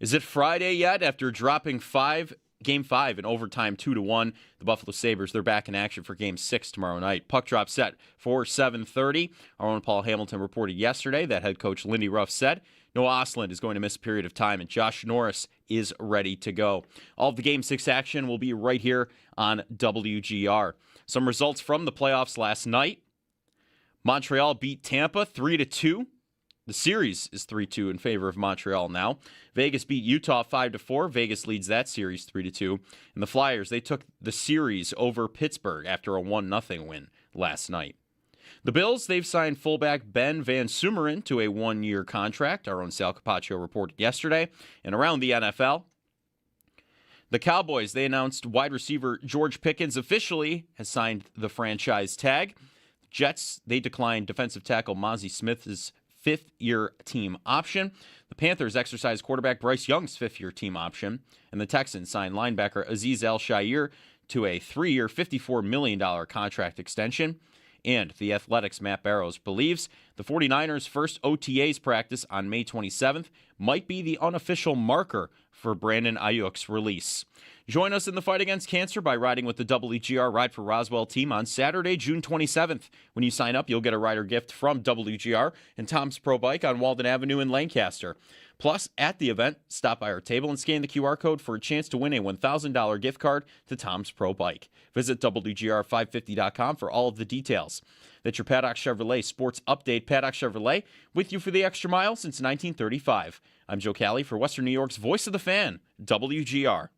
Is it Friday yet? After dropping Game 5 in overtime 2-1, the Buffalo Sabres, they're back in action for Game 6 tomorrow night. Puck drop set for 7:30. Our own Paul Hamilton reported yesterday that head coach Lindy Ruff said Noah Ostlund is going to miss a period of time, and Josh Norris is ready to go. All of the Game 6 action will be right here on WGR. Some results from the playoffs last night. Montreal beat Tampa 3-2. The series is 3-2 in favor of Montreal now. Vegas beat Utah 5-4. Vegas leads that series 3-2. And the Flyers, they took the series over Pittsburgh after a 1-0 win last night. The Bills, they've signed fullback Ben Van Sumeren to a 1-year contract. Our own Sal Capaccio reported yesterday. And around the NFL, the Cowboys, they announced wide receiver George Pickens officially has signed the franchise tag. Jets, they declined defensive tackle Mozzie Smith's fifth-year team option. The Panthers exercised quarterback Bryce Young's fifth-year team option. And the Texans signed linebacker Azeez Al-Shaair to a 3-year, $54 million contract extension. And the Athletics' Matt Barrows believes the 49ers' first OTAs practice on May 27th might be the unofficial marker for Brandon Ayuk's release. Join us in the fight against cancer by riding with the WGR Ride for Roswell team on Saturday, June 27th. When you sign up, you'll get a rider gift from WGR and Tom's Pro Bike on Walden Avenue in Lancaster. Plus, at the event, stop by our table and scan the QR code for a chance to win a $1,000 gift card to Tom's Pro Bike. Visit WGR550.com for all of the details. That's your Paddock Chevrolet Sports Update. Paddock Chevrolet, with you for the extra mile since 1935. I'm Joe Cali for Western New York's Voice of the Fan, WGR.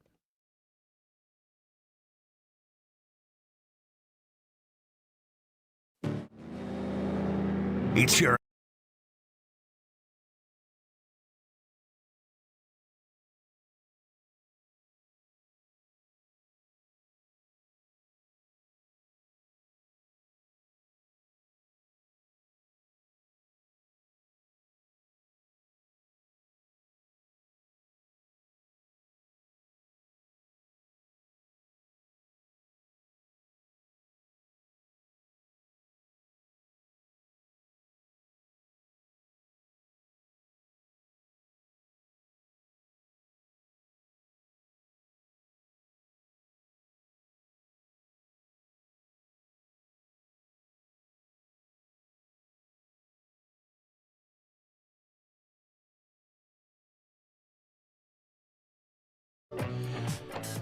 It's your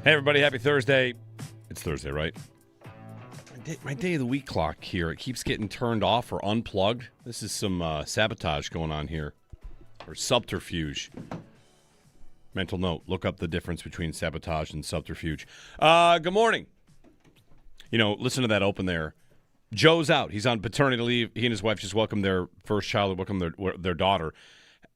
Hey, everybody. Happy Thursday. It's Thursday, right? My day of the week clock here, it keeps getting turned off or unplugged. This is some sabotage going on here, or subterfuge. Mental note, look up the difference between sabotage and subterfuge. Good morning. You know, listen to that open there. Joe's out. He's on paternity leave. He and his wife just welcomed their first child, welcomed their daughter.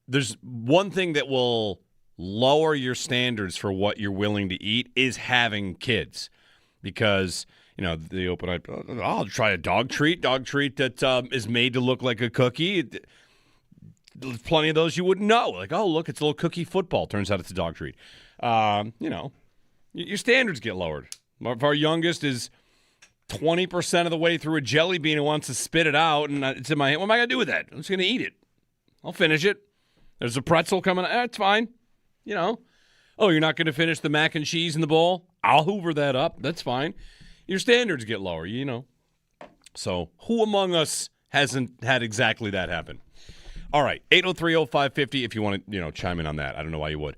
There's one thing that will lower your standards for what you're willing to eat is having kids, because you know the open eye. I'll try a dog treat that is made to look like a cookie. There's plenty of those you wouldn't know. Like, oh, look, it's a little cookie football. Turns out it's a dog treat. You know, your standards get lowered. Our youngest is 20% of the way through a jelly bean and wants to spit it out, and it's in my hand. What am I gonna do with that? I'm just gonna eat it. I'll finish it. There's a pretzel coming. It's fine. You know, oh, you're not going to finish the mac and cheese in the bowl? I'll hoover that up. That's fine. Your standards get lower, you know. So who among us hasn't had exactly that happen? All right, 803-0550 if you want to, chime in on that. I don't know why you would.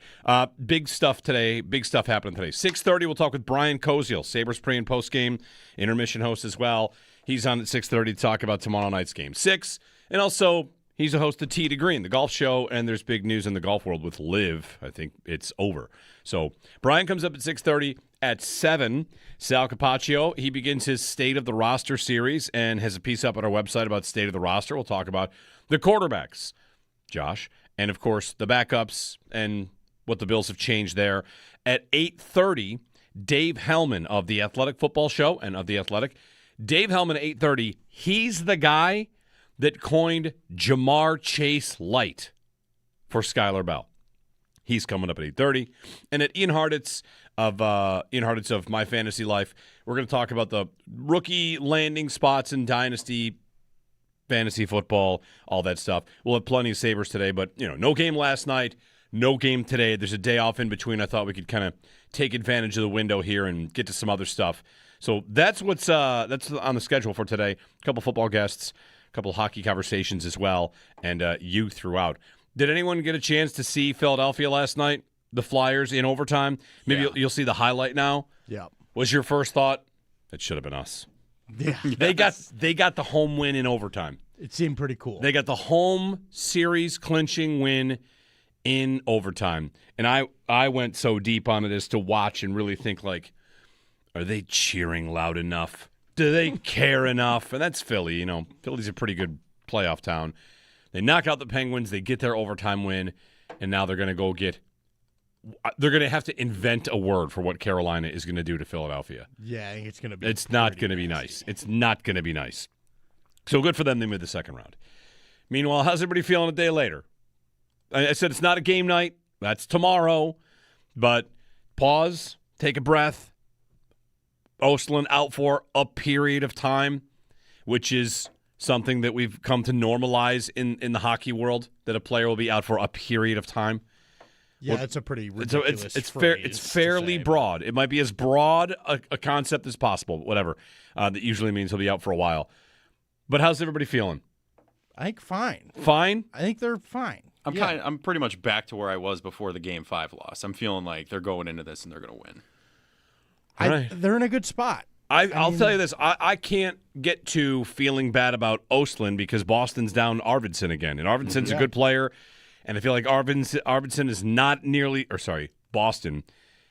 Big stuff today. Big stuff happening today. 6:30, we'll talk with Brian Koziel, Sabres pre- and post-game intermission host as well. He's on at 6:30 to talk about tomorrow night's game 6. And also, he's a host of Tee to Green, the golf show, and there's big news in the golf world with Liv. I think it's over. So Brian comes up at 6:30. At 7, Sal Capaccio, he begins his State of the Roster series and has a piece up on our website about State of the Roster. We'll talk about the quarterbacks, Josh, and, of course, the backups and what the Bills have changed there. At 8:30, Dave Hellman of the Athletic Football Show and of The Athletic. Dave Hellman at 8:30, he's the guy that coined Jamar Chase Light for Skylar Bell. He's coming up at 8:30. And at Ian Harditz of My Fantasy Life, we're going to talk about the rookie landing spots in Dynasty, fantasy football, all that stuff. We'll have plenty of Sabres today, but, no game last night. no game today. There's a day off in between. I thought we could kind of take advantage of the window here and get to some other stuff. So that's that's on the schedule for today. A couple football guests, a couple hockey conversations as well, and you throughout. Did anyone get a chance to see Philadelphia last night? The Flyers in overtime? Maybe you'll see the highlight now. Yeah. Was your first thought, it should have been us? Yeah. They got the home win in overtime. It seemed pretty cool. They got the home series clinching win in overtime. And I went so deep on it as to watch and really think, like, are they cheering loud enough? Do they care enough? And that's Philly. You know, Philly's a pretty good playoff town. They knock out the Penguins. They get their overtime win. And now they're going to have to invent a word for what Carolina is going to do to Philadelphia. Yeah, I think it's going to be. It's not going to be nice. It's not going to be nice. So good for them. They made the second round. Meanwhile, how's everybody feeling a day later? I said it's not a game night. That's tomorrow. But pause, take a breath. Ostlund out for a period of time, which is something that we've come to normalize in the hockey world, that a player will be out for a period of time. Yeah, it's a pretty ridiculous it's fairly broad. It might be as broad a concept as possible, whatever. That usually means he'll be out for a while. But how's everybody feeling? I think fine. Fine? I think they're fine. I'm pretty much back to where I was before the Game 5 loss. I'm feeling like they're going into this and they're going to win. They're in a good spot. I'll tell you this. I can't get to feeling bad about Ostlund because Boston's down Arvidsson again. And Arvidsson's a good player. And I feel like Arvidsson is not Boston.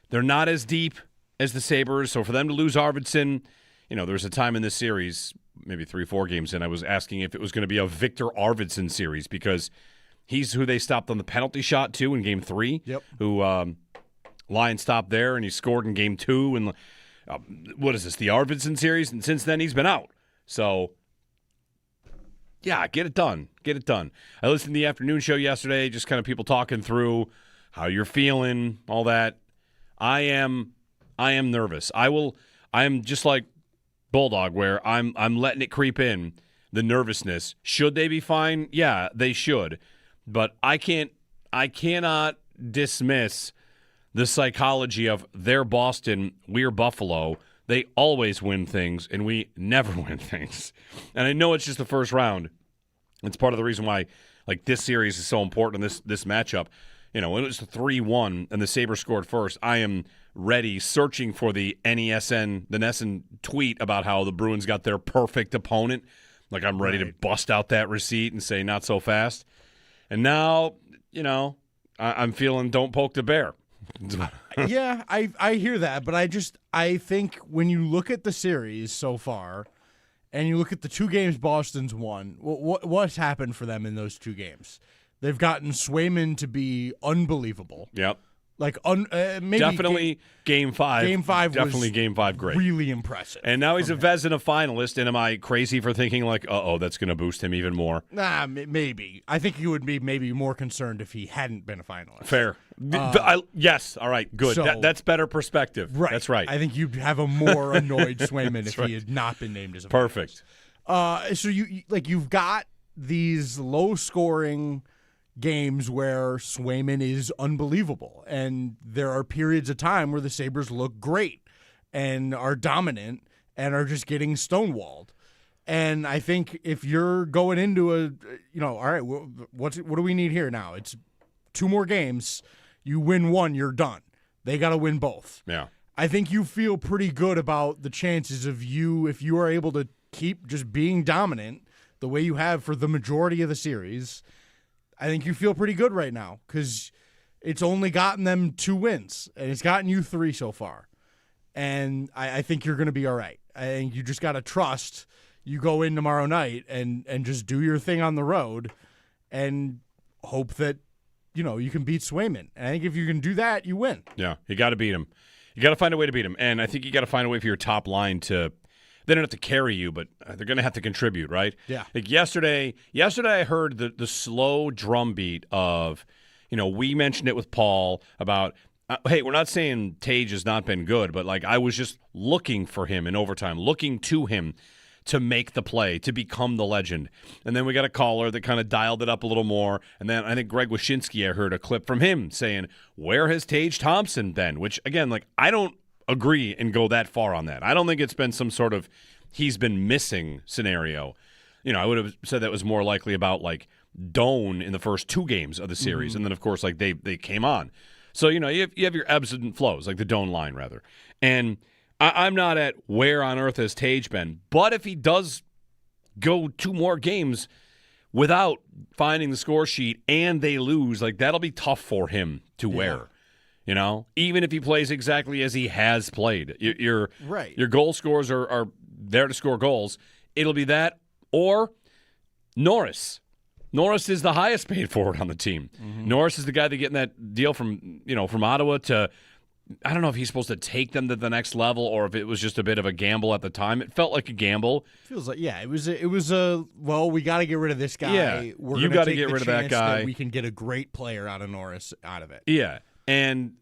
They're not as deep as the Sabres. So for them to lose Arvidsson, there was a time in this series, maybe 3-4 games in, I was asking if it was going to be a Victor Arvidsson series because he's who they stopped on the penalty shot, too, in Game 3. Yep. Who Lions stopped there, and he scored in Game 2. And what is this, the Arvidsson series? And since then, he's been out. So, yeah, get it done. Get it done. I listened to the afternoon show yesterday, just kind of people talking through how you're feeling, all that. I am nervous. I am just like Bulldog, where I'm letting it creep in, the nervousness. Should they be fine? Yeah, they should. But I cannot dismiss the psychology of they're Boston, we're Buffalo. They always win things, and we never win things. And I know it's just the first round. It's part of the reason why, like, this series is so important in this matchup. When it was 3-1 and the Sabres scored first, I am ready, searching for the NESN tweet about how the Bruins got their perfect opponent. Like, I'm ready to bust out that receipt and say, not so fast. And now, I'm feeling don't poke the bear. Yeah, I hear that, but I think when you look at the series so far and you look at the 2 games Boston's won, what's happened for them in those 2 games? They've gotten Swayman to be unbelievable. Yep. Like, maybe definitely Game 5. Game 5 definitely was Game 5 great. Really impressive. And now he's a Vezina finalist, and am I crazy for thinking, like, that's going to boost him even more? Nah, maybe. I think you would be maybe more concerned if he hadn't been a finalist. Fair. Yes. All right. Good. So, that's better perspective. Right. That's right. I think you'd have a more annoyed Swayman if he had not been named as a perfect. Finalist. So you've got these low-scoring games where Swayman is unbelievable, and there are periods of time where the Sabres look great and are dominant and are just getting stonewalled. And I think if you're going into all right, what do we need here now? It's 2 more games. You win 1, you're done. They got to win both. Yeah. I think you feel pretty good about the chances of if you are able to keep just being dominant the way you have for the majority of the series. I think you feel pretty good right now because it's only gotten them 2 wins, and it's gotten you 3 so far. And I think you're going to be all right. I think you just got to trust you go in tomorrow night and just do your thing on the road and hope that, you can beat Swayman. And I think if you can do that, you win. Yeah, you got to beat him. You got to find a way to beat him. And I think you got to find a way for your top line to – they don't have to carry you, but they're going to have to contribute, right? Yeah. Like yesterday I heard the slow drumbeat of, we mentioned it with Paul about, hey, we're not saying Tage has not been good, but like I was just looking for him in overtime, looking to him to make the play, to become the legend. And then we got a caller that kind of dialed it up a little more. And then I think Greg Wyshynski, I heard a clip from him saying, where has Tage Thompson been? Which, again, like, I don't agree and go that far on that. I don't think it's been some sort of he's been missing scenario. You know, I would have said that was more likely about, like, Doan in the first 2 games of the series. And then, of course, like, they came on. So, you know, you have your ebbs and flows, like the Doan line, rather. And I'm not at where on earth has Tage been, but if he does go 2 more games without finding the score sheet and they lose, like, that'll be tough for him to wear. You know, even if he plays exactly as he has played, your goal scorers are there to score goals. It'll be that or Norris. Norris is the highest paid forward on the team. Norris is the guy that getting that deal from Ottawa to. I don't know if he's supposed to take them to the next level or if it was just a bit of a gamble at the time. It felt like a gamble. Feels like, yeah, it was a well, we got to get rid of this guy. Yeah, you got to get rid of that guy. We can get a great player out of Norris out of it. Yeah, and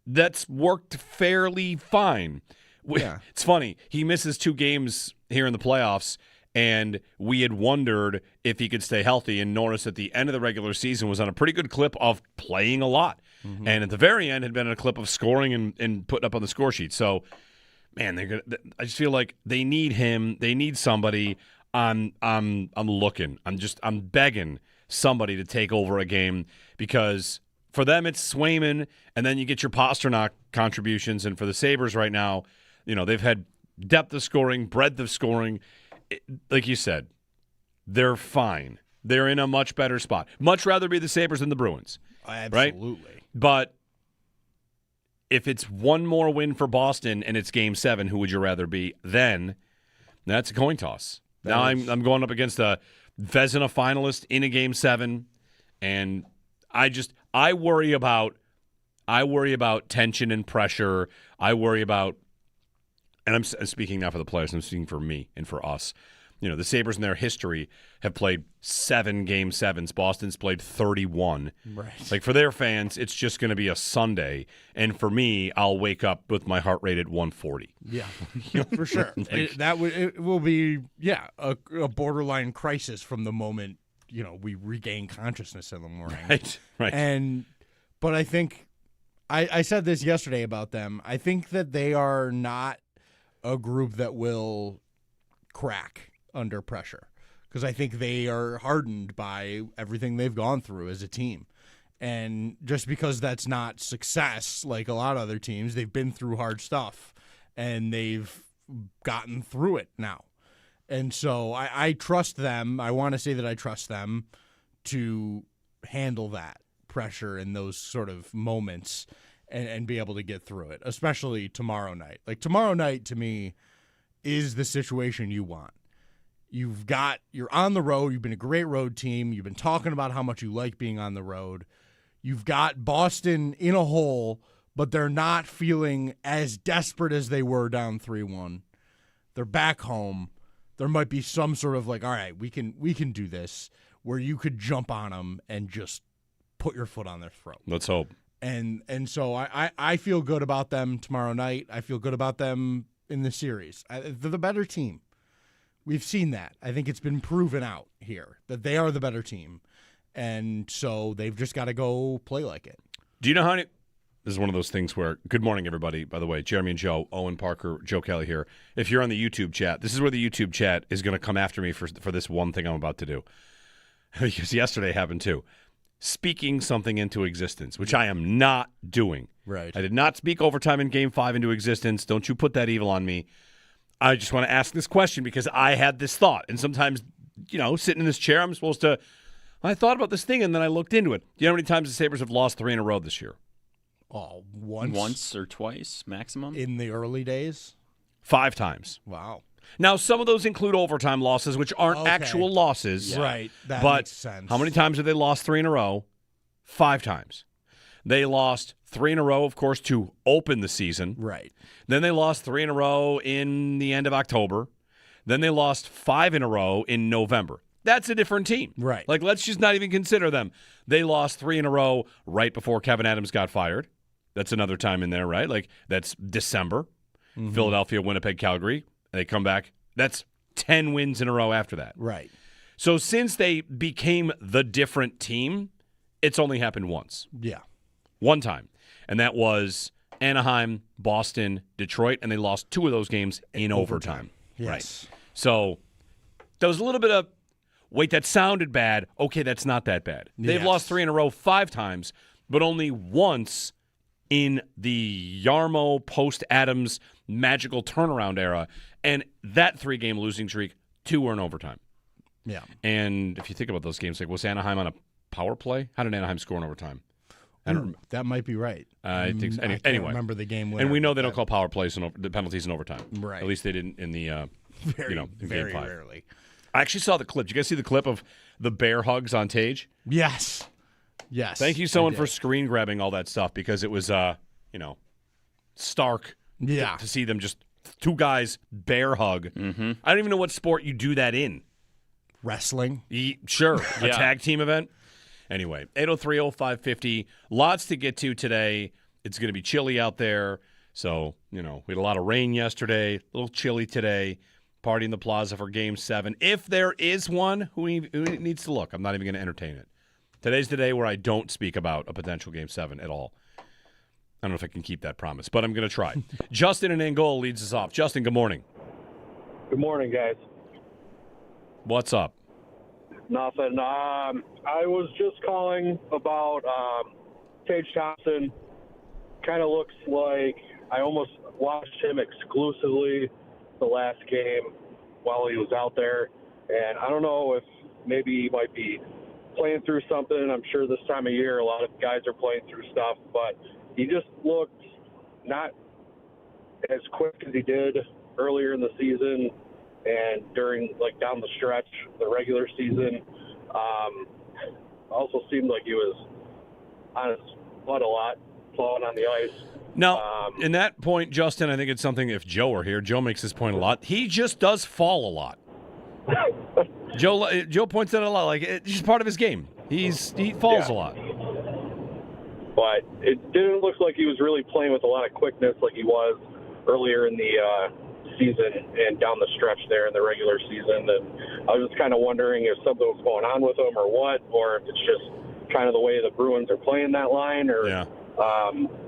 that's worked fairly fine. Yeah. It's funny. He misses 2 games here in the playoffs, and we had wondered if he could stay healthy. And Norris at the end of the regular season was on a pretty good clip of playing a lot. And at the very end had been a clip of scoring and putting up on the score sheet. So, man, I just feel like they need him. They need somebody. I'm looking. I'm begging somebody to take over a game because for them it's Swayman, and then you get your Pasternak contributions. And for the Sabres right now, you know, they've had depth of scoring, breadth of scoring. Like you said, they're fine. They're in a much better spot. Much rather be the Sabres than the Bruins. Absolutely. Right? But if it's one more win for Boston and it's Game 7, who would you rather be? Then that's a coin toss. Now I'm going up against a Vezina finalist in a Game 7, and I worry about tension and pressure. I worry about, and I'm speaking not for the players, I'm speaking for me and for us. You know, the Sabres in their history have played 7 Game 7s. Boston's played 31. Right. Like, for their fans, it's just going to be a Sunday. And for me, I'll wake up with my heart rate at 140. Yeah, for sure. It will be, a borderline crisis from the moment, you know, we regain consciousness in the morning. Right. But I think, I said this yesterday about them. I think that they are not a group that will crack under pressure because I think they are hardened by everything they've gone through as a team. And just because that's not success, like a lot of other teams, they've been through hard stuff and they've gotten through it now. And so I trust them. I want to say that I trust them to handle that pressure in those sort of moments and be able to get through it, especially tomorrow night. Like, tomorrow night to me is the situation you want. You're on the road. You've been a great road team. You've been talking about how much you like being on the road. You've got Boston in a hole, but they're not feeling as desperate as they were down 3-1. They're back home. There might be some sort of like, all right, we can do this, where you could jump on them and just put your foot on their throat. Let's hope. And so I feel good about them tomorrow night. I feel good about them in the series. They're the better team. We've seen that. I think it's been proven out here that they are the better team. And so they've just got to go play like it. Do you know how this is one of those things where, good morning, everybody, by the way, Jeremy and Joe, Owen Parker, Joe Kelly here. If you're on the YouTube chat, this is where the YouTube chat is going to come after me for this one thing I'm about to do. Because yesterday happened too. Speaking something into existence, which I am not doing. Right. I did not speak overtime in Game 5 into existence. Don't you put that evil on me. I just want to ask this question because I had this thought. And sometimes, you know, sitting in this chair, I'm supposed to, I thought about this thing and then I looked into it. Do you know how many times the Sabres have lost 3 in a row this year? Oh, once? Once or twice maximum? In the early days? 5 times. Wow. Now, some of those include overtime losses, which aren't actual losses. Yeah. Right. That but makes sense. How many times have they lost 3 in a row? 5 times. They lost 3 in a row, of course, to open the season. Right. Then they lost 3 in a row in the end of October. Then they lost 5 in a row in November. That's a different team. Right. Like, let's just not even consider them. They lost 3 in a row right before Kevin Adams got fired. That's another time in there, right? Like, that's December. Mm-hmm. Philadelphia, Winnipeg, Calgary. They come back. That's 10 wins in a row after that. Right. So since they became the different team, it's only happened once. Yeah. One time. And that was Anaheim, Boston, Detroit, and they lost 2 of those games in overtime. Yes. Right. So there was a little bit of, wait, that sounded bad. Okay, that's not that bad. They've lost 3 in a row 5 times, but only once in the Yarmo post-Adams magical turnaround era. And that 3-game losing streak, 2 were in overtime. Yeah. And if you think about those games, like, was Anaheim on a power play? How did Anaheim score in overtime? That might be right. I think so. I can't Anyway, remember the game winner. and we know they don't call power plays and the penalties in overtime. Right. At least they didn't in the in very game 5. rarely. I actually saw the clip. Did you guys see the clip of the bear hugs on Tage? Yes. Thank you, someone, for screen grabbing all that stuff, because it was stark. Yeah. To see them just 2 guys bear hug. Mm-hmm. I don't even know what sport you do that in. Wrestling. Sure. A tag team event. Anyway, 803-0550. Lots to get to today. It's going to be chilly out there. So, we had a lot of rain yesterday, a little chilly today. Party in the plaza for Game 7. If there is one, who needs to look? I'm not even going to entertain it. Today's the day where I don't speak about a potential Game 7 at all. I don't know if I can keep that promise, but I'm going to try. Justin in Angola leads us off. Justin, good morning. Good morning, guys. What's up? Nothing. I was just calling about Tage Thompson. Kind of looks like I almost watched him exclusively the last game while he was out there. And I don't know if maybe he might be playing through something. I'm sure this time of year a lot of guys are playing through stuff. But he just looked not as quick as he did earlier in the season. And during, down the stretch, the regular season, also seemed like he was on his butt a lot, falling on the ice. Now, in that point, Justin, I think it's something, if Joe were here, Joe makes this point a lot. He just does fall a lot. Joe points that out a lot. It's just part of his game. He falls a lot. But it didn't look like he was really playing with a lot of quickness like he was earlier in the season and down the stretch there in the regular season. And I was just kind of wondering if something was going on with him or what, or if it's just kind of the way the Bruins are playing that line.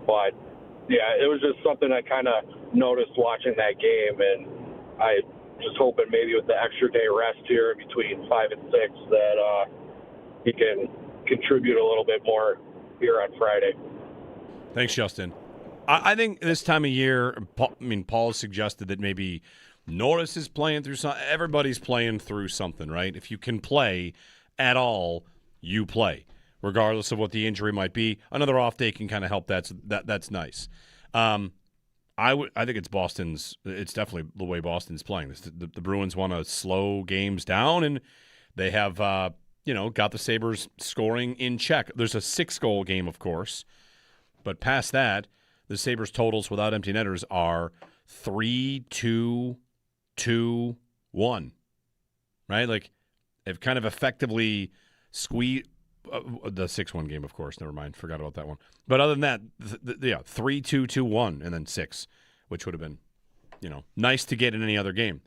But yeah, it was just something I kind of noticed watching that game, and I just hoping maybe with the extra day rest here between 5 and 6 that he can contribute a little bit more here on Friday. Thanks, Justin. I think this time of year, Paul suggested that maybe Norris is playing through something. Everybody's playing through something, right? If you can play at all, you play, regardless of what the injury might be. Another off day can kind of help. That's nice. I think it's Boston's. It's definitely the way Boston's playing. The Bruins want to slow games down, and they have got the Sabres scoring in check. There's a 6-goal game, of course, but past that, the Sabres totals without empty netters are 3-2-2-1. Right? They've kind of effectively squeezed the 6-1 game, of course. Never mind. Forgot about that one. But other than that, 3-2-2-1 and then 6, which would have been, nice to get in any other game.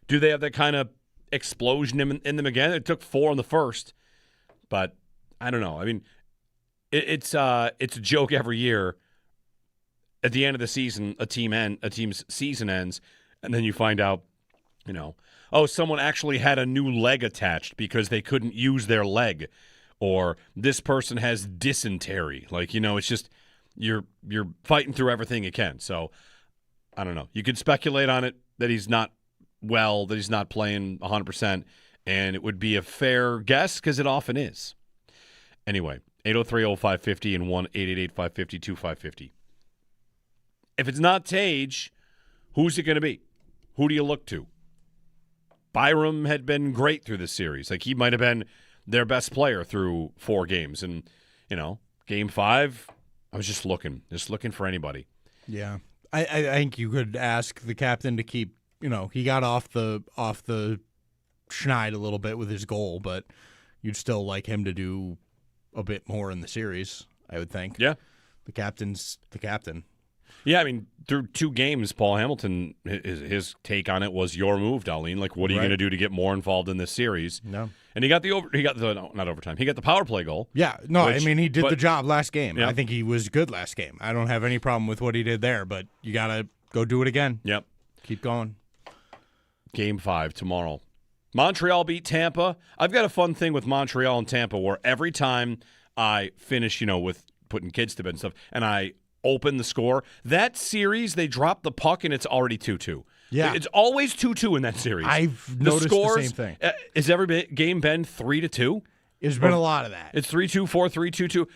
Do they have that kind of explosion in them again? It took 4 in the first, but I don't know. I mean, it's a joke every year. At the end of the season, a team's season ends, and then you find out, someone actually had a new leg attached because they couldn't use their leg, or this person has dysentery. It's just you're fighting through everything you can. So I don't know. You could speculate on it that he's not well, that he's not playing 100%, and it would be a fair guess because it often is. Anyway, 803-0550 and 1-888-550-2550. If it's not Tage, who's it going to be? Who do you look to? Byram had been great through this series. He might have been their best player through 4 games. And, Game 5, I was just looking for anybody. Yeah. I think you could ask the captain to keep, he got off the schneid a little bit with his goal, but you'd still like him to do a bit more in the series, I would think. Yeah. The captain's the captain. Yeah, I mean, through 2 games, Paul Hamilton, his take on it was your move, Darlene. Like, what are you going to do to get more involved in this series? No. And he got not overtime. He got the power play goal. Yeah, no, which, I mean, he did the job last game. Yeah. I think he was good last game. I don't have any problem with what he did there, but you got to go do it again. Yep. Keep going. Game 5 tomorrow. Montreal beat Tampa. I've got a fun thing with Montreal and Tampa where every time I finish, with putting kids to bed and stuff, and I open the score, that series, they drop the puck and it's already 2-2. Yeah. It's always 2-2 in that series. I've noticed the same thing. Has every game been 3-2? There's been a lot of that. It's 3-2, 4-3, 2-2.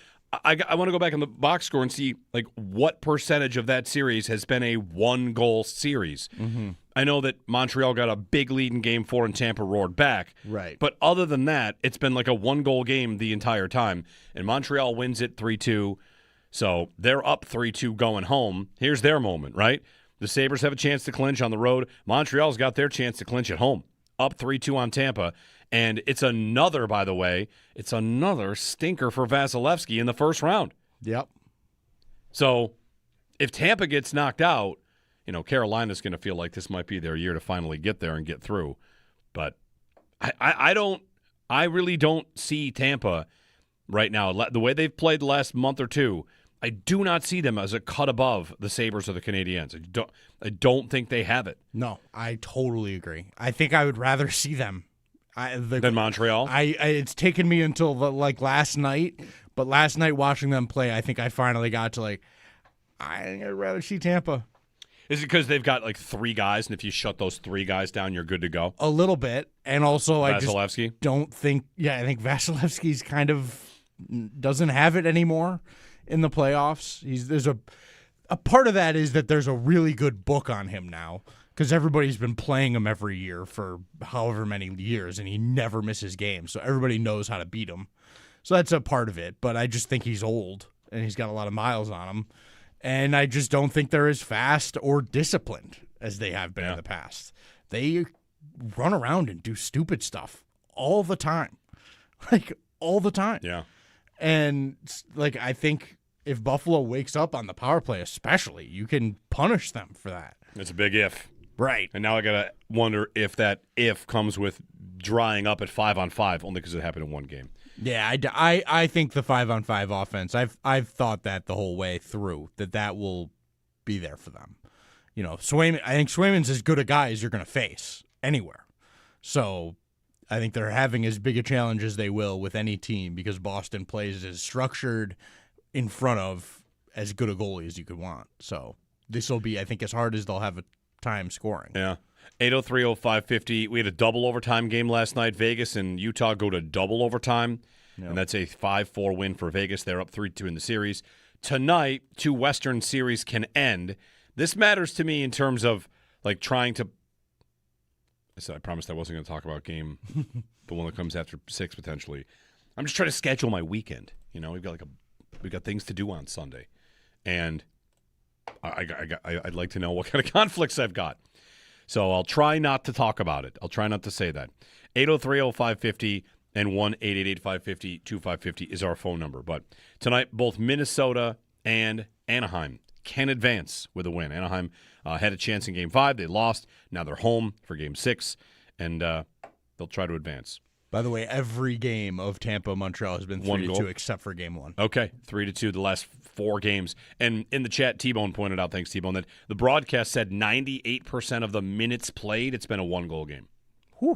I want to go back on the box score and see what percentage of that series has been a 1-goal series. Mm-hmm. I know that Montreal got a big lead in Game 4 and Tampa roared back. Right. But other than that, it's been like a 1-goal game the entire time. And Montreal wins it 3-2. So they're up 3-2 going home. Here's their moment, right? The Sabres have a chance to clinch on the road. Montreal's got their chance to clinch at home. Up 3-2 on Tampa. And it's another, by the way, stinker for Vasilevsky in the first round. Yep. So if Tampa gets knocked out, Carolina's going to feel like this might be their year to finally get there and get through. But I really don't see Tampa right now. The way they've played the last month or two, I do not see them as a cut above the Sabres or the Canadiens. I don't think they have it. No, I totally agree. I think I would rather see them than Montreal. It's taken me until last night, but last night watching them play, I think I finally got to I think I'd rather see Tampa. Is it because they've got 3 guys, and if you shut those 3 guys down, you're good to go? A little bit, and also I just don't think. Yeah, I think Vasilevsky's kind of doesn't have it anymore in the playoffs. There's a part of that is that there's a really good book on him now because everybody's been playing him every year for however many years, and he never misses games, so everybody knows how to beat him. So that's a part of it, but I just think he's old, and he's got a lot of miles on him, and I just don't think they're as fast or disciplined as they have been in the past. They run around and do stupid stuff all the time, all the time. Yeah. And I think if Buffalo wakes up on the power play especially, you can punish them for that. It's a big if. Right. And now I got to wonder if that if comes with drying up at 5-on-5 only because it happened in one game. Yeah, I think the 5-on-5 offense, I've thought that the whole way through, that will be there for them. Swayman, I think Swayman's as good a guy as you're going to face anywhere. So I think they're having as big a challenge as they will with any team because Boston plays as structured in front of as good a goalie as you could want. So this will be, I think, as hard as they'll have a time scoring. Yeah. 803-0550. We had a double overtime game last night. Vegas and Utah go to double overtime, and that's a 5-4 win for Vegas. They're up 3-2 in the series. Tonight, 2 Western series can end. This matters to me in terms of trying to I promised I wasn't going to talk about game, the one that comes after 6 potentially. I'm just trying to schedule my weekend. We've got things to do on Sunday, and I'd like to know what kind of conflicts I've got. So I'll try not to talk about it. I'll try not to say that. 803-0550 and 1-888-550-2550 is our phone number. But tonight, both Minnesota and Anaheim can advance with a win. Anaheim had a chance in Game 5. They lost. Now they're home for Game 6, and they'll try to advance. By the way, every game of Tampa-Montreal has been 3-2 except for Game 1. Okay, 3-2 the last 4 games. And in the chat, T-Bone pointed out, thanks T-Bone, that the broadcast said 98% of the minutes played, it's been a 1-goal game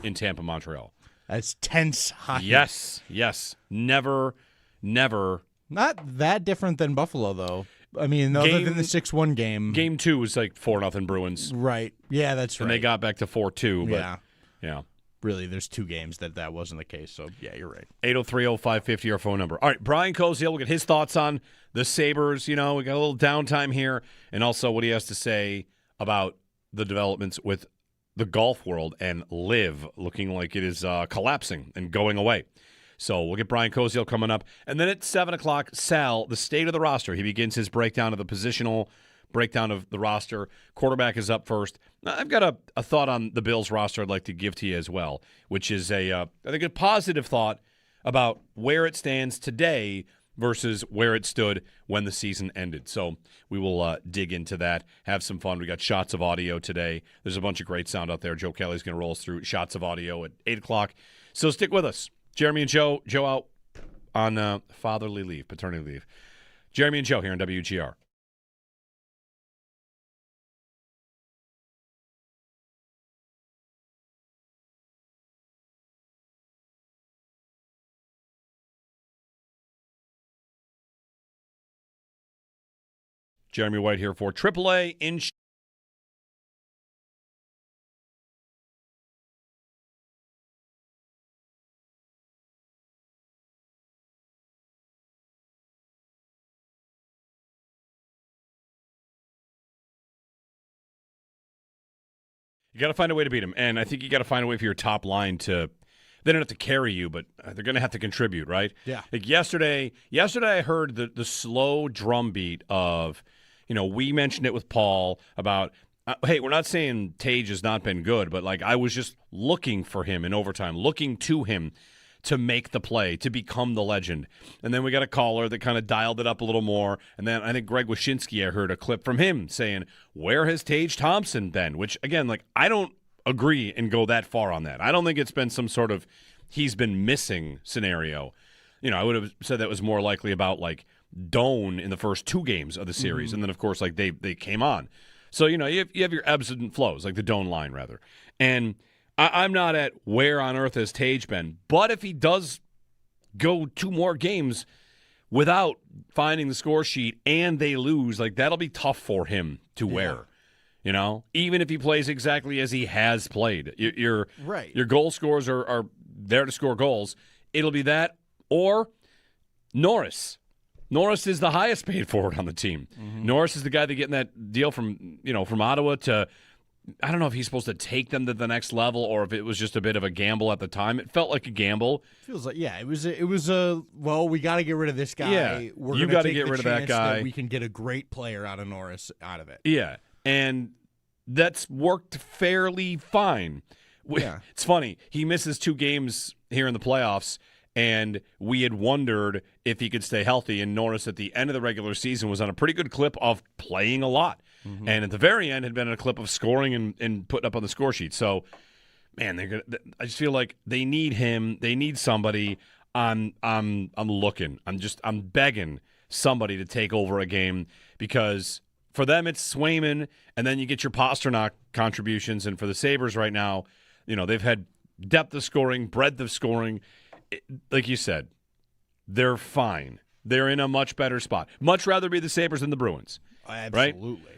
in Tampa-Montreal. That's tense hockey. Yes. Never. Not that different than Buffalo, though. I mean, other than the 6-1 game. Game 2 was 4-0 Bruins. Right. Yeah, that's right. And they got back to 4-2. Yeah. Yeah. Really, there's 2 games that wasn't the case. So, yeah, you're right. 803-0550, our phone number. All right, Brian Koziel, we'll get his thoughts on the Sabres. We got a little downtime here. And also what he has to say about the developments with the golf world and LIV looking like it is collapsing and going away. So we'll get Brian Koziel coming up. And then at 7 o'clock, Sal, the state of the roster. He begins his breakdown of the positional breakdown of the roster. Quarterback is up first. I've got a thought on the Bills roster I'd like to give to you as well, which is I think a positive thought about where it stands today versus where it stood when the season ended. So we will dig into that, have some fun. We got shots of audio today. There's a bunch of great sound out there. Joe Kelly's going to roll us through shots of audio at 8 o'clock. So stick with us. Jeremy and Joe out on fatherly leave, paternity leave. Jeremy and Joe here on WGR. Jeremy White here for AAA in. You got to find a way to beat them, and I think you got to find a way for your top line to. They don't have to carry you, but they're going to have to contribute, right? Yeah. Like yesterday I heard the slow drumbeat of, we mentioned it with Paul about, hey, we're not saying Tage has not been good, but like I was just looking for him in overtime, looking to him to make the play, to become the legend. And then we got a caller that kind of dialed it up a little more. And then I think Greg Wyshynski, I heard a clip from him saying, where has Tage Thompson been? Which, again, like I don't agree and go that far on that. I don't think it's been some sort of he's been missing scenario. I would have said that was more likely about like Doan in the first 2 games of the series. Mm-hmm. And then, of course, like they came on. So, you have your ebbs and flows, like the Doan line, rather. And I'm not at where on earth has Tage been, but if he does go 2 more games without finding the score sheet and they lose, like that'll be tough for him to wear. Even if he plays exactly as he has played, your goal scorers are there to score goals. It'll be that or Norris. Norris is the highest paid forward on the team. Mm-hmm. Norris is the guy that getting that deal from Ottawa to. I don't know if he's supposed to take them to the next level or if it was just a bit of a gamble at the time. It felt like a gamble. Feels like, yeah, it was a well, we got to get rid of this guy. Yeah, you got to get rid of that guy. That we can get a great player out of Norris out of it. Yeah, and that's worked fairly fine. Yeah. It's funny. He misses 2 games here in the playoffs, and we had wondered if he could stay healthy. And Norris at the end of the regular season was on a pretty good clip of playing a lot. Mm-hmm. And at the very end had been a clip of scoring and putting up on the score sheet. So, man, I just feel like they need him. They need somebody. I'm looking. I'm begging somebody to take over a game because for them it's Swayman, and then you get your Pasternak contributions. And for the Sabres right now, they've had depth of scoring, breadth of scoring. Like you said, they're fine. They're in a much better spot. Much rather be the Sabres than the Bruins. Absolutely. Right?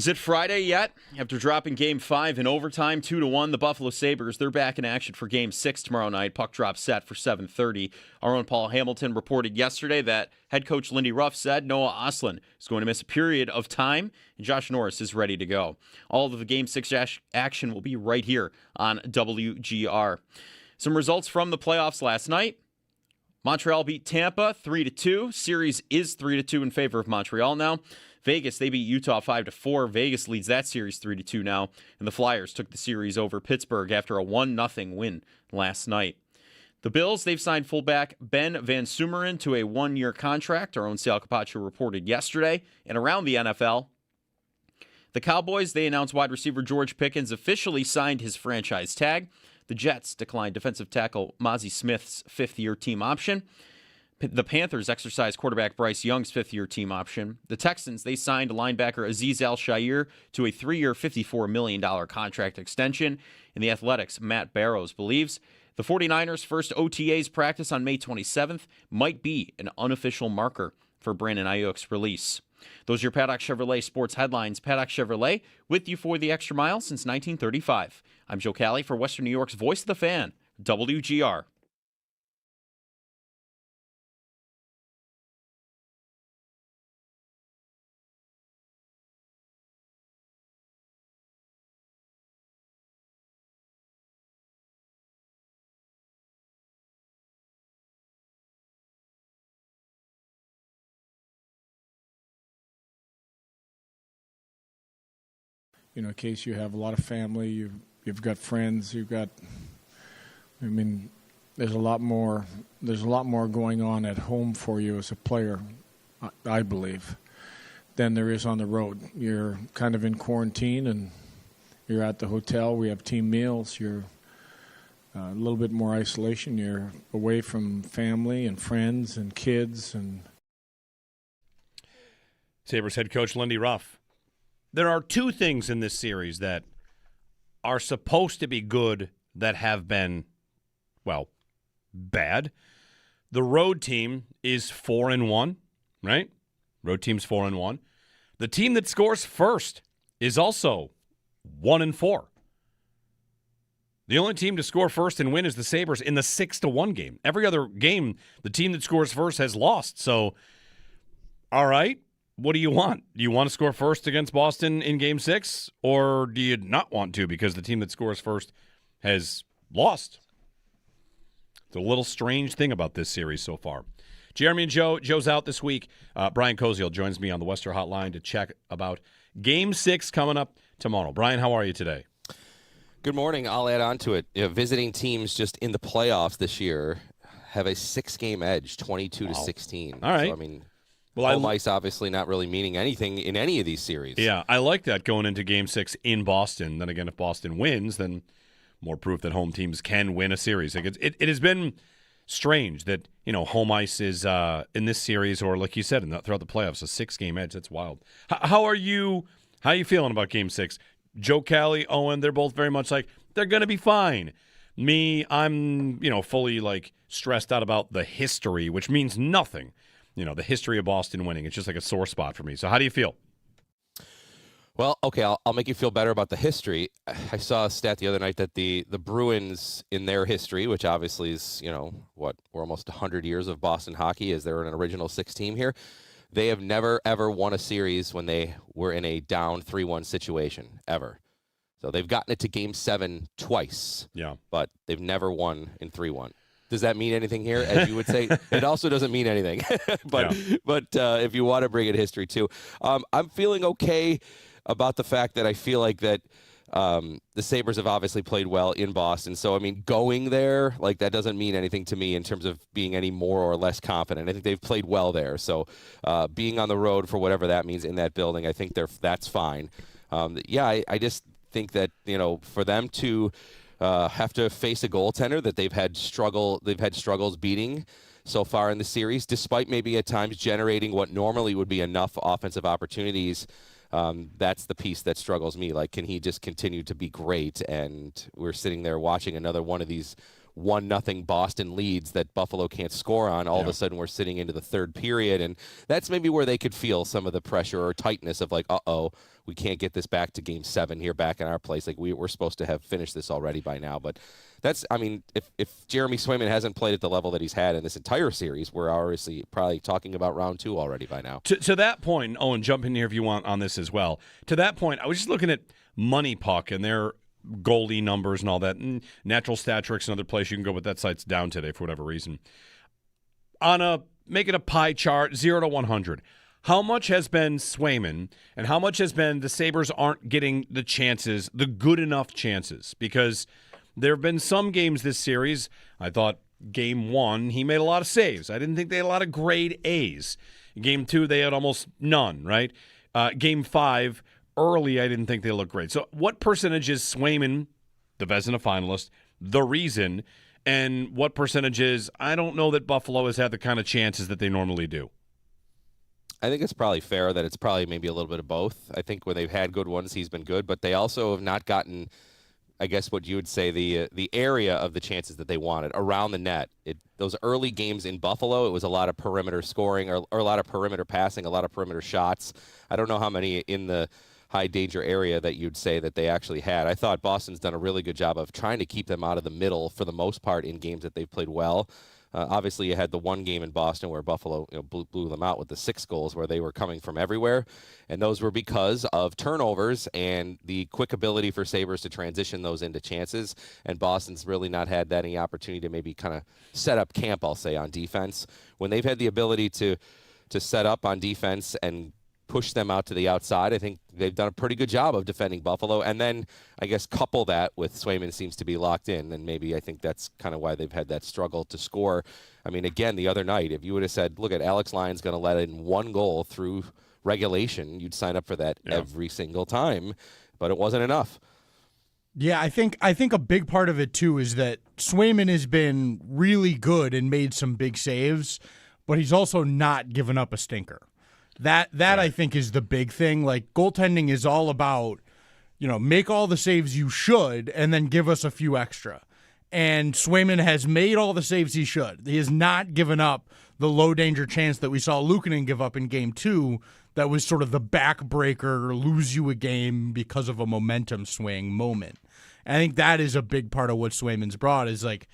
Is it Friday yet? After dropping Game 5 in overtime 2-1, the Buffalo Sabres, they're back in action for Game 6 tomorrow night. Puck drop set for 7:30. Our own Paul Hamilton reported yesterday that head coach Lindy Ruff said Noah Ostlund is going to miss a period of time, and Josh Norris is ready to go. All of the Game 6 action will be right here on WGR. Some results from the playoffs last night. Montreal beat Tampa 3-2. Series is 3-2 in favor of Montreal now. Vegas, they beat Utah 5-4. Vegas leads that series 3-2 now. And the Flyers took the series over Pittsburgh after a 1-0 win last night. The Bills, they've signed fullback Ben Van Sumeren to a 1-year contract. Our own Sal Capaccio reported yesterday. And around the NFL, the Cowboys, they announced wide receiver George Pickens officially signed his franchise tag. The Jets declined defensive tackle Mozzie Smith's 5th-year team option. The Panthers exercised quarterback Bryce Young's 5th-year team option. The Texans, they signed linebacker Azeez Al-Shaair to a 3-year, $54 million contract extension. And the Athletics' Matt Barrows believes the 49ers' first OTAs practice on May 27th might be an unofficial marker for Brandon Ayuk's release. Those are your Paddock Chevrolet sports headlines. Paddock Chevrolet, with you for the extra mile since 1935. I'm Joe Cali for Western New York's Voice of the Fan, WGR. You know, in case you have a lot of family, you've got friends, there's a lot more going on at home for you as a player, I believe, than there is on the road. You're kind of in quarantine and you're at the hotel. We have team meals. You're a little bit more isolation. You're away from family and friends and kids. And Sabres head coach Lindy Ruff. There are two things in this series that are supposed to be good that have been, well, bad. The road team is 4-1, right? Road team's 4-1. The team that scores first is also 1-4. The only team to score first and win is the Sabres in the 6-1 game. Every other game, the team that scores first has lost. So, all right. What do you want? Do you want to score first against Boston in Game 6, or do you not want to because the team that scores first has lost? It's a little strange thing about this series so far. Jeremy and Joe. Joe's out this week. Brian Koziel joins me on the Western Hotline to check about Game 6 coming up tomorrow. Brian, how are you today? Good morning. I'll add on to it. Visiting teams just in the playoffs this year have a 6-game edge, 22-16. All right. So, home ice obviously not really meaning anything in any of these series. Yeah, I like that going into Game 6 in Boston. Then again, if Boston wins, then more proof that home teams can win a series. Like it has been strange that, home ice is in this series, or like you said, throughout the playoffs, a 6-game edge. That's wild. How are you feeling about Game 6? Joe Cali, Owen, they're both very much like, they're going to be fine. Me, I'm, fully stressed out about the history, which means nothing. The history of Boston winning. It's just like a sore spot for me. So how do you feel? Well, okay, I'll make you feel better about the history. I saw a stat the other night that the Bruins in their history, which obviously is, we're almost 100 years of Boston hockey as they're an original 6 team here. They have never, ever won a series when they were in a down 3-1 situation, ever. So they've gotten it to Game 7 twice. Yeah. But they've never won in 3-1. Does that mean anything here? As you would say, it also doesn't mean anything. But if you want to bring in history too, I'm feeling okay about the fact that I feel like that the Sabres have obviously played well in Boston. So, going there, that doesn't mean anything to me in terms of being any more or less confident. I think they've played well there. So being on the road for whatever that means in that building, I think that's fine. I just think that, for them to have to face a goaltender that they've had struggles beating so far in the series, despite maybe at times generating what normally would be enough offensive opportunities. That's the piece that struggles me. Can he just continue to be great? And we're sitting there watching another one of these 1-0 Boston leads that Buffalo can't score on. All of a sudden, we're sitting into the third period, and that's maybe where they could feel some of the pressure or tightness of like, we can't get this back to Game 7 here back in our place. Like we're supposed to have finished this already by now. But that's, I mean, if Jeremy Swayman hasn't played at the level that he's had in this entire series, we're obviously probably talking about round 2 already by now. To that point, Owen, jump in here if you want on this as well. To that point, I was just looking at Money Puck and their goalie numbers and all that. And Natural Stat Trick's another place you can go, but that site's down today for whatever reason. Make it a pie chart, 0 to 100. How much has been Swayman and how much has been the Sabres aren't getting the chances, the good enough chances? Because there have been some games this series, I thought Game 1, he made a lot of saves. I didn't think they had a lot of grade A's. Game 2, they had almost none, right? Game 5, early, I didn't think they looked great. So what percentage is Swayman, the Vezina finalist, the reason, and what percentage is, I don't know that Buffalo has had the kind of chances that they normally do? I think it's probably fair that it's probably maybe a little bit of both. I think when they've had good ones, he's been good, but they also have not gotten, I guess what you would say, the area of the chances that they wanted around the net. Those early games in Buffalo, it was a lot of perimeter scoring or a lot of perimeter passing, a lot of perimeter shots. I don't know how many in the high danger area that you'd say that they actually had. I thought Boston's done a really good job of trying to keep them out of the middle for the most part in games that they've played well. Obviously, you had the one game in Boston where Buffalo blew them out with the 6 goals where they were coming from everywhere, and those were because of turnovers and the quick ability for Sabres to transition those into chances, and Boston's really not had any opportunity to maybe kind of set up camp, I'll say, on defense. When they've had the ability to set up on defense and push them out to the outside, I think they've done a pretty good job of defending Buffalo. And then I guess couple that with Swayman seems to be locked in, and maybe I think that's kind of why they've had that struggle to score. I mean, again, the other night, if you would have said, look at Alex Lyon's going to let in 1 goal through regulation, you'd sign up for that every single time, but it wasn't enough. Yeah, I think a big part of it too is that Swayman has been really good and made some big saves, but he's also not given up a stinker. That right. I think is the big thing. Like, goaltending is all about, make all the saves you should and then give us a few extra. And Swayman has made all the saves he should. He has not given up the low danger chance that we saw Luukkonen give up in Game 2 that was sort of the backbreaker, lose you a game because of a momentum swing moment. And I think that is a big part of what Swayman's brought is like,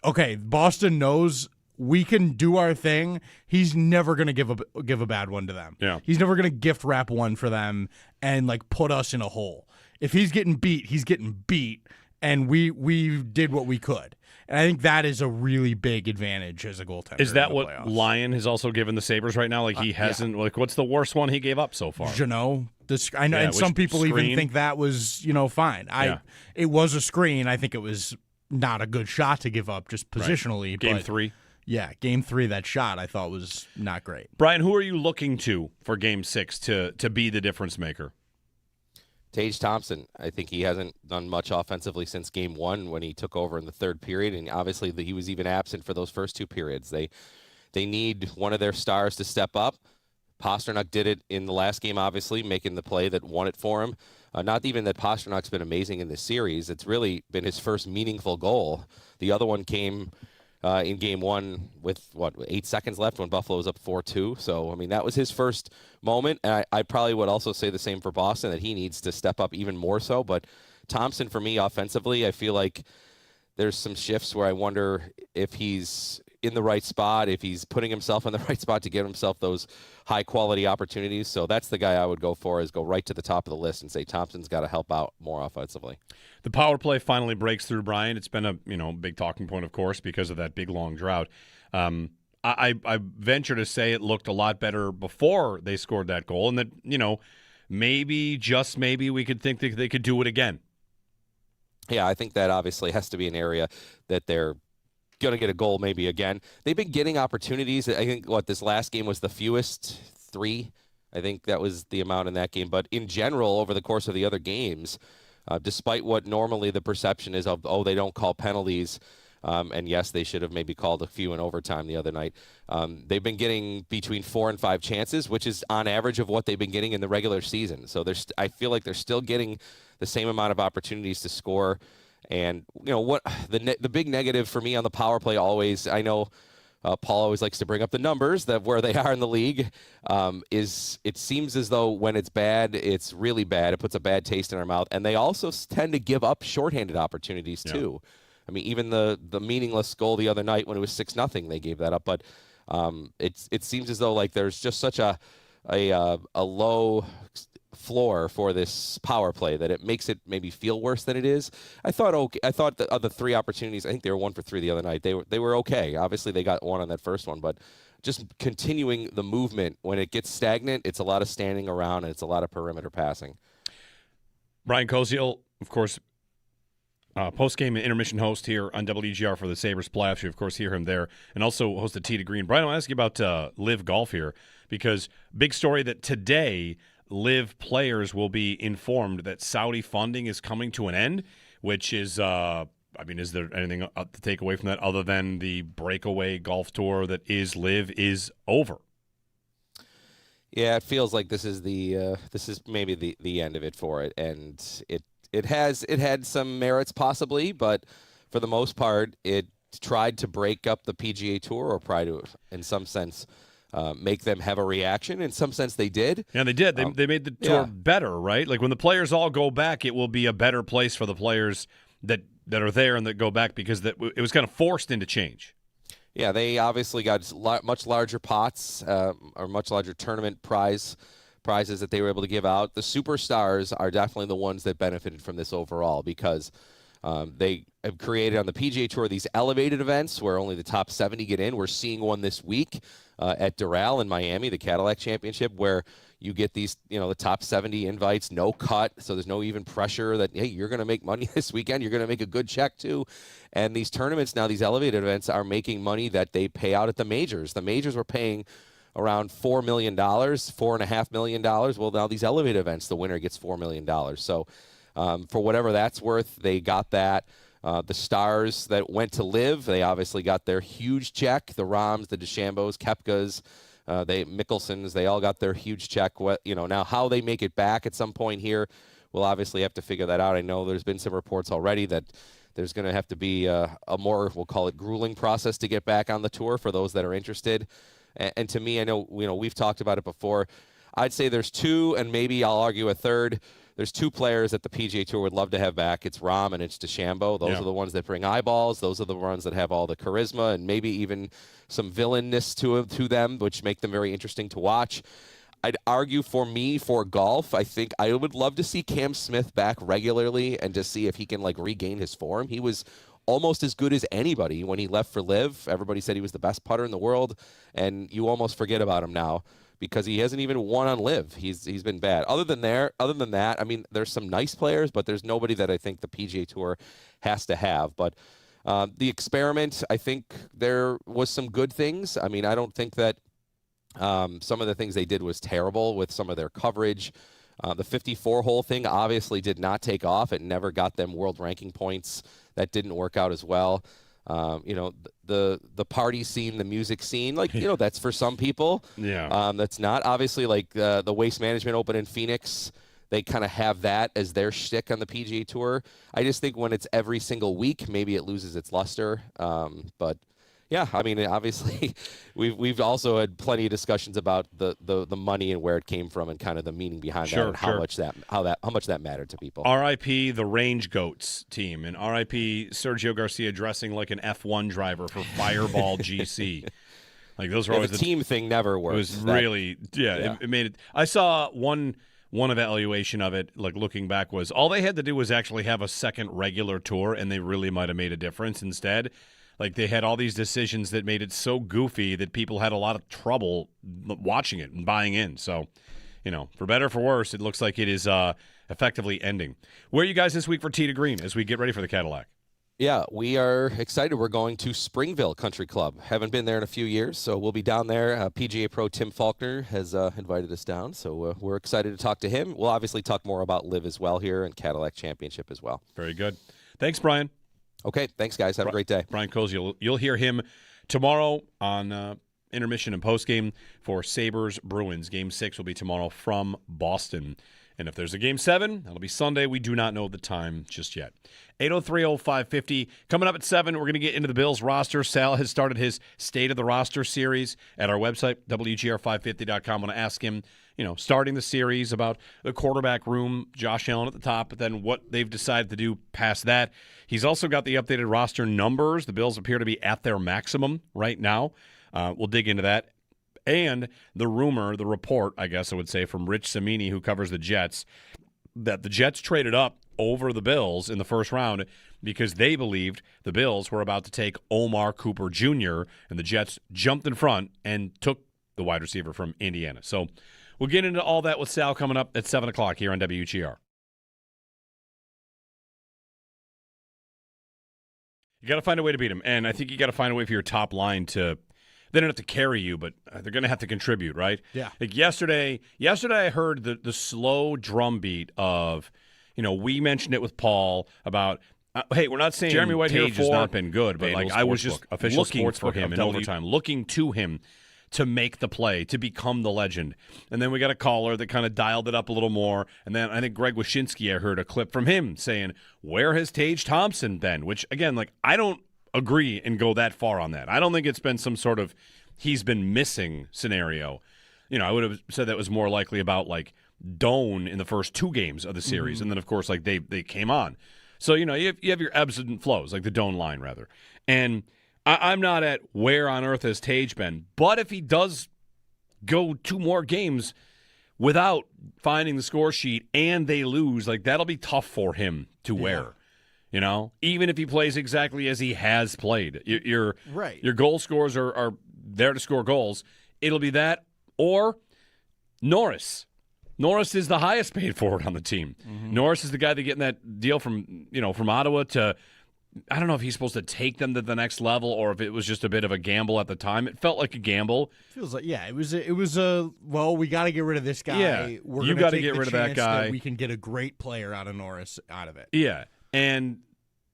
okay, Boston knows we can do our thing. He's never going to give a bad one to them. Yeah. He's never going to gift wrap one for them and like put us in a hole. If he's getting beat, he's getting beat, and we did what we could. And I think that is a really big advantage as a goaltender. Is that what playoffs. Lyon has also given the Sabres right now? Like he hasn't. Like what's the worst one he gave up so far? Jeannot. I know, and some people screen? even think that was fine. It was a screen. I think it was not a good shot to give up just positionally. Right. Game 3. Yeah, Game 3, that shot I thought was not great. Brian, who are you looking to for Game 6 to be the difference maker? Tage Thompson. I think he hasn't done much offensively since Game 1 when he took over in the third period, and obviously he was even absent for those first 2 periods. They need one of their stars to step up. Pastrnak did it in the last game, obviously, making the play that won it for him. Not even that Pasternak's been amazing in this series. It's really been his first meaningful goal. The other one came in Game 1 with, 8 seconds left when Buffalo was up 4-2. So, I mean, that was his first moment. And I probably would also say the same for Boston, that he needs to step up even more so. But Thompson, for me, offensively, I feel like there's some shifts where I wonder if he's in the right spot, if he's putting himself in the right spot to give himself those high-quality opportunities. So that's the guy I would go for, is go right to the top of the list and say Thompson's got to help out more offensively. The power play finally breaks through, Brian. It's been a big talking point, of course, because of that big, long drought. I venture to say it looked a lot better before they scored that goal, and that, maybe, just maybe, we could think that they could do it again. Yeah, I think that obviously has to be an area that they're going to get a goal maybe again. They've been getting opportunities. I think, this last game was the fewest, 3. I think that was the amount in that game. But in general, over the course of the other games, despite what normally the perception is of, they don't call penalties, and yes, they should have maybe called a few in overtime the other night. They've been getting between 4 and 5 chances, which is on average of what they've been getting in the regular season. So I feel like they're still getting the same amount of opportunities to score. And what the big negative for me on the power play always, I know Paul always likes to bring up the numbers that where they are in the league, is it seems as though when it's bad, it's really bad. It puts a bad taste in our mouth. And they also tend to give up shorthanded opportunities too. I mean, even the meaningless goal the other night when it was 6-0, they gave that up. But it seems as though like there's just such a low floor for this power play that it makes it maybe feel worse than it is. I thought that of the 3 opportunities, I think they were 1 for 3 the other night. They were okay. Obviously, they got 1 on that first one, but just continuing the movement when it gets stagnant, it's a lot of standing around and it's a lot of perimeter passing. Brian Koziel, of course, post-game and intermission host here on WGR for the Sabres playoffs. You, of course, hear him there, and also host the Tee to Green. Brian, I want to ask you about Live Golf here, because big story that today Live players will be informed that Saudi funding is coming to an end, which is, is there anything to take away from that other than the breakaway golf tour that is Live is over? Yeah, it feels like this is maybe the end of it for it, and it had some merits possibly, but for the most part, it tried to break up the PGA Tour, or try to, in some sense, make them have a reaction. In some sense, they did. Yeah, they did. They made the tour better, right? Like when the players all go back, it will be a better place for the players that are there and that go back, because it was kind of forced into change. Yeah, they obviously got much larger pots, or much larger tournament prizes that they were able to give out. The superstars are definitely the ones that benefited from this overall, because they have created on the PGA Tour these elevated events where only the top 70 get in. We're seeing one this week at Doral in Miami, the Cadillac Championship, where you get these, the top 70 invites, no cut, so there's no even pressure that, hey, you're going to make money this weekend, you're going to make a good check too. And these tournaments now, these elevated events, are making money that they pay out at the majors. The majors were paying around $4 million, $4.5 million. Well, now these elevated events, the winner gets $4 million. So for whatever that's worth, they got that. The stars that went to Live, they obviously got their huge check. The Rahms, the DeChambos, Koepkas, Mickelsons, they all got their huge check. Now how they make it back at some point here, we'll obviously have to figure that out. I know there's been some reports already that there's going to have to be a more, we'll call it, grueling process to get back on the tour for those that are interested. And to me, I know we've talked about it before. I'd say there's 2, and maybe I'll argue a third. There's 2 players that the PGA Tour would love to have back. It's Rahm and it's DeChambeau. Those are the ones that bring eyeballs. Those are the ones that have all the charisma and maybe even some villainness to them, which make them very interesting to watch. I'd argue for golf, I think I would love to see Cam Smith back regularly and to see if he can regain his form. He was almost as good as anybody when he left for Live. Everybody said he was the best putter in the world, and you almost forget about him now, because he hasn't even won on Live. He's been bad. Other than that, I mean, there's some nice players, but there's nobody that I think the PGA Tour has to have. But the experiment, I think there was some good things. I mean, I don't think that some of the things they did was terrible with some of their coverage. The 54-hole thing obviously did not take off. It never got them world ranking points. That didn't work out as well. The party scene, the music scene, that's for some people. Yeah. That's not. Obviously, the Waste Management Open in Phoenix, they kind of have that as their shtick on the PGA Tour. I just think when it's every single week, maybe it loses its luster. But yeah, I mean, obviously, we've also had plenty of discussions about the money and where it came from and kind of the meaning behind that and how much that mattered to people. R.I.P. the Range Goats team, and R.I.P. Sergio Garcia dressing like an F1 driver for Fireball GC. Those are always the team thing never worked. It was really It made it. I saw one evaluation of it, looking back, was all they had to do was actually have a second regular tour, and they really might have made a difference. Instead, they had all these decisions that made it so goofy that people had a lot of trouble watching it and buying in. So, for better or for worse, it looks like it is effectively ending. Where are you guys this week for Tee to Green as we get ready for the Cadillac? Yeah, we are excited. We're going to Springville Country Club. Haven't been there in a few years, so we'll be down there. PGA Pro Tim Faulkner has invited us down, so we're excited to talk to him. We'll obviously talk more about Live as well here and Cadillac Championship as well. Very good. Thanks, Brian. Okay, thanks, guys. Have a great day. Brian Koziel, you'll hear him tomorrow on intermission and postgame for Sabres-Bruins. Game 6 will be tomorrow from Boston. And if there's a Game 7, that'll be Sunday. We do not know the time just yet. 803-0550. Coming up at 7, we're going to get into the Bills roster. Sal has started his State of the Roster series at our website, WGR550.com. I'm going to ask him, starting the series about the quarterback room, Josh Allen at the top, but then what they've decided to do past that. He's also got the updated roster numbers. The Bills appear to be at their maximum right now. We'll dig into that. And the report, I guess I would say, from Rich Cimini, who covers the Jets, that the Jets traded up over the Bills in the first round because they believed the Bills were about to take Omar Cooper Jr., and the Jets jumped in front and took the wide receiver from Indiana. So we'll get into all that with Sal coming up at 7 o'clock here on WGR. You got to find a way to beat him, and I think you got to find a way for your top line to – they don't have to carry you, but they're going to have to contribute, right? Yeah. Like yesterday I heard the slow drumbeat of, we mentioned it with Paul about, hey, we're not saying Jeremy White has not been good, but I was just official looking for him in overtime, looking to him to make the play, to become the legend. And then we got a caller that kind of dialed it up a little more. And then I think Greg Wyshynski, I heard a clip from him saying, where has Tage Thompson been? Which, again, I don't agree and go that far on that. I don't think it's been some sort of he's been missing scenario. I would have said that was more likely about Doan in the first 2 games of the series, and then of course they came on. So you have your ebbs and flows, like the Doan line rather. And I'm not at where on earth has Tage been, but if he does go 2 more games without finding the score sheet and they lose, that'll be tough for him to wear. Even if he plays exactly as he has played. Your goal scorers are there to score goals. It'll be that or Norris. Norris is the highest paid forward on the team. Mm-hmm. Norris is the guy that getting that deal from Ottawa to – I don't know if he's supposed to take them to the next level or if it was just a bit of a gamble at the time. It felt like a gamble. Feels like, yeah, it was a well, we got to get rid of this guy. Yeah, you got to get rid of that guy. We can get a great player out of Norris out of it. Yeah. And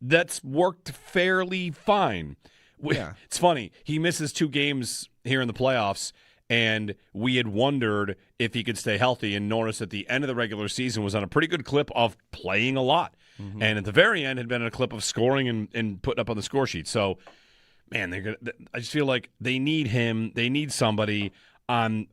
that's worked fairly fine. Yeah. It's funny. He misses 2 games here in the playoffs, and we had wondered if he could stay healthy. And Norris, at the end of the regular season, was on a pretty good clip of playing a lot. Mm-hmm. And at the very end, had been in a clip of scoring and putting up on the score sheet. So, man, I just feel like they need him. They need somebody. I'm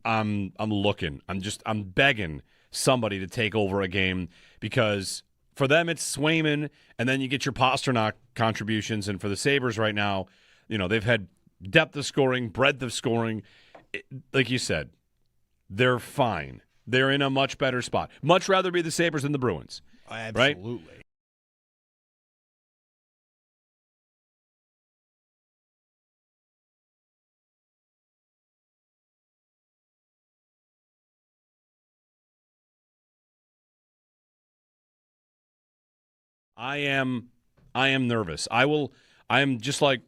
looking. I'm begging somebody to take over a game because – for them, it's Swayman, and then you get your Pasternak contributions. And for the Sabres right now, they've had depth of scoring, breadth of scoring. Like you said, they're fine. They're in a much better spot. Much rather be the Sabres than the Bruins. Absolutely. Right? I am nervous. I am just like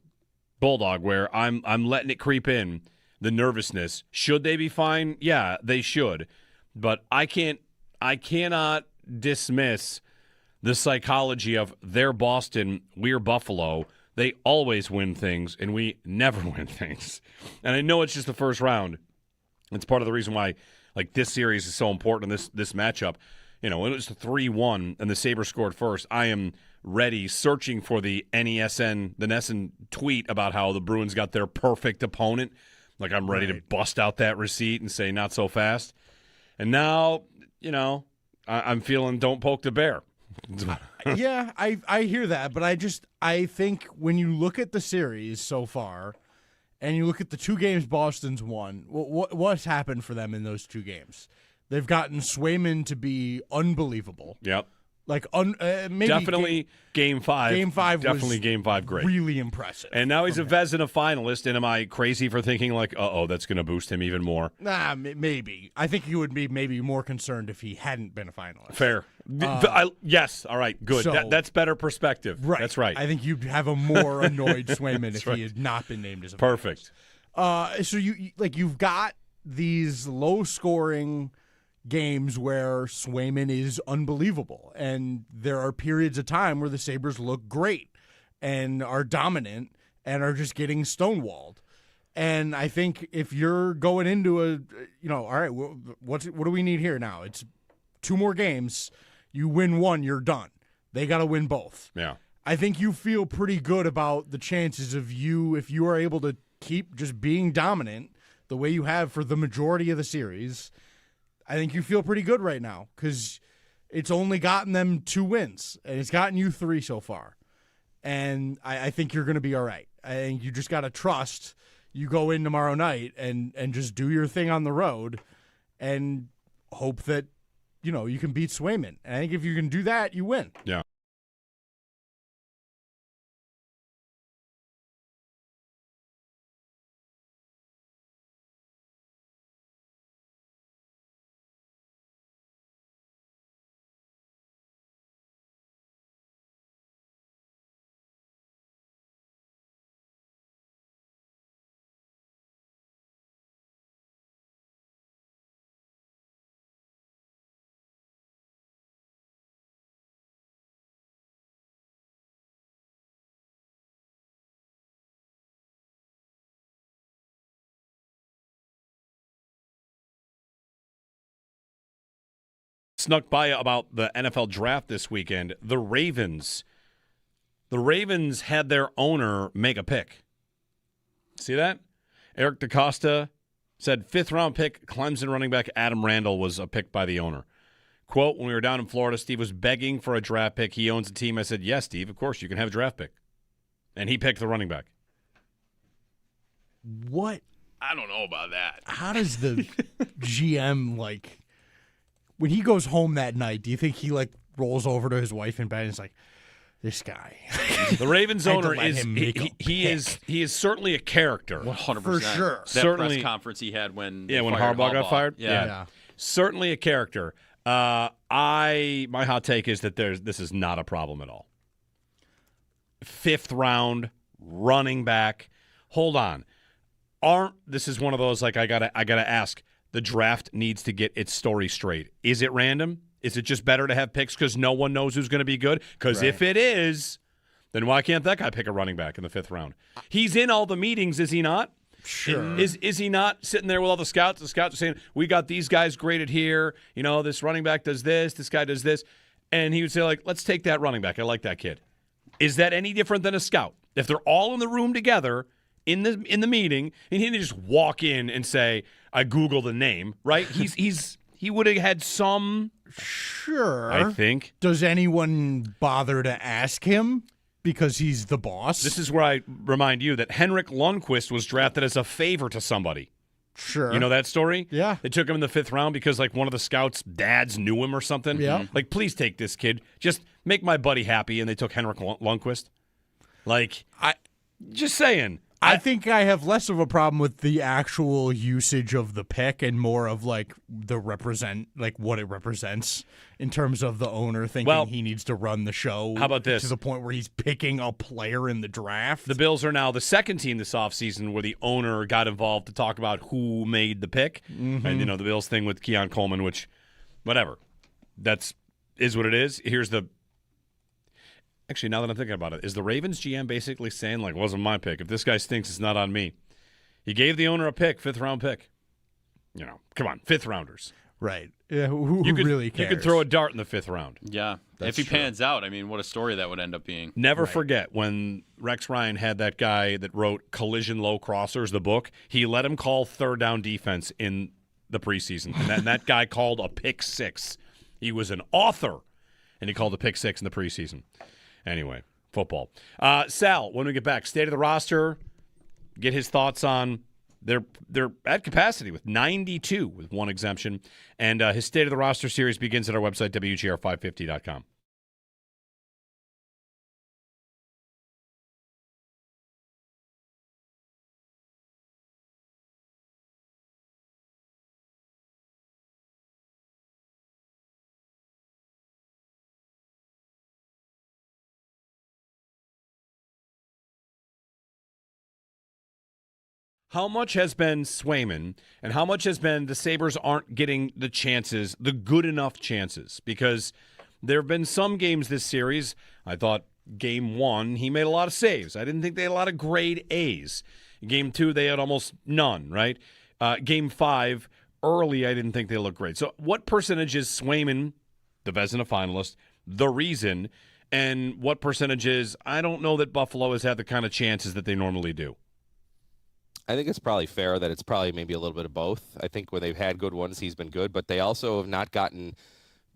Bulldog, where I'm letting it creep in, the nervousness. Should they be fine? Yeah, they should. But I cannot dismiss the psychology of they're Boston, we're Buffalo. They always win things, and we never win things. And I know it's just the first round. It's part of the reason why this series is so important in this matchup. When it was 3-1 and the Sabres scored first, I am ready, searching for the NESN tweet about how the Bruins got their perfect opponent. I'm ready to bust out that receipt and say, not so fast. And now, I'm feeling don't poke the bear. Yeah, I hear that, but I think when you look at the series so far and you look at the 2 games Boston's won, what's happened for them in those 2 games? They've gotten Swayman to be unbelievable. Yep. Maybe definitely game 5. Game 5 definitely was game 5 great. Really impressive. And now he's a Vezina finalist, and am I crazy for thinking that's going to boost him even more? Nah, maybe. I think you would be maybe more concerned if he hadn't been a finalist. Fair. Yes. All right. Good. So, that's better perspective. Right. That's right. I think you'd have a more annoyed Swayman if he had not been named as a perfect. Finalist. So you've got these low scoring games where Swayman is unbelievable, and there are periods of time where the Sabres look great and are dominant and are just getting stonewalled. And I think if you're going into all right, what do we need here now? It's 2 more games. You win one, you're done. They got to win both. Yeah. I think you feel pretty good about the chances of if you are able to keep just being dominant the way you have for the majority of the series. I think you feel pretty good right now because it's only gotten them 2 wins, and it's gotten you 3 so far. And I think you're going to be all right. I think you just got to trust. You go in tomorrow night and just do your thing on the road and hope that, you can beat Swayman. And I think if you can do that, you win. Yeah. Snuck by about the NFL draft this weekend. The Ravens had their owner make a pick. See that? Eric DaCosta said 5th-round pick, Clemson running back Adam Randall was a pick by the owner. Quote, when we were down in Florida, Steve was begging for a draft pick. He owns the team. I said, yes, Steve, of course, you can have a draft pick. And he picked the running back. What? I don't know about that. How does the GM, when he goes home that night, do you think he, rolls over to his wife in bed and is like, this guy? The Ravens owner is he is certainly a character. 100%. For sure. That Certainly, press conference he had when when fired Harbaugh got fired. Yeah. Certainly a character. My hot take is that this is not a problem at all. 5th round running back. Hold on. This is one of those I gotta ask. The draft needs to get its story straight. Is it random? Is it just better to have picks because no one knows who's going to be good? Because if it is, then why can't that guy pick a running back in the 5th round? He's in all the meetings, is he not? Sure. Is he not sitting there with all the scouts? The scouts are saying, we got these guys graded here. This running back does this. This guy does this. And he would say, let's take that running back. I like that kid. Is that any different than a scout? If they're all in the room together in the meeting, and he didn't just walk in and say, I Googled the name, right? He would have had some. Sure. I think. Does anyone bother to ask him because he's the boss? This is where I remind you that Henrik Lundqvist was drafted as a favor to somebody. Sure. You know that story? Yeah. They took him in the 5th round because one of the scouts' dads knew him or something. Yeah. Please take this kid. Just make my buddy happy. And they took Henrik Lundqvist. Just saying. I think I have less of a problem with the actual usage of the pick and more of what it represents in terms of the owner thinking he needs to run the show. How about this? To the point where he's picking a player in the draft. The Bills are now the 2nd team this offseason where the owner got involved to talk about who made the pick. Mm-hmm. And, the Bills thing with Keon Coleman, which, whatever. Is what it is. Actually, now that I'm thinking about it, is the Ravens GM basically saying, it wasn't my pick. If this guy stinks, it's not on me. He gave the owner a pick, 5th-round pick. Come on, 5th-rounders. Right. Yeah, who really cares? You could throw a dart in the 5th round. Yeah. That's if he true. pans out, what a story that would end up being. Never forget when Rex Ryan had that guy that wrote Collision Low Crossers, the book. He let him call 3rd down defense in the preseason. And that guy called a pick 6. He was an author, and he called a pick 6 in the preseason. Anyway, football. Sal, when we get back, state of the roster, get his thoughts on they're at capacity with 92 with one exemption. And his state of the roster series begins at our website, WGR550.com. How much has been Swayman and how much has been the Sabres aren't getting the chances, the good enough chances? Because there have been some games this series, I thought game 1, he made a lot of saves. I didn't think they had a lot of grade A's. Game 2, they had almost none, right? Game 5, early, I didn't think they looked great. So what percentage is Swayman, the Vezina finalist, the reason, and what percentage is, I don't know that Buffalo has had the kind of chances that they normally do? I think it's probably fair that it's probably maybe a little bit of both. I think when they've had good ones, he's been good, but they also have not gotten,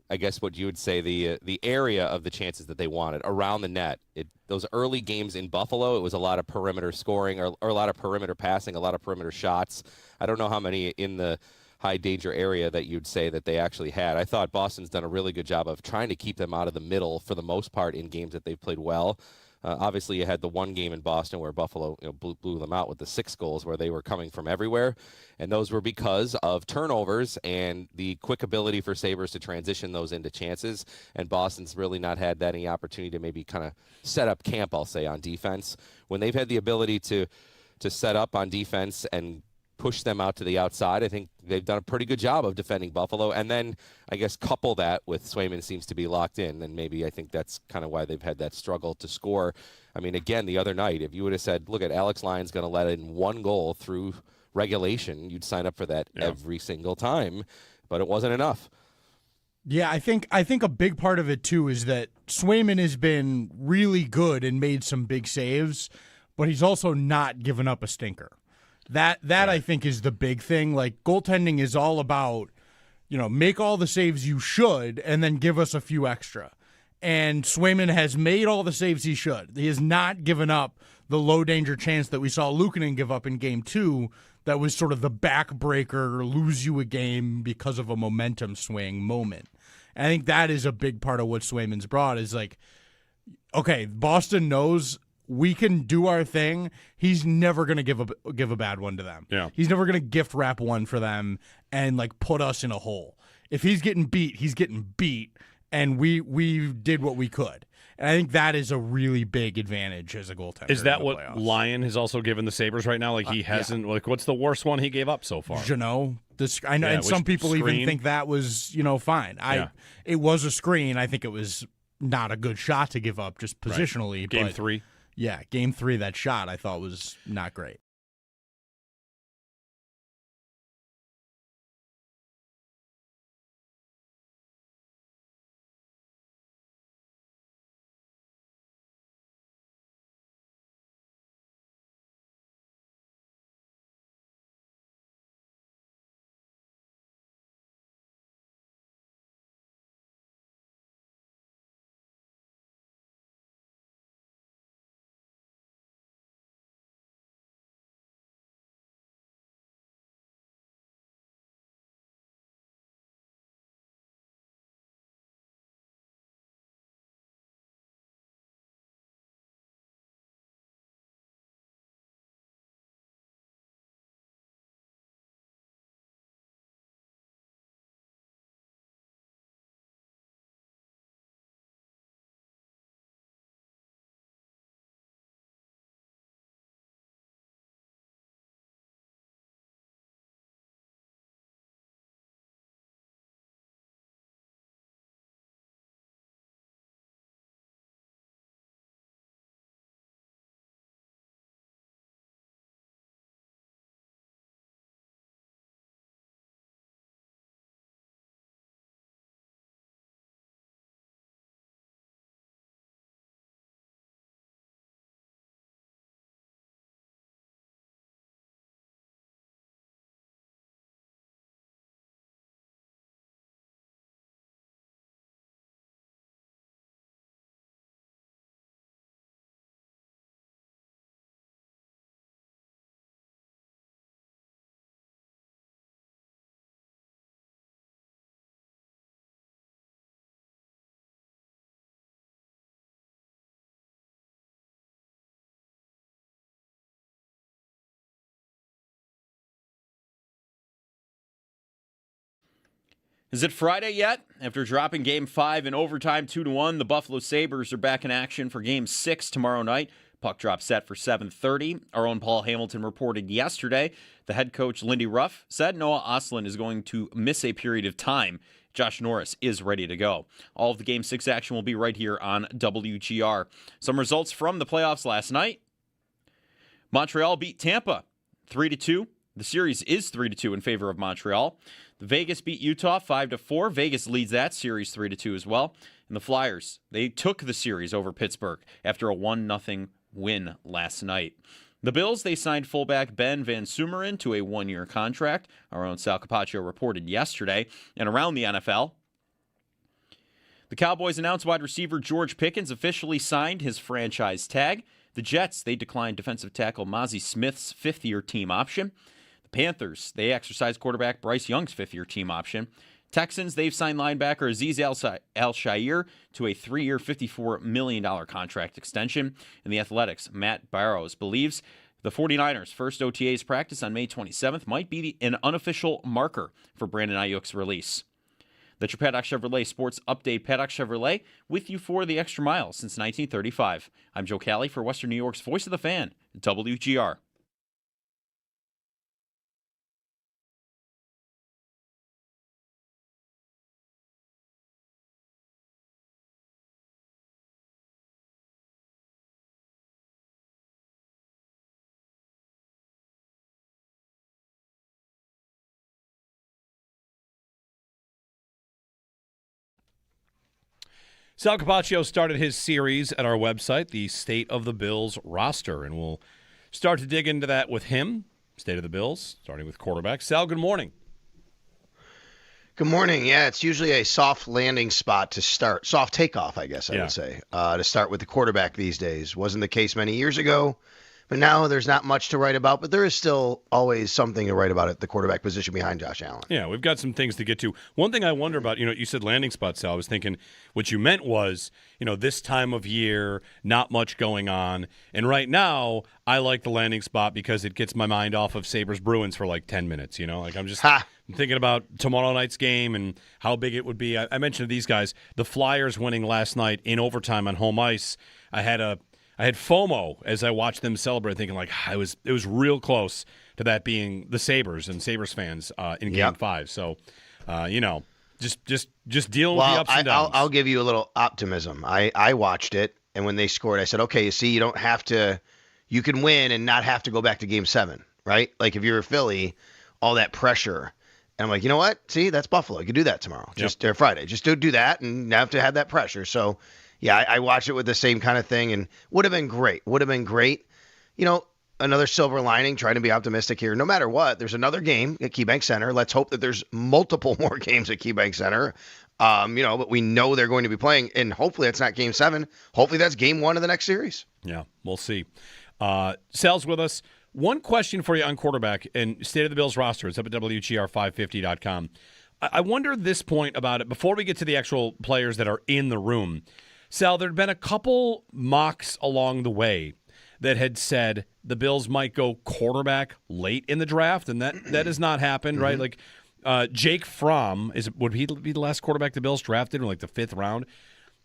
I guess what you would say, the area of the chances that they wanted around the net. Those early games in Buffalo, it was a lot of perimeter scoring or a lot of perimeter passing, a lot of perimeter shots. I don't know how many in the high danger area that you'd say that they actually had. I thought Boston's done a really good job of trying to keep them out of the middle for the most part in games that they've played well. Obviously, you had the one game in Boston where Buffalo blew them out with the 6 goals where they were coming from everywhere. And those were because of turnovers and the quick ability for Sabres to transition those into chances. And Boston's really not had any opportunity to maybe kind of set up camp, I'll say, on defense. When they've had the ability to set up on defense and push them out to the outside, I think they've done a pretty good job of defending Buffalo. And then I guess couple that with Swayman seems to be locked in, and maybe I think that's kind of why they've had that struggle to score. I mean, again, the other night, if you would have said, look at Alex Lyon's going to let in 1 goal through regulation, you'd sign up for that every single time, but it wasn't enough. Yeah, I think a big part of it too is that Swayman has been really good and made some big saves, but he's also not given up a stinker. That I think is the big thing. Like, goaltending is all about, make all the saves you should and then give us a few extra. And Swayman has made all the saves he should. He has not given up the low danger chance that we saw Luukkonen give up in Game 2 that was sort of the backbreaker, lose you a game because of a momentum swing moment. And I think that is a big part of what Swayman's brought is like, okay, Boston knows we can do our thing. He's never going to give a bad one to them. Yeah. He's never going to gift wrap one for them and like put us in a hole. If he's getting beat, he's getting beat, and we did what we could. And I think that is a really big advantage as a goaltender. Is that what playoffs. Lyon has also given the Sabres right now? Like he hasn't. Like what's the worst one he gave up so far? Jeannot. I know, and some people screen? even think that was fine. It was a screen. I think it was not a good shot to give up just positionally. Game but 3. Yeah, Game 3, that shot I thought was not great. Is it Friday yet? After dropping Game 5 in overtime 2-1, the Buffalo Sabres are back in action for Game 6 tomorrow night. Puck drop set for 7:30. Our own Paul Hamilton reported yesterday the head coach, Lindy Ruff, said Noah Ostlund is going to miss a period of time. Josh Norris is ready to go. All of the Game 6 action will be right here on WGR. Some results from the playoffs last night. Montreal beat Tampa 3-2. The series is 3-2 in favor of Montreal. The Vegas beat Utah 5-4. Vegas leads that series 3-2 as well. And the Flyers, they took the series over Pittsburgh after a 1-0 win last night. The Bills, they signed fullback Ben Van Sumeren to a one-year contract. Our own Sal Capaccio reported yesterday. And around the NFL, the Cowboys announced wide receiver George Pickens officially signed his franchise tag. The Jets, they declined defensive tackle Mozzie Smith's fifth-year team option. The Panthers, they exercised quarterback Bryce Young's fifth-year team option. Texans, they've signed linebacker Azeez Al-Shaair to a 3-year, $54 million contract extension. And the Athletics, Matt Barrows, believes the 49ers' first OTA's practice on May 27th might be an unofficial marker for Brandon Ayuk's release. That's your Paddock Chevrolet Sports Update. Paddock Chevrolet with you for the extra mile since 1935. I'm Joe Cali for Western New York's Voice of the Fan, WGR. Sal Capaccio started his series at our website, the State of the Bills roster, and we'll start to dig into that with him. State of the Bills, starting with quarterback. Sal, good morning. Good morning. Yeah, it's usually a soft landing spot to start. Soft takeoff, I guess I would say, to start with the quarterback these days. Wasn't the case many years ago, but now there's not much to write about, but there is still always something to write about at the quarterback position behind Josh Allen. Yeah, we've got some things to get to. One thing I wonder about, you said landing spot, Sal. I was thinking what you meant was, this time of year, not much going on. And right now, I like the landing spot because it gets my mind off of Sabres Bruins for like 10 minutes, I'm just thinking about tomorrow night's game and how big it would be. I mentioned to these guys, the Flyers winning last night in overtime on home ice. I had FOMO as I watched them celebrate, thinking like it was real close to that being the Sabres and Sabres fans in Game 5. So, just dealing with the ups and downs. I'll give you a little optimism. I watched it, and when they scored, I said, okay, you see, you don't have to – you can win and not have to go back to Game 7, right? Like if you're a Philly, all that pressure. And I'm like, you know what? See, that's Buffalo. You can do that tomorrow, or Friday. Just do that and have to have that pressure. So – yeah, I watched it with the same kind of thing, and would have been great. Another silver lining, trying to be optimistic here. No matter what, there's another game at KeyBank Center. Let's hope that there's multiple more games at KeyBank Center. But we know they're going to be playing, and hopefully that's not Game 7. Hopefully that's Game 1 of the next series. Yeah, we'll see. Sal's with us. One question for you on quarterback and State of the Bills roster. It's up at WGR550.com. I wonder at this point about it, before we get to the actual players that are in the room. Sal, there had been a couple mocks along the way that had said the Bills might go quarterback late in the draft, and that has not happened, right? Like Jake Fromm, would he be the last quarterback the Bills drafted in like the 5th round?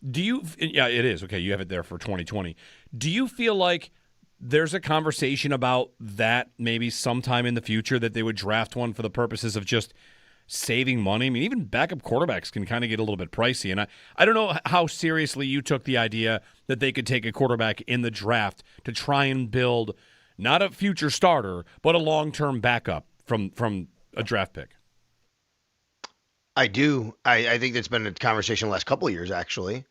Yeah, it is. Okay, you have it there for 2020. Do you feel like there's a conversation about that maybe sometime in the future that they would draft one for the purposes of just saving money? I mean, even backup quarterbacks can kind of get a little bit pricey. And I don't know how seriously you took the idea that they could take a quarterback in the draft to try and build not a future starter, but a long-term backup from a draft pick. I do. I think that's been a conversation the last couple of years, actually.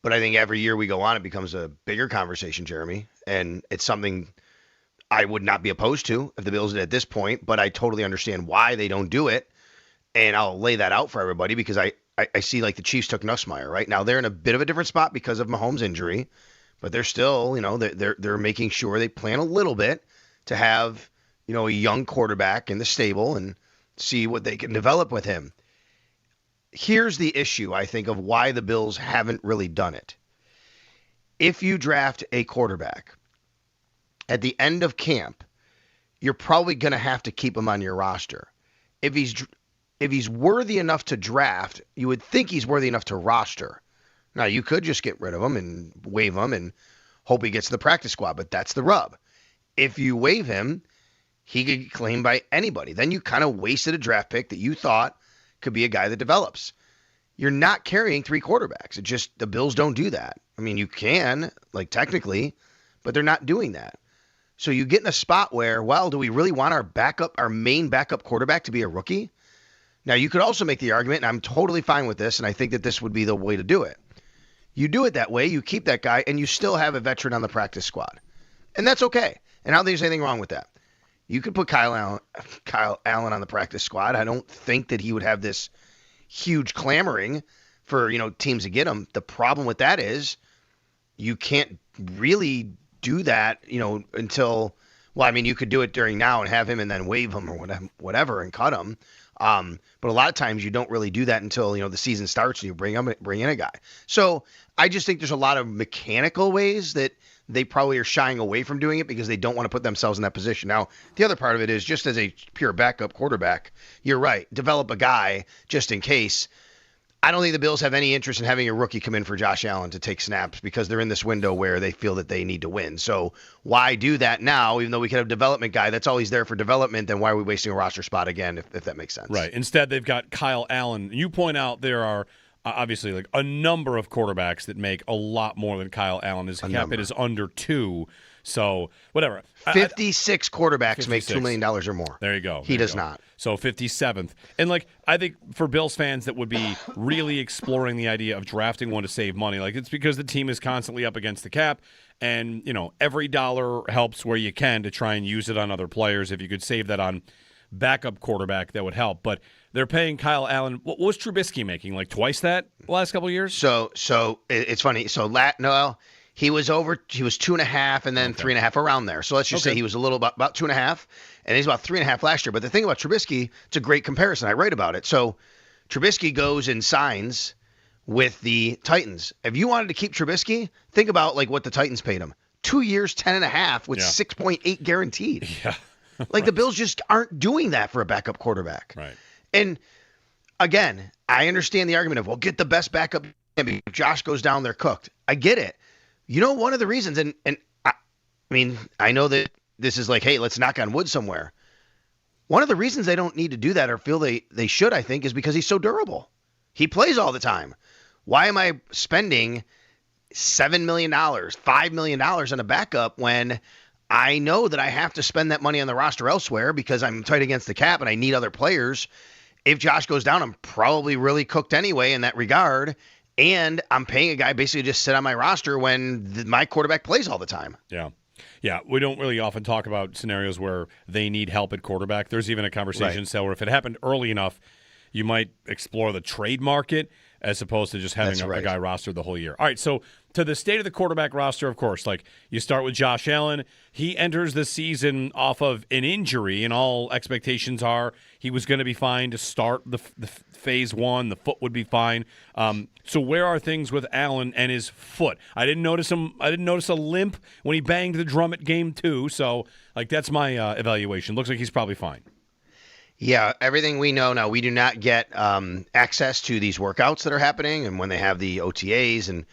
But I think every year we go on, it becomes a bigger conversation, Jeremy. And it's something I would not be opposed to if the Bills did at this point, but I totally understand why they don't do it. And I'll lay that out for everybody because I see like the Chiefs took Nussmeier, right? Now they're in a bit of a different spot because of Mahomes' injury, but they're still, they're making sure they plan a little bit to have, a young quarterback in the stable and see what they can develop with him. Here's the issue, I think, of why the Bills haven't really done it. If you draft a quarterback at the end of camp, you're probably going to have to keep him on your roster. If he's worthy enough to draft, you would think he's worthy enough to roster. Now, you could just get rid of him and waive him and hope he gets to the practice squad, but that's the rub. If you waive him, he could get claimed by anybody. Then you kind of wasted a draft pick that you thought could be a guy that develops. You're not carrying 3 quarterbacks. The Bills don't do that. I mean, you can, like technically, but they're not doing that. So you get in a spot where, well, do we really want our main backup quarterback to be a rookie? Now, you could also make the argument, and I'm totally fine with this, and I think that this would be the way to do it. You do it that way, you keep that guy, and you still have a veteran on the practice squad. And that's okay. And I don't think there's anything wrong with that. You could put Kyle Allen on the practice squad. I don't think that he would have this huge clamoring for, teams to get him. The problem with that is you can't really do that, until, you could do it during now and have him and then waive him or whatever and cut him. But a lot of times you don't really do that until, the season starts and you bring in a guy. So I just think there's a lot of mechanical ways that they probably are shying away from doing it because they don't want to put themselves in that position. Now, the other part of it is just as a pure backup quarterback, you're right. Develop a guy just in case. I don't think the Bills have any interest in having a rookie come in for Josh Allen to take snaps because they're in this window where they feel that they need to win. So why do that now, even though we could have a development guy that's always there for development, then why are we wasting a roster spot again, if that makes sense? Right. Instead, they've got Kyle Allen. You point out there are obviously like a number of quarterbacks that make a lot more than Kyle Allen. His cap hit is under 2. So whatever. 56 quarterbacks make $2 million or more. There you go. He does not. So 57th. And I think for Bills fans that would be really exploring the idea of drafting one to save money, it's because the team is constantly up against the cap. And, every dollar helps where you can to try and use it on other players. If you could save that on backup quarterback, that would help. But they're paying Kyle Allen. What was Trubisky making? Twice that the last couple of years? So it's funny. So he was 2.5 and then 3.5 around there. So let's just say he was a little about 2.5, and he's about 3.5 last year. But the thing about Trubisky, it's a great comparison. I write about it. So Trubisky goes and signs with the Titans. If you wanted to keep Trubisky, think about what the Titans paid him. 2 years, 10.5 with 6.8 guaranteed. Yeah. The Bills just aren't doing that for a backup quarterback. Right. And again, I understand the argument of, get the best backup. If Josh goes down, they're cooked. I get it. One of the reasons, and I know that this is hey, let's knock on wood somewhere. One of the reasons they don't need to do that or feel they should, I think, is because he's so durable. He plays all the time. Why am I spending $7 million, $5 million on a backup when I know that I have to spend that money on the roster elsewhere because I'm tight against the cap and I need other players? If Josh goes down, I'm probably really cooked anyway in that regard. And I'm paying a guy basically just sit on my roster when my quarterback plays all the time. Yeah. Yeah, we don't really often talk about scenarios where they need help at quarterback. There's even a conversation where if it happened early enough, you might explore the trade market as opposed to just having a guy rostered the whole year. All right, so to the state of the quarterback roster, of course, you start with Josh Allen. He enters the season off of an injury, and all expectations are he was going to be fine to start the phase 1. The foot would be fine. So where are things with Allen and his foot? I didn't notice a limp when he banged the drum at game 2. So that's my evaluation. Looks like he's probably fine. Yeah, everything we know now, we do not get access to these workouts that are happening, and when they have the OTAs and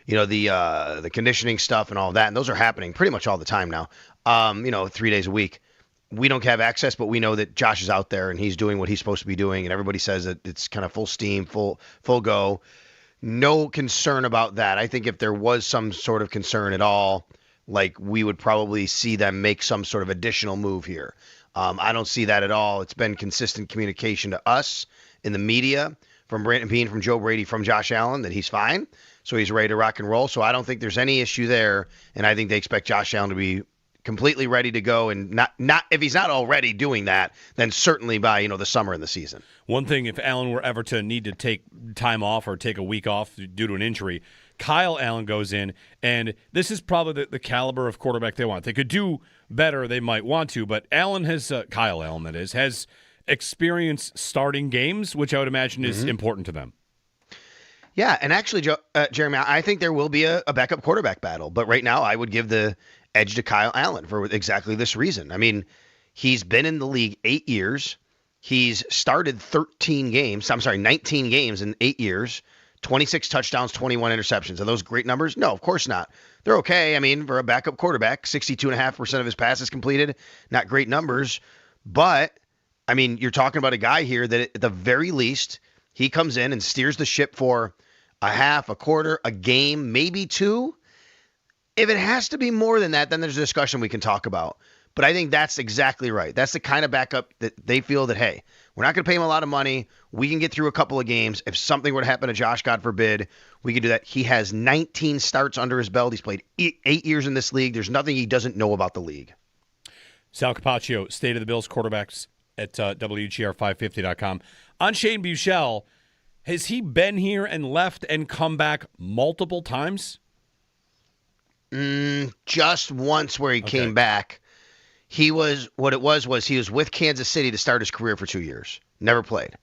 the conditioning stuff and all that, and those are happening pretty much all the time now. 3 days a week. We don't have access, but we know that Josh is out there and he's doing what he's supposed to be doing, and everybody says that it's kind of full steam, full go. No concern about that. I think if there was some sort of concern at all, we would probably see them make some sort of additional move here. I don't see that at all. It's been consistent communication to us in the media from Joe Brady, from Josh Allen, that he's fine. So he's ready to rock and roll. So I don't think there's any issue there. And I think they expect Josh Allen to be completely ready to go. And not if he's not already doing that, then certainly by, the summer and the season. One thing, if Allen were ever to need to take time off or take a week off due to an injury, Kyle Allen goes in, and this is probably the caliber of quarterback they want. They could do better, they might want to, but Kyle Allen, that is, has experience starting games, which I would imagine is important to them. Yeah, and actually, Jeremy, I think there will be a backup quarterback battle, but right now I would give the edge to Kyle Allen for exactly this reason. He's been in the league 8 years. He's started 19 games in 8 years. 26 touchdowns, 21 interceptions. Are those great numbers? No, of course not. They're okay. For a backup quarterback, 62.5% of his passes completed. Not great numbers. But, you're talking about a guy here that at the very least, he comes in and steers the ship for a half, a quarter, a game, maybe 2. If it has to be more than that, then there's a discussion we can talk about. But I think that's exactly right. That's the kind of backup that they feel that, hey, we're not going to pay him a lot of money. We can get through a couple of games. If something were to happen to Josh, God forbid, we could do that. He has 19 starts under his belt. He's played 8 years in this league. There's nothing he doesn't know about the league. Sal Capaccio, State of the Bills quarterbacks at WGR550.com. On Shane Buechele, has he been here and left and come back multiple times? Just once where he came back. He was he was with Kansas City to start his career for 2 years. Never played.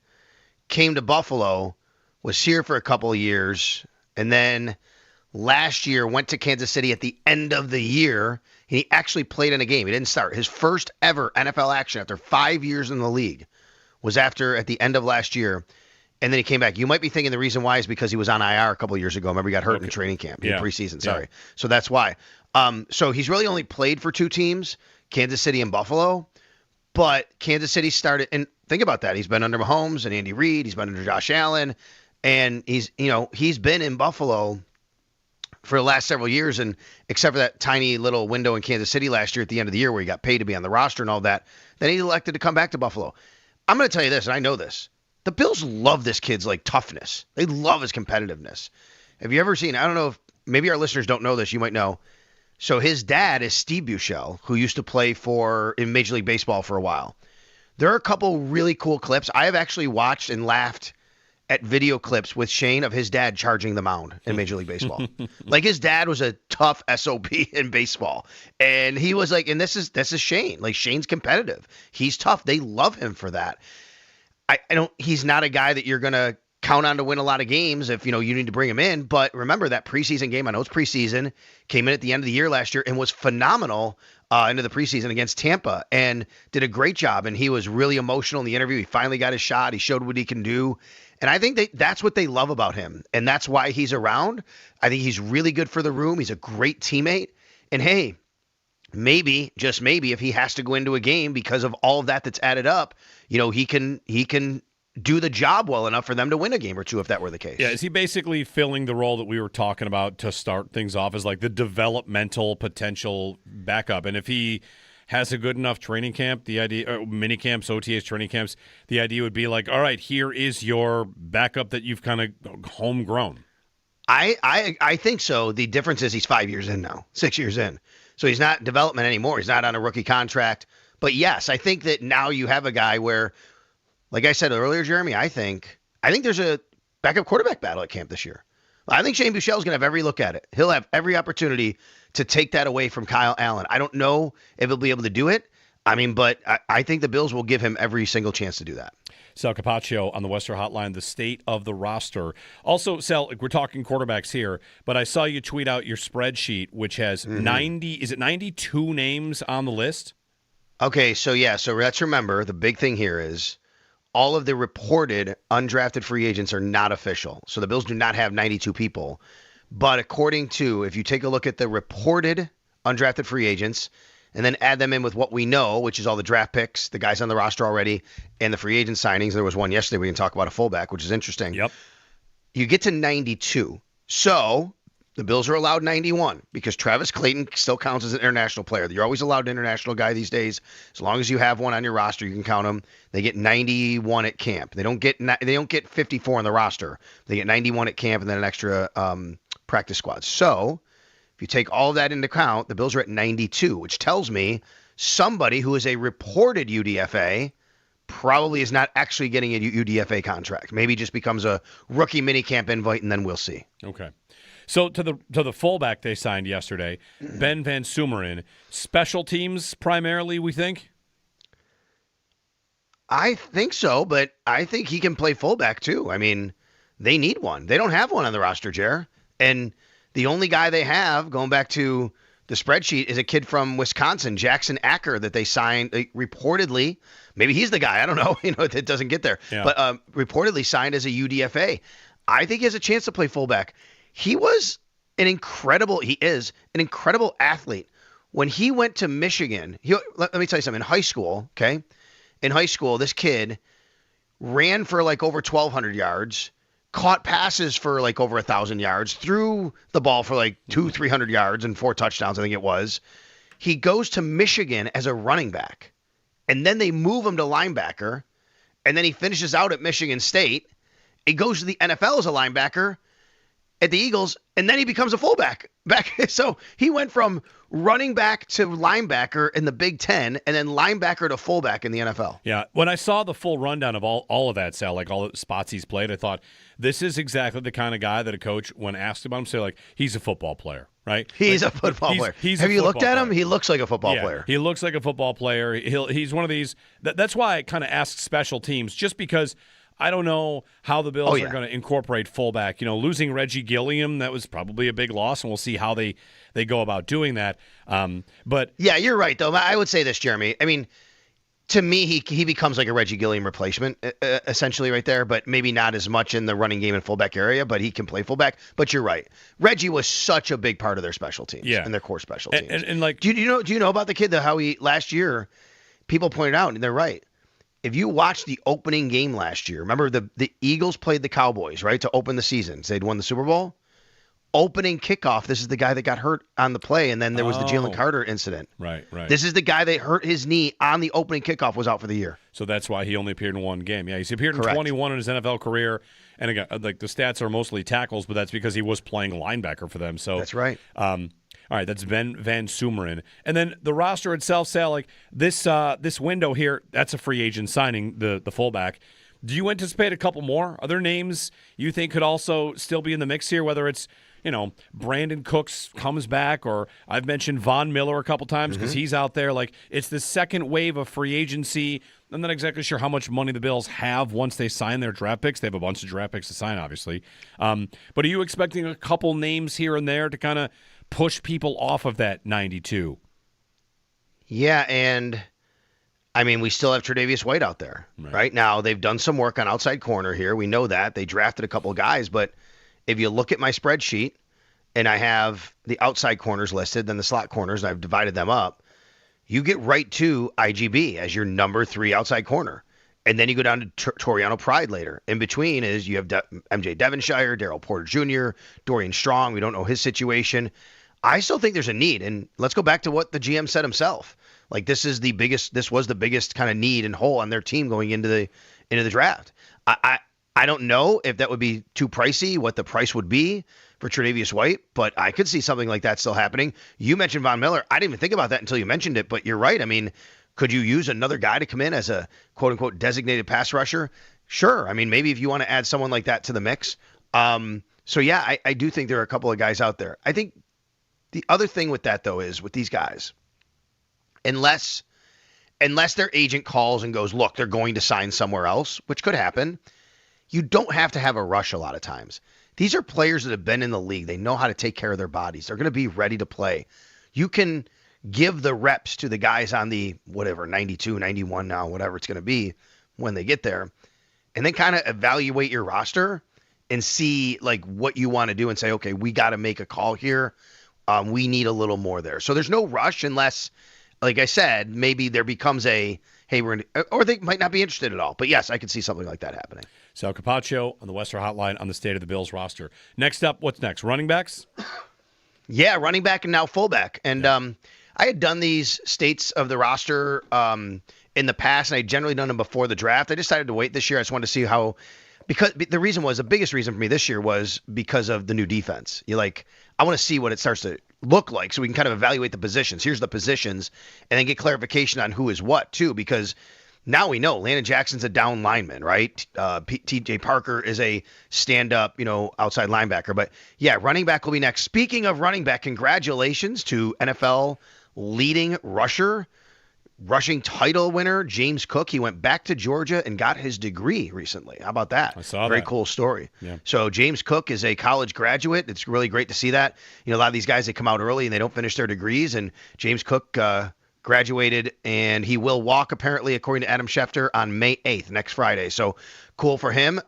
Came to Buffalo, was here for a couple of years, and then last year went to Kansas City at the end of the year, and he actually played in a game. He didn't start. His first ever NFL action after 5 years in the league was at the end of last year, and then he came back. You might be thinking the reason why is because he was on IR a couple of years ago. Remember, he got hurt in training camp, in preseason. Sorry. So that's why. So he's really only played for 2 teams, Kansas City and Buffalo, but Kansas City started, and think about that. He's been under Mahomes and Andy Reid. He's been under Josh Allen, and he's been in Buffalo for the last several years, and except for that tiny little window in Kansas City last year at the end of the year where he got paid to be on the roster and all that, then he elected to come back to Buffalo. I'm going to tell you this, and I know this. The Bills love this kid's toughness. They love his competitiveness. Have you ever seen, I don't know if maybe our listeners don't know this, you might know. So his dad is Steve Buechele, who used to play in Major League Baseball for a while. There are a couple really cool clips. I have actually watched and laughed at video clips with Shane of his dad charging the mound in Major League Baseball. His dad was a tough SOB in baseball. And he was and this is Shane. Shane's competitive. He's tough. They love him for that. He's not a guy that you're going to count on to win a lot of games if, you need to bring him in. But remember that preseason game, I know it's preseason, came in at the end of the year last year and was phenomenal into the preseason against Tampa and did a great job. And he was really emotional in the interview. He finally got his shot. He showed what he can do. And I think that's what they love about him. And that's why he's around. I think he's really good for the room. He's a great teammate. And hey, maybe, just maybe, if he has to go into a game because of all of that's added up, he can do the job well enough for them to win a game or two if that were the case. Yeah, is he basically filling the role that we were talking about to start things off as the developmental potential backup? And if he has a good enough training camp, the idea, or mini camps, OTAs, training camps, the idea would be all right, here is your backup that you've kind of homegrown. I think so. The difference is he's 5 years in now, 6 years in. So he's not development anymore. He's not on a rookie contract. But yes, I think that now you have a guy where, like I said earlier, Jeremy, I think there's a backup quarterback battle at camp this year. I think Shane Buechele is going to have every look at it. He'll have every opportunity to take that away from Kyle Allen. I don't know if he'll be able to do it. But I think the Bills will give him every single chance to do that. Sal Capaccio on the Western Hotline, the state of the roster. Also, Sal, we're talking quarterbacks here, but I saw you tweet out your spreadsheet, which has 92 names on the list? Okay, so let's remember, the big thing here is all of the reported undrafted free agents are not official. So the Bills do not have 92 people. But according to, if you take a look at the reported undrafted free agents and then add them in with what we know, which is all the draft picks, the guys on the roster already, and the free agent signings. There was one yesterday we can talk about a fullback, which is interesting. Yep. You get to 92. So the Bills are allowed 91 because Travis Clayton still counts as an international player. You're always allowed an international guy these days. As long as you have one on your roster, you can count them. They get 91 at camp. They don't get 54 on the roster. They get 91 at camp and then an extra practice squad. So if you take all of that into account, the Bills are at 92, which tells me somebody who is a reported UDFA probably is not actually getting a UDFA contract. Maybe just becomes a rookie minicamp invite, and then we'll see. Okay. So to the fullback they signed yesterday, Ben Van Sumeren, special teams primarily, we think? I think so, but I think he can play fullback too. I mean, they need one. They don't have one on the roster, Jer. And the only guy they have, going back to the spreadsheet, is a kid from Wisconsin, Jackson Acker, that they signed reportedly. Maybe he's the guy. I don't know. It doesn't get there. Yeah. But reportedly signed as a UDFA. I think he has a chance to play fullback. He is an incredible athlete. When he went to Michigan, let me tell you something. In high school, this kid ran for over 1,200 yards, caught passes for like over 1,000 yards, threw the ball for like 300 yards and 4 touchdowns, I think it was. He goes to Michigan as a running back, and then they move him to linebacker, and then he finishes out at Michigan State. He goes to the NFL as a linebacker at the Eagles, and then he becomes a fullback. So he went from running back to linebacker in the Big Ten, and then linebacker to fullback in the NFL. Yeah, when I saw the full rundown of all of that, Sal, like all the spots he's played, I thought this is exactly the kind of guy that a coach, when asked about him, say like he's a football player, right? He's like, a football player. He's Have a you looked football at him? player. He looks like a football player. He looks like a football player. He's one of these. That's why I kind of asked special teams, just because I don't know how the Bills are going to incorporate fullback. Losing Reggie Gilliam, that was probably a big loss, and we'll see how they go about doing that. But yeah, you're right, though. I would say this, Jeremy. I mean, to me, he becomes like a Reggie Gilliam replacement, essentially, right there, but maybe not as much in the running game and fullback area, but he can play fullback. But you're right. Reggie was such a big part of their special teams and their core special teams. And like, do you know about the kid, how he last year, people pointed out, and they're right. If you watch the opening game last year, remember the Eagles played the Cowboys, right, to open the season. They'd won the Super Bowl. Opening kickoff, this is the guy that got hurt on the play, and then there was the Jalen Carter incident. Right. This is the guy that hurt his knee on the opening kickoff, was out for the year. So that's why he only appeared in one game. Yeah, he's appeared in Correct. 21 in his NFL career, and again, like the stats are mostly tackles, but that's because he was playing linebacker for them. So that's right. All right, that's Ben Van Sumeren. And then the roster itself, Sal, like this window here, that's a free agent signing, the fullback. Do you anticipate a couple more? Are there names you think could also still be in the mix here, whether it's, Brandon Cooks comes back, or I've mentioned Von Miller a couple times because he's out there. Like, it's the second wave of free agency. I'm not exactly sure how much money the Bills have once they sign their draft picks. They have a bunch of draft picks to sign, obviously. But are you expecting a couple names here and there to kind of push people off of that 92? Yeah, and I mean, we still have Tre'Davious White out there. Right now, they've done some work on outside corner here. We know that. They drafted a couple of guys, but if you look at my spreadsheet, and I have the outside corners listed, then the slot corners, and I've divided them up, you get right to IGB as your number 3 outside corner. And then you go down to Toriano Pride later. In between is you have MJ Devonshire, Darryl Porter Jr., Dorian Strong. We don't know his situation. I still think there's a need. And let's go back to what the GM said himself. Like, this was the biggest kind of need and hole on their team going into the draft. I don't know if that would be too pricey, what the price would be for Tre'Davious White, but I could see something like that still happening. You mentioned Von Miller. I didn't even think about that until you mentioned it, but you're right. I mean, could you use another guy to come in as a quote-unquote designated pass rusher? Sure. I mean, maybe if you want to add someone like that to the mix. So, yeah, I do think there are a couple of guys out there. I think the other thing with that, though, is with these guys, unless their agent calls and goes, look, they're going to sign somewhere else, which could happen, you don't have to have a rush a lot of times. These are players that have been in the league. They know how to take care of their bodies. They're going to be ready to play. You can give the reps to the guys on the, 92, 91 now, whatever it's going to be when they get there, and then kind of evaluate your roster and see like what you want to do and say, okay, we got to make a call here. We need a little more there. So there's no rush unless, like I said, maybe there becomes a, hey, or they might not be interested at all. But yes, I could see something like that happening. Sal Capaccio on the Western Hotline on the State of the Bills roster. Next up, what's next? Running backs? Yeah, running back and now fullback. And I had done these states of the roster in the past, and I generally done them before the draft. I decided to wait this year. I just wanted to see how, because the biggest reason for me this year was because of the new defense. I want to see what it starts to look like so we can kind of evaluate the positions. Here's the positions, and then get clarification on who is what too, because now we know Landon Jackson's a down lineman, right? TJ Parker is a stand-up, outside linebacker. But yeah, running back will be next. Speaking of running back, congratulations to NFL leading rushing title winner, James Cook. He went back to Georgia and got his degree recently. How about that? I saw Very that. cool story. Yeah. So James Cook is a college graduate. It's really great to see that. A lot of these guys, they come out early and they don't finish their degrees. And James Cook graduated, and he will walk, apparently, according to Adam Schefter, on May 8th, next Friday. So cool for him.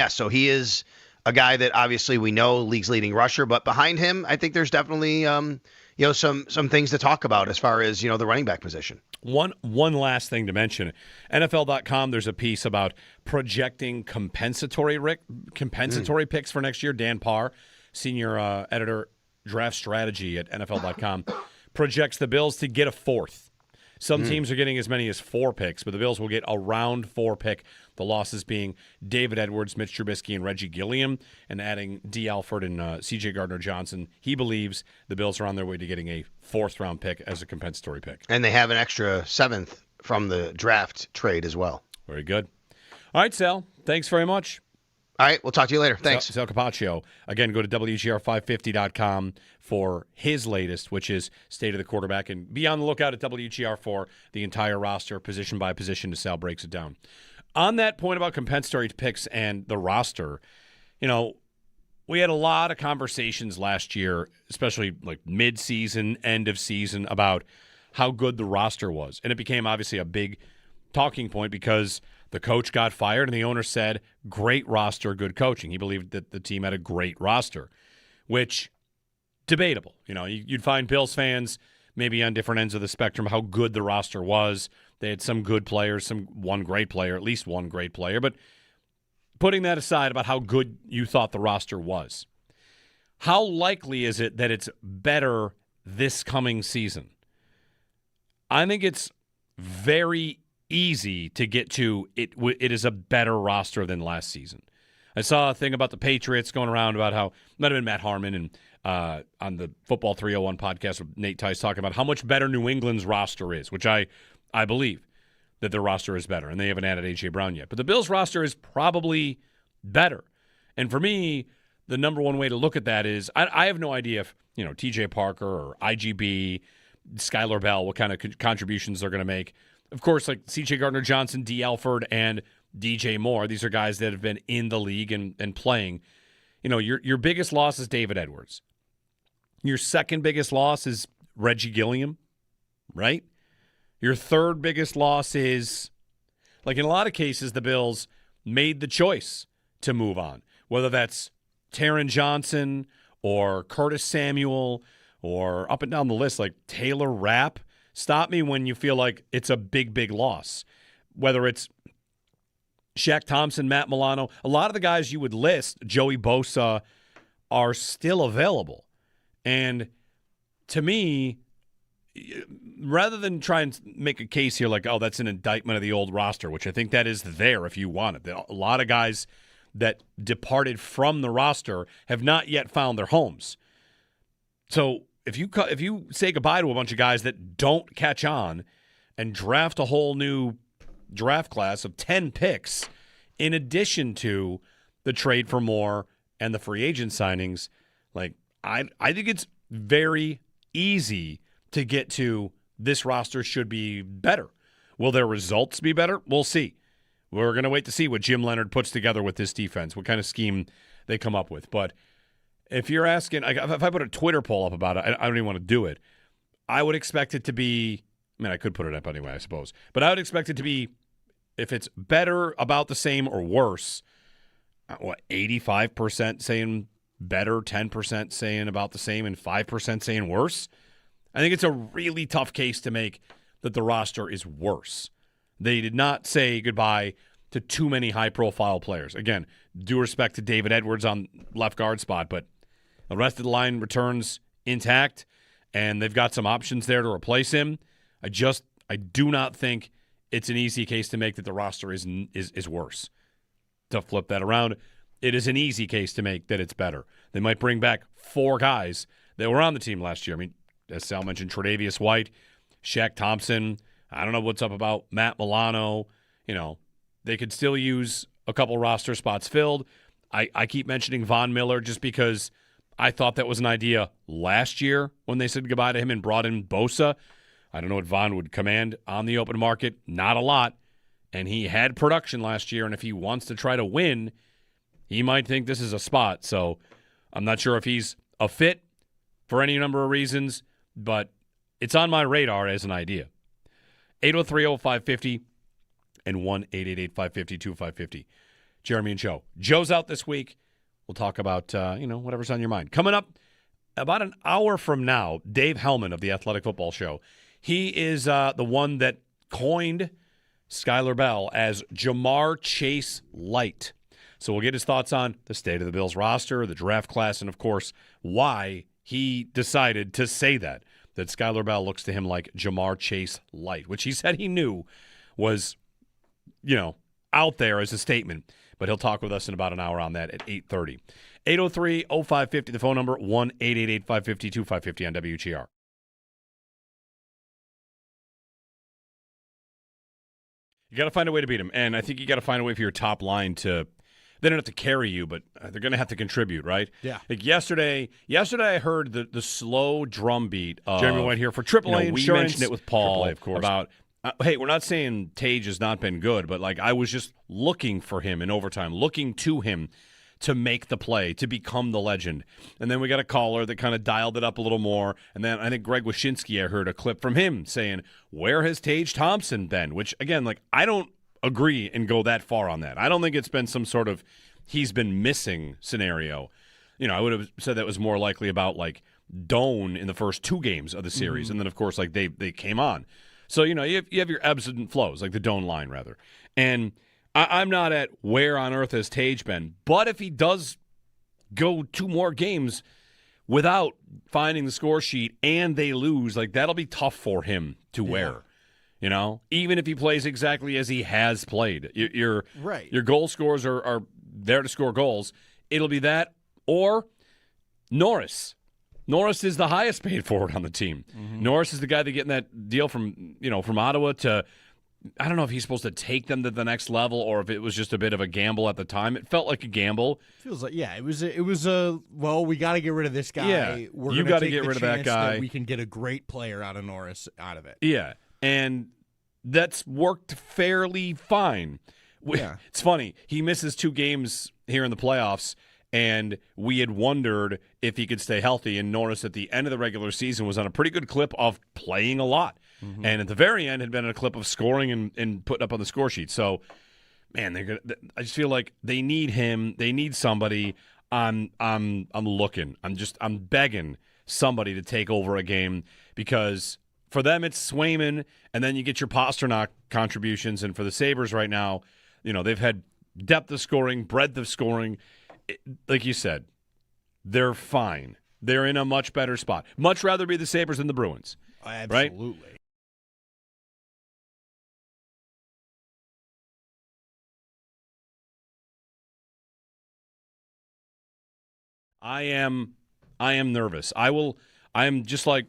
So he is a guy that obviously we know, league's leading rusher. But behind him, I think there's definitely some things to talk about as far as, the running back position. One last thing to mention. NFL.com, there's a piece about projecting compensatory picks for next year. Dan Parr, senior editor, draft strategy at NFL.com, projects the Bills to get a fourth. Some teams are getting as many as 4 picks, but the Bills will get a round 4 pick. The losses being David Edwards, Mitch Trubisky, and Reggie Gilliam, and adding D. Alford and C.J. Gardner-Johnson. He believes the Bills are on their way to getting a 4th-round pick as a compensatory pick. And they have an extra 7th from the draft trade as well. Very good. All right, Sal. Thanks very much. All right, we'll talk to you later. Thanks. Sal Capaccio. Again, go to WGR550.com for his latest, which is State of the Quarterback. And be on the lookout at WGR for the entire roster, position by position, as Sal breaks it down. On that point about compensatory picks and the roster, we had a lot of conversations last year, especially like mid-season, end of season, about how good the roster was. And it became obviously a big talking point because the coach got fired and the owner said, great roster, good coaching. He believed that the team had a great roster, which, debatable. You'd find Bills fans maybe on different ends of the spectrum how good the roster was. They had some good players, one great player, at least one great player. But putting that aside about how good you thought the roster was, how likely is it that it's better this coming season? I think it's very easy to get to it is a better roster than last season. I saw a thing about the Patriots going around about how, might have been Matt Harmon and on the Football 301 podcast with Nate Tice talking about how much better New England's roster is, which I believe that their roster is better, and they haven't added A.J. Brown yet. But the Bills' roster is probably better. And for me, the number one way to look at that is I have no idea if, T.J. Parker or IGB, Skylar Bell, what kind of contributions they're going to make. Of course, like C.J. Gardner-Johnson, D. Alford, and DJ Moore, these are guys that have been in the league and playing. Your biggest loss is David Edwards. Your second biggest loss is Reggie Gilliam, right? Your third biggest loss is, like in a lot of cases, the Bills made the choice to move on, whether that's Taron Johnson or Curtis Samuel or up and down the list like Taylor Rapp. Stop me when you feel like it's a big, big loss. Whether it's Shaq Thompson, Matt Milano, a lot of the guys you would list, Joey Bosa, are still available. And to me, rather than try and make a case here like, oh, that's an indictment of the old roster, which I think that is there if you want it. A lot of guys that departed from the roster have not yet found their homes. So if you say goodbye to a bunch of guys that don't catch on and draft a whole new draft class of 10 picks, in addition to the trade for Moore and the free agent signings, like I think it's very easy to get to this roster should be better. Will their results be better? We'll see. We're going to wait to see what Jim Leonard puts together with this defense, what kind of scheme they come up with. But if you're asking, if I put a Twitter poll up about it, I don't even want to do it. I would expect it to be, I could put it up anyway, I suppose. But I would expect it to be, if it's better, about the same, or worse, 85% saying better, 10% saying about the same, and 5% saying worse? I think it's a really tough case to make that the roster is worse. They did not say goodbye to too many high-profile players. Again, due respect to David Edwards on left guard spot, but the rest of the line returns intact, and they've got some options there to replace him. I do not think it's an easy case to make that the roster is worse. To flip that around, it is an easy case to make that it's better. They might bring back 4 guys that were on the team last year. As Sal mentioned, Tre'Davious White, Shaq Thompson. I don't know what's up about Matt Milano. They could still use a couple roster spots filled. I keep mentioning Von Miller just because I thought that was an idea last year when they said goodbye to him and brought in Bosa. I don't know what Von would command on the open market. Not a lot. And he had production last year, and if he wants to try to win, he might think this is a spot. So I'm not sure if he's a fit for any number of reasons, but it's on my radar as an idea. 803-0550 and 1-888-550-2550. Jeremy and Joe. Joe's out this week. We'll talk about, whatever's on your mind. Coming up about an hour from now, Dave Hellman of the Athletic Football Show. He is the one that coined Skylar Bell as Jamar Chase Light. So we'll get his thoughts on the state of the Bills roster, the draft class, and, of course, why he decided to say that Skylar Bell looks to him like Jamar Chase Light, which he said he knew was, out there as a statement. But he'll talk with us in about an hour on that at 8:30. 803-0550, the phone number, 1-888-552-550 on WGR. You got to find a way to beat him, and I think you got to find a way for your top line to – they don't have to carry you, but they're going to have to contribute, right? Yeah. Like yesterday I heard the slow drum beat of – Jeremy went here for AAA insurance. We mentioned it with Paul AAA, of course. about hey, we're not saying Tage has not been good, but like I was just looking for him in overtime, looking to him to make the play, to become the legend. And then we got a caller that kind of dialed it up a little more. And then I think Greg Wyshynski, I heard a clip from him saying, where has Tage Thompson been? Which, again, like I don't agree and go that far on that. I don't think it's been some sort of he's been missing scenario. I would have said that was more likely about like Doan in the first 2 games of the series. Mm-hmm. And then, of course, like they came on. So, you have your ebbs and flows, like the Doan line, rather. And I'm not at where on earth has Tage been, but if he does go 2 more games without finding the score sheet and they lose, like that'll be tough for him to wear. Even if he plays exactly as he has played. Your goal scorers are there to score goals. It'll be that or Norris. Norris is the highest paid forward on the team. Mm-hmm. Norris is the guy that getting that deal from Ottawa to – I don't know if he's supposed to take them to the next level or if it was just a bit of a gamble at the time. It felt like a gamble. Feels like, yeah, it was a well, we got to get rid of this guy. Yeah, you got to get rid of that guy. That we can get a great player out of Norris out of it. Yeah, and that's worked fairly fine. Yeah. It's funny. He misses 2 games here in the playoffs, and we had wondered if he could stay healthy. And Norris at the end of the regular season was on a pretty good clip of playing a lot. Mm-hmm. And at the very end had been a clip of scoring and putting up on the score sheet. So, man, I just feel like they need him. They need somebody. I'm looking. I'm begging somebody to take over a game because for them it's Swayman, and then you get your Pasternak contributions. And for the Sabres right now, they've had depth of scoring, breadth of scoring. Like you said, they're fine. They're in a much better spot. Much rather be the Sabres than the Bruins. Absolutely. Right? I am nervous. I am just like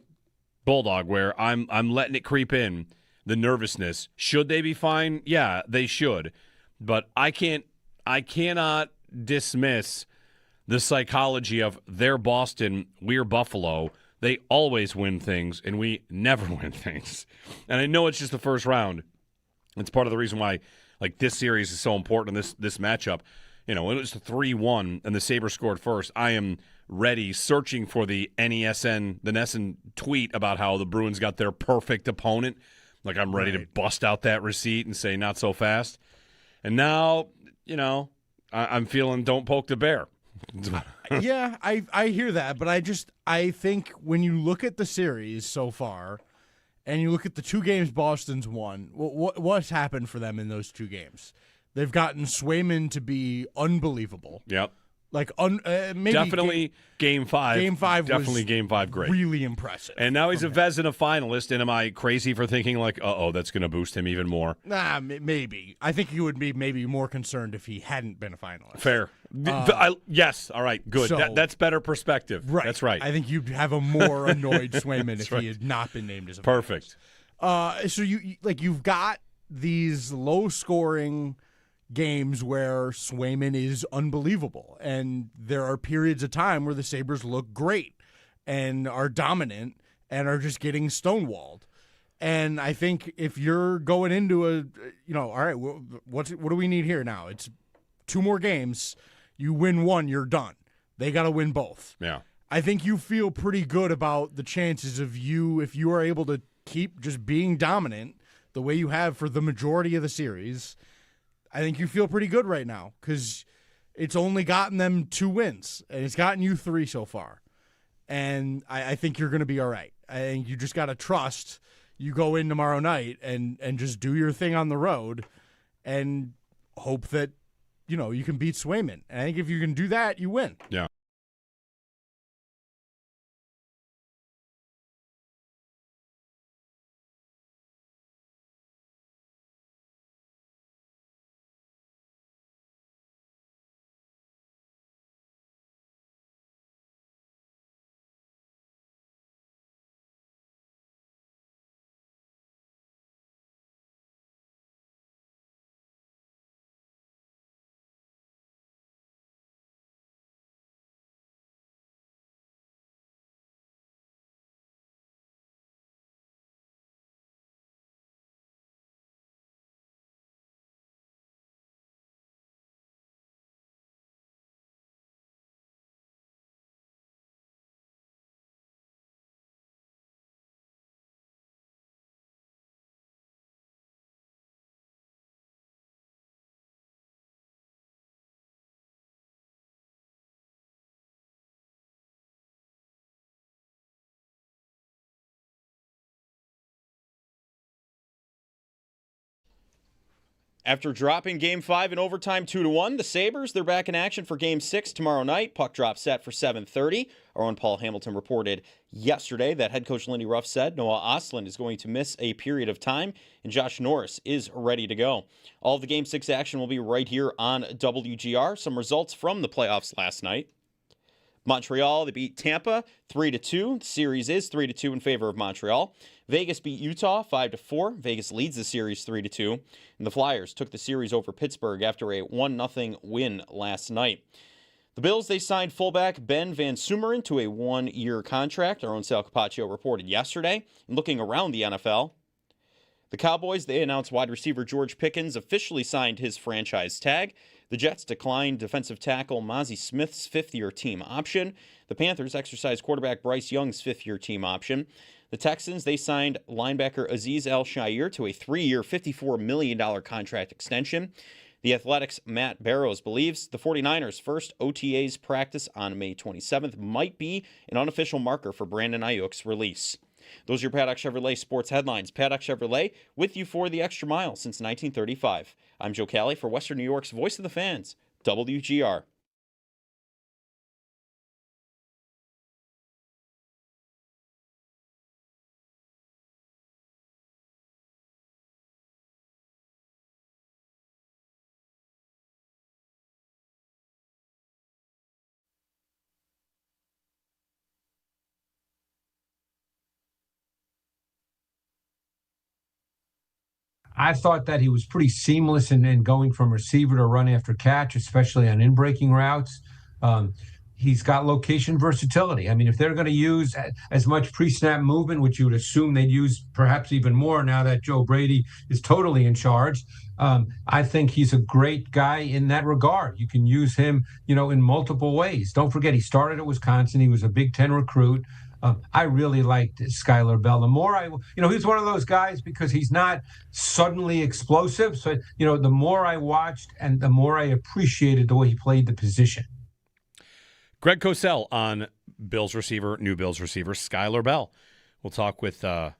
Bulldog, where I'm letting it creep in, the nervousness. Should they be fine? Yeah, they should. But I cannot dismiss the psychology of they're Boston, we're Buffalo. They always win things, and we never win things. And I know it's just the first round. It's part of the reason why like this series is so important in this matchup. When it was 3-1 and the Sabres scored first, I am ready, searching for the NESN tweet about how the Bruins got their perfect opponent. Like I'm ready to bust out that receipt and say not so fast. And now, I'm feeling don't poke the bear. Yeah, I hear that, but I think when you look at the series so far and you look at the 2 games Boston's won, what's happened for them in those 2 games? They've gotten Swayman to be unbelievable. Yep. Like maybe definitely game 5. Game 5 definitely was game 5 great. Really impressive. And now he's a Vezina finalist, and am I crazy for thinking like, that's going to boost him even more? Nah, maybe. I think he would be maybe more concerned if he hadn't been a finalist. Fair. Yes. All right. Good. So, that's better perspective. Right. That's right. I think you'd have a more annoyed Swayman if he had not been named as a perfect. Finalist. So you've got these low scoring games where Swayman is unbelievable, and there are periods of time where the Sabres look great and are dominant and are just getting stonewalled. And I think if you're going into all right, what do we need here now? It's 2 more games. You win 1, you're done. They got to win both. Yeah. I think you feel pretty good about the chances of if you are able to keep just being dominant the way you have for the majority of the series. I think you feel pretty good right now because it's only gotten them 2 wins, and it's gotten you 3 so far. And I think you're going to be all right. I think you just got to trust you go in tomorrow night and just do your thing on the road and hope that, you can beat Swayman. And I think if you can do that, you win. Yeah. After dropping Game 5 in overtime 2-1, the Sabres, they're back in action for Game 6 tomorrow night. Puck drop set for 7:30. Our own Paul Hamilton reported yesterday that head coach Lindy Ruff said Noah Ostlund is going to miss a period of time, and Josh Norris is ready to go. All of the Game 6 action will be right here on WGR. Some results from the playoffs last night. Montreal, they beat Tampa 3-2. The series is 3-2 in favor of Montreal. Vegas beat Utah 5-4. Vegas leads the series 3-2. And the Flyers took the series over Pittsburgh after a 1-0 win last night. The Bills, they signed fullback Ben Van Sumeren to a 1-year contract. Our own Sal Capaccio reported yesterday. And looking around the NFL, the Cowboys, they announced wide receiver George Pickens officially signed his franchise tag. The Jets declined defensive tackle Mozzie Smith's fifth-year team option. The Panthers exercised quarterback Bryce Young's fifth-year team option. The Texans, they signed linebacker Azeez Al-Shaair to a 3-year, $54 million contract extension. The Athletics' Matt Barrows believes the 49ers' first OTAs practice on May 27th might be an unofficial marker for Brandon Ayuk's release. Those are your Paddock Chevrolet sports headlines. Paddock Chevrolet, with you for the extra mile since 1935. I'm Joe Cali for Western New York's Voice of the Fans, WGR. I thought that he was pretty seamless in going from receiver to run after catch, especially on in-breaking routes. He's got location versatility. I mean, if they're going to use as much pre-snap movement, which you would assume they'd use perhaps even more now that Joe Brady is totally in charge, I think he's a great guy in that regard. You can use him, in multiple ways. Don't forget, he started at Wisconsin. He was a Big Ten recruit. I really liked Skylar Bell. The more he's one of those guys because he's not suddenly explosive. So, the more I watched and the more I appreciated the way he played the position. Greg Cosell on new Bills receiver, Skylar Bell. We'll talk with the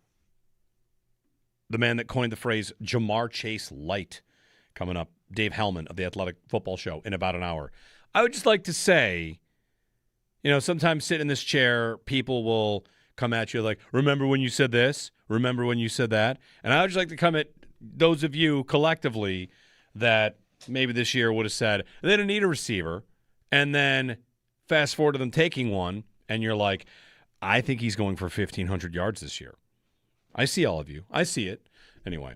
man that coined the phrase Jamar Chase Light coming up, Dave Hellman of the Athletic Football Show in about an hour. I would just like to say, sometimes sit in this chair, people will come at you like, remember when you said this? Remember when you said that? And I would just like to come at those of you collectively that maybe this year would have said, they don't need a receiver. And then fast forward to them taking one, and you're like, I think he's going for 1,500 yards this year. I see all of you. I see it. Anyway,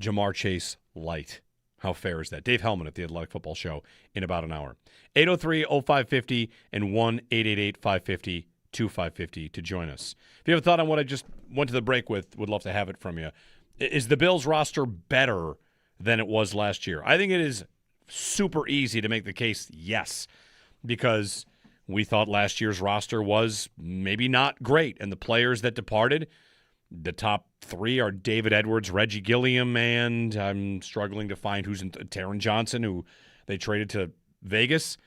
Jamar Chase Light. How fair is that? Dave Hellman at the Athletic Football Show in about an hour. 803-0550 and 1-888-550-2550 to join us. If you have a thought on what I just went to the break with, would love to have it from you. Is the Bills roster better than it was last year? I think it is super easy to make the case yes, because we thought last year's roster was maybe not great, and the players that departed, the top three are David Edwards, Reggie Gilliam, and I'm struggling to find who's in Taron Johnson, who they traded to Vegas.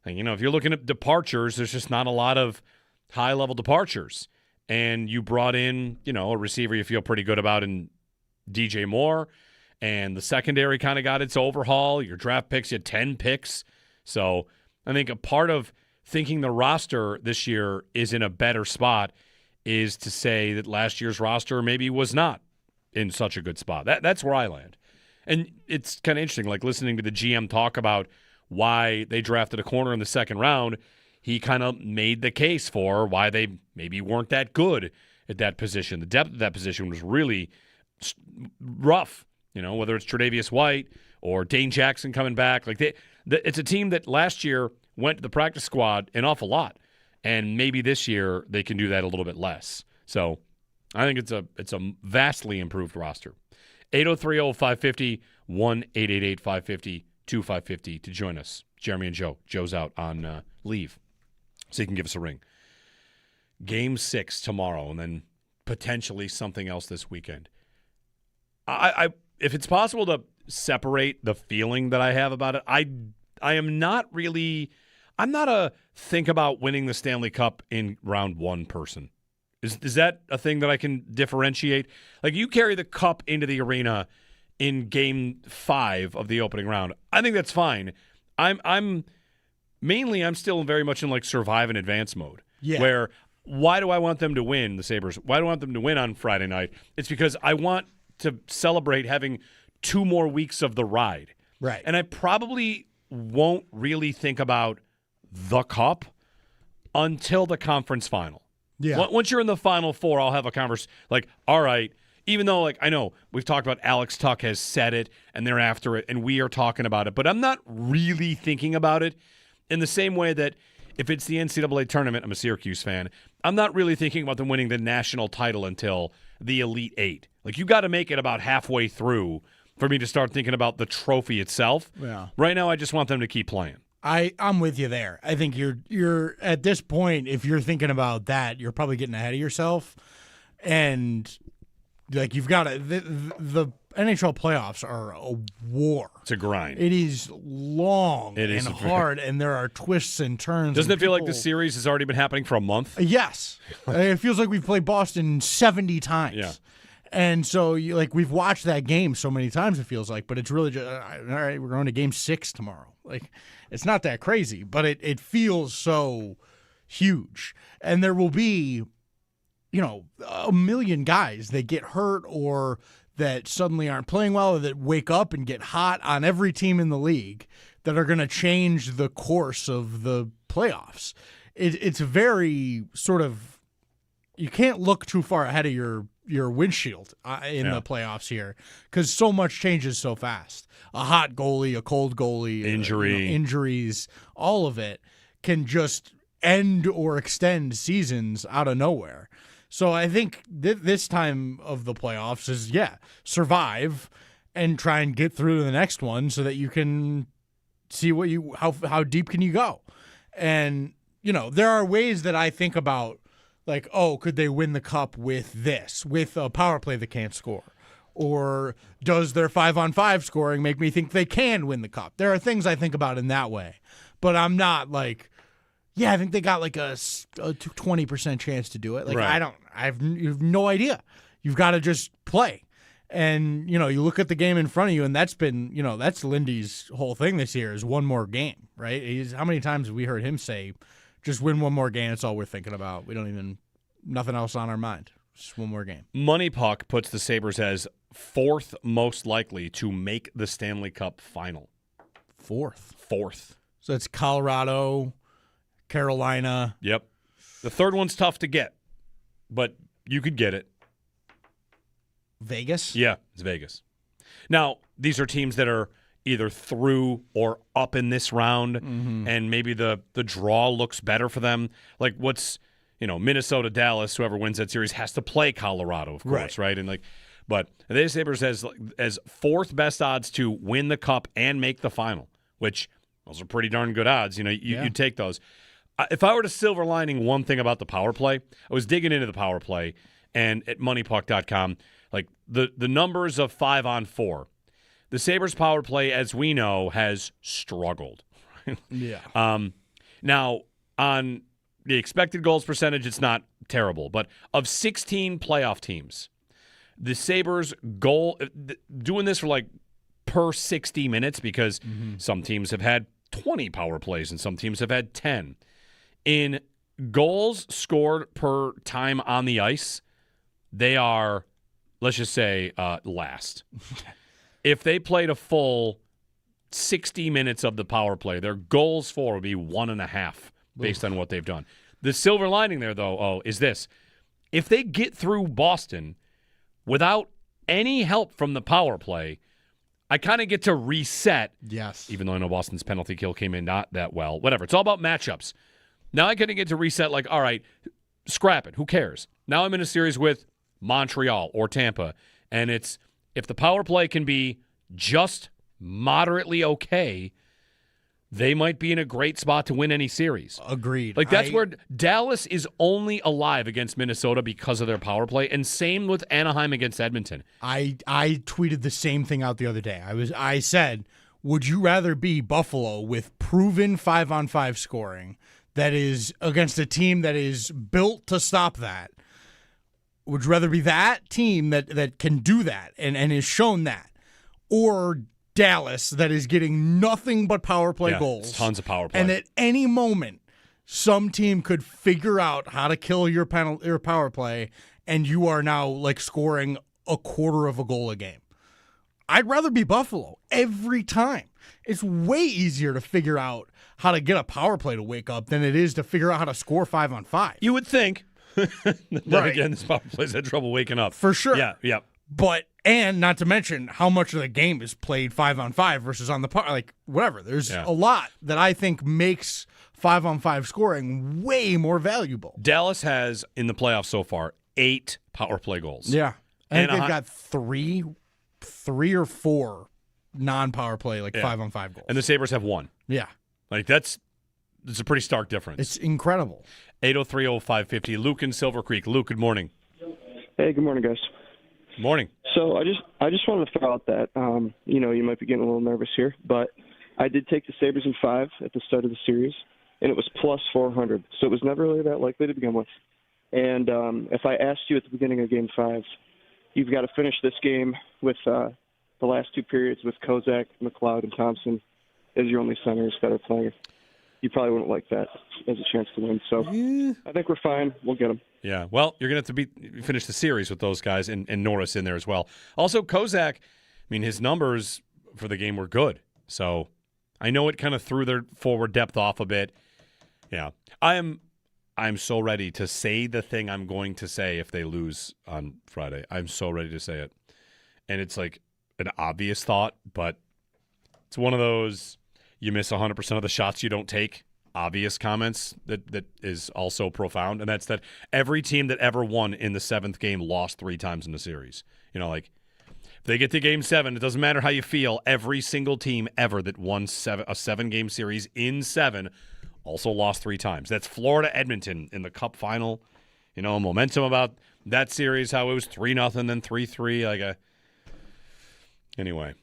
And, if you're looking at departures, there's just not a lot of high-level departures. and you brought in, a receiver you feel pretty good about in DJ Moore, and the secondary kind of got its overhaul. Your draft picks, you had 10 picks. So I think a part of thinking the roster this year is in a better spot is to say that last year's roster maybe was not in such a good spot. That's where I land. And it's kind of interesting, like listening to the GM talk about why they drafted a corner in the second round. He kind of made the case for why they maybe weren't that good at that position. The depth of that position was really rough, whether it's Tre'Davious White or Dane Jackson coming back. It's a team that last year went to the practice squad an awful lot, and maybe this year they can do that a little bit less. So I think it's a vastly improved roster. 803-0550, 1-888-550-2550 to join us. Jeremy and Joe. Joe's out on leave, so you can give us a ring. Game 6 tomorrow, and then potentially something else this weekend. If it's possible to separate the feeling that I have about it, I'm not a think about winning the Stanley Cup in round one person. Is that a thing that I can differentiate? Like, you carry the cup into the arena in game 5 of the opening round. I think that's fine. I'm still very much in like survive and advance mode. Yeah. Where why do I want them to win, the Sabres? Why do I want them to win on Friday night? It's because I want to celebrate having 2 more weeks of the ride. Right. And I probably won't really think about the cup until the conference final. Yeah. Once you're in the Final Four, I'll have a conversation. Like, all right, even though, like, I know we've talked about Alex Tuck has said it, and they're after it, and we are talking about it, but I'm not really thinking about it in the same way that if it's the NCAA tournament, I'm a Syracuse fan, I'm not really thinking about them winning the national title until the Elite Eight. Like, you got to make it about halfway through for me to start thinking about the trophy itself. Yeah. Right now, I just want them to keep playing. I'm with you there. I think you're at this point, if you're thinking about that, you're probably getting ahead of yourself. And like, you've got to the NHL playoffs are a war. It's a grind. It is long and hard, and there are twists and turns. Doesn't it feel like the series has already been happening for a month? Yes. It feels like we've played Boston 70 times. Yeah. And so, we've watched that game so many times, it feels like, but it's really just, all right, we're going to game 6 tomorrow. Like, it's not that crazy, but it feels so huge. And there will be, a million guys that get hurt or that suddenly aren't playing well or that wake up and get hot on every team in the league that are going to change the course of the playoffs. It's very sort of, you can't look too far ahead of your windshield in the playoffs here because so much changes so fast. A hot goalie, a cold goalie, injuries, all of it can just end or extend seasons out of nowhere. So I think this time of the playoffs is, survive and try and get through to the next one so that you can see how deep can you go. And, there are ways that I think about, like, oh, could they win the cup with this, with a power play that can't score? Or does their 5-on-5 scoring make me think they can win the cup? There are things I think about in that way. But I'm not like, I think they got like a 20% chance to do it. Like, right. you have no idea. You've got to just play. And, you look at the game in front of you, and that's been, that's Lindy's whole thing this year is one more game, right? How many times have we heard him say, just win one more game, that's all we're thinking about. We don't nothing else on our mind. Just one more game. Money Puck puts the Sabres as 4th most likely to make the Stanley Cup final. 4th. So it's Colorado, Carolina. Yep. The third one's tough to get, but you could get it. Vegas? Yeah, it's Vegas. Now, these are teams that are either through or up in this round, and maybe the draw looks better for them. Like, what's, Minnesota, Dallas, whoever wins that series has to play Colorado, of course, right? And but the Sabres has as 4th best odds to win the cup and make the final, which those are pretty darn good odds. You take those. If I were to silver lining one thing about the power play, I was digging into the power play, and at moneypuck.com, like the numbers of 5-on-4. The Sabres power play, as we know, has struggled. Yeah. Now, on the expected goals percentage, it's not terrible, but of 16 playoff teams, the Sabres goal, doing this for like per 60 minutes because some teams have had 20 power plays and some teams have had 10. In goals scored per time on the ice, they are, let's just say, last. If they played a full 60 minutes of the power play, their goals for would be 1.5 based on what they've done. The silver lining there, though, is this. If they get through Boston without any help from the power play, I kind of get to reset. Yes. Even though I know Boston's penalty kill came in not that well. Whatever. It's all about matchups. Now I kind of get to reset like, all right, scrap it. Who cares? Now I'm in a series with Montreal or Tampa, and it's if the power play can be just moderately okay, they might be in a great spot to win any series. Agreed. Like that's where Dallas is only alive against Minnesota because of their power play, and same with Anaheim against Edmonton. I tweeted the same thing out the other day. I said, would you rather be Buffalo with proven 5-on-5 scoring that is against a team that is built to stop that? Would you rather be that team that can do that and has shown that, or Dallas that is getting nothing but power play goals, tons of power play, and at any moment some team could figure out how to kill your power play, and you are now like scoring a quarter of a goal a game? I'd rather be Buffalo every time. It's way easier to figure out how to get a power play to wake up than it is to figure out how to score 5-on-5. You would think. Right. Again, this power play's had trouble waking up. For sure. Yeah. But, and not to mention how much of the game is played 5-on-5 versus on the like whatever. There's a lot that I think makes 5-on-5 scoring way more valuable. Dallas has in the playoffs so far 8 power play goals. Yeah, I think they've got three or four non-power play 5-on-5 goals, and the Sabres have 1. Yeah, like it's a pretty stark difference. It's incredible. 803-0550. Luke in Silver Creek. Luke, good morning. Hey, good morning, guys. Morning. So I just wanted to throw out that you might be getting a little nervous here, but I did take the Sabres in 5 at the start of the series, and it was plus 400, so it was never really that likely to begin with. And if I asked you at the beginning of Game 5, you've got to finish this game with the last 2 periods with Kozak, McLeod, and Thompson as your only centers that are playing. You probably wouldn't like that as a chance to win. So I think we're fine. We'll get them. Yeah, well, you're going to have to finish the series with those guys and Norris in there as well. Also, Kozak, I mean, his numbers for the game were good. So I know it kind of threw their forward depth off a bit. Yeah, I'm so ready to say the thing I'm going to say if they lose on Friday. I'm so ready to say it. And it's like an obvious thought, but it's one of those you miss 100% of the shots you don't take obvious comments that is also profound, and that's that every team that ever won in the 7th game lost 3 times in the series. You know, like if they get to Game 7, it doesn't matter how you feel. Every single team ever that won a 7-game series in 7 also lost 3 times. That's Florida Edmonton in the Cup final. You know, momentum about that series, how it was 3-0, then 3-3. Anyway,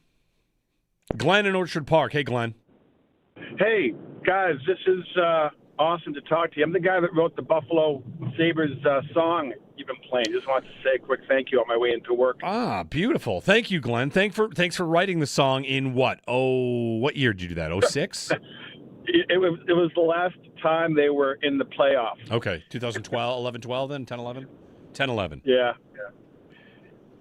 Glenn in Orchard Park. Hey, Glenn. Hey, guys, this is awesome to talk to you. I'm the guy that wrote the Buffalo Sabres song you've been playing. Just wanted to say a quick thank you on my way into work. Ah, beautiful. Thank you, Glenn. Thanks for writing the song in what? What year did you do that? 06? It was the last time they were in the playoffs. Okay, 2012, 11-12 then? 10-11? 10-11. Yeah.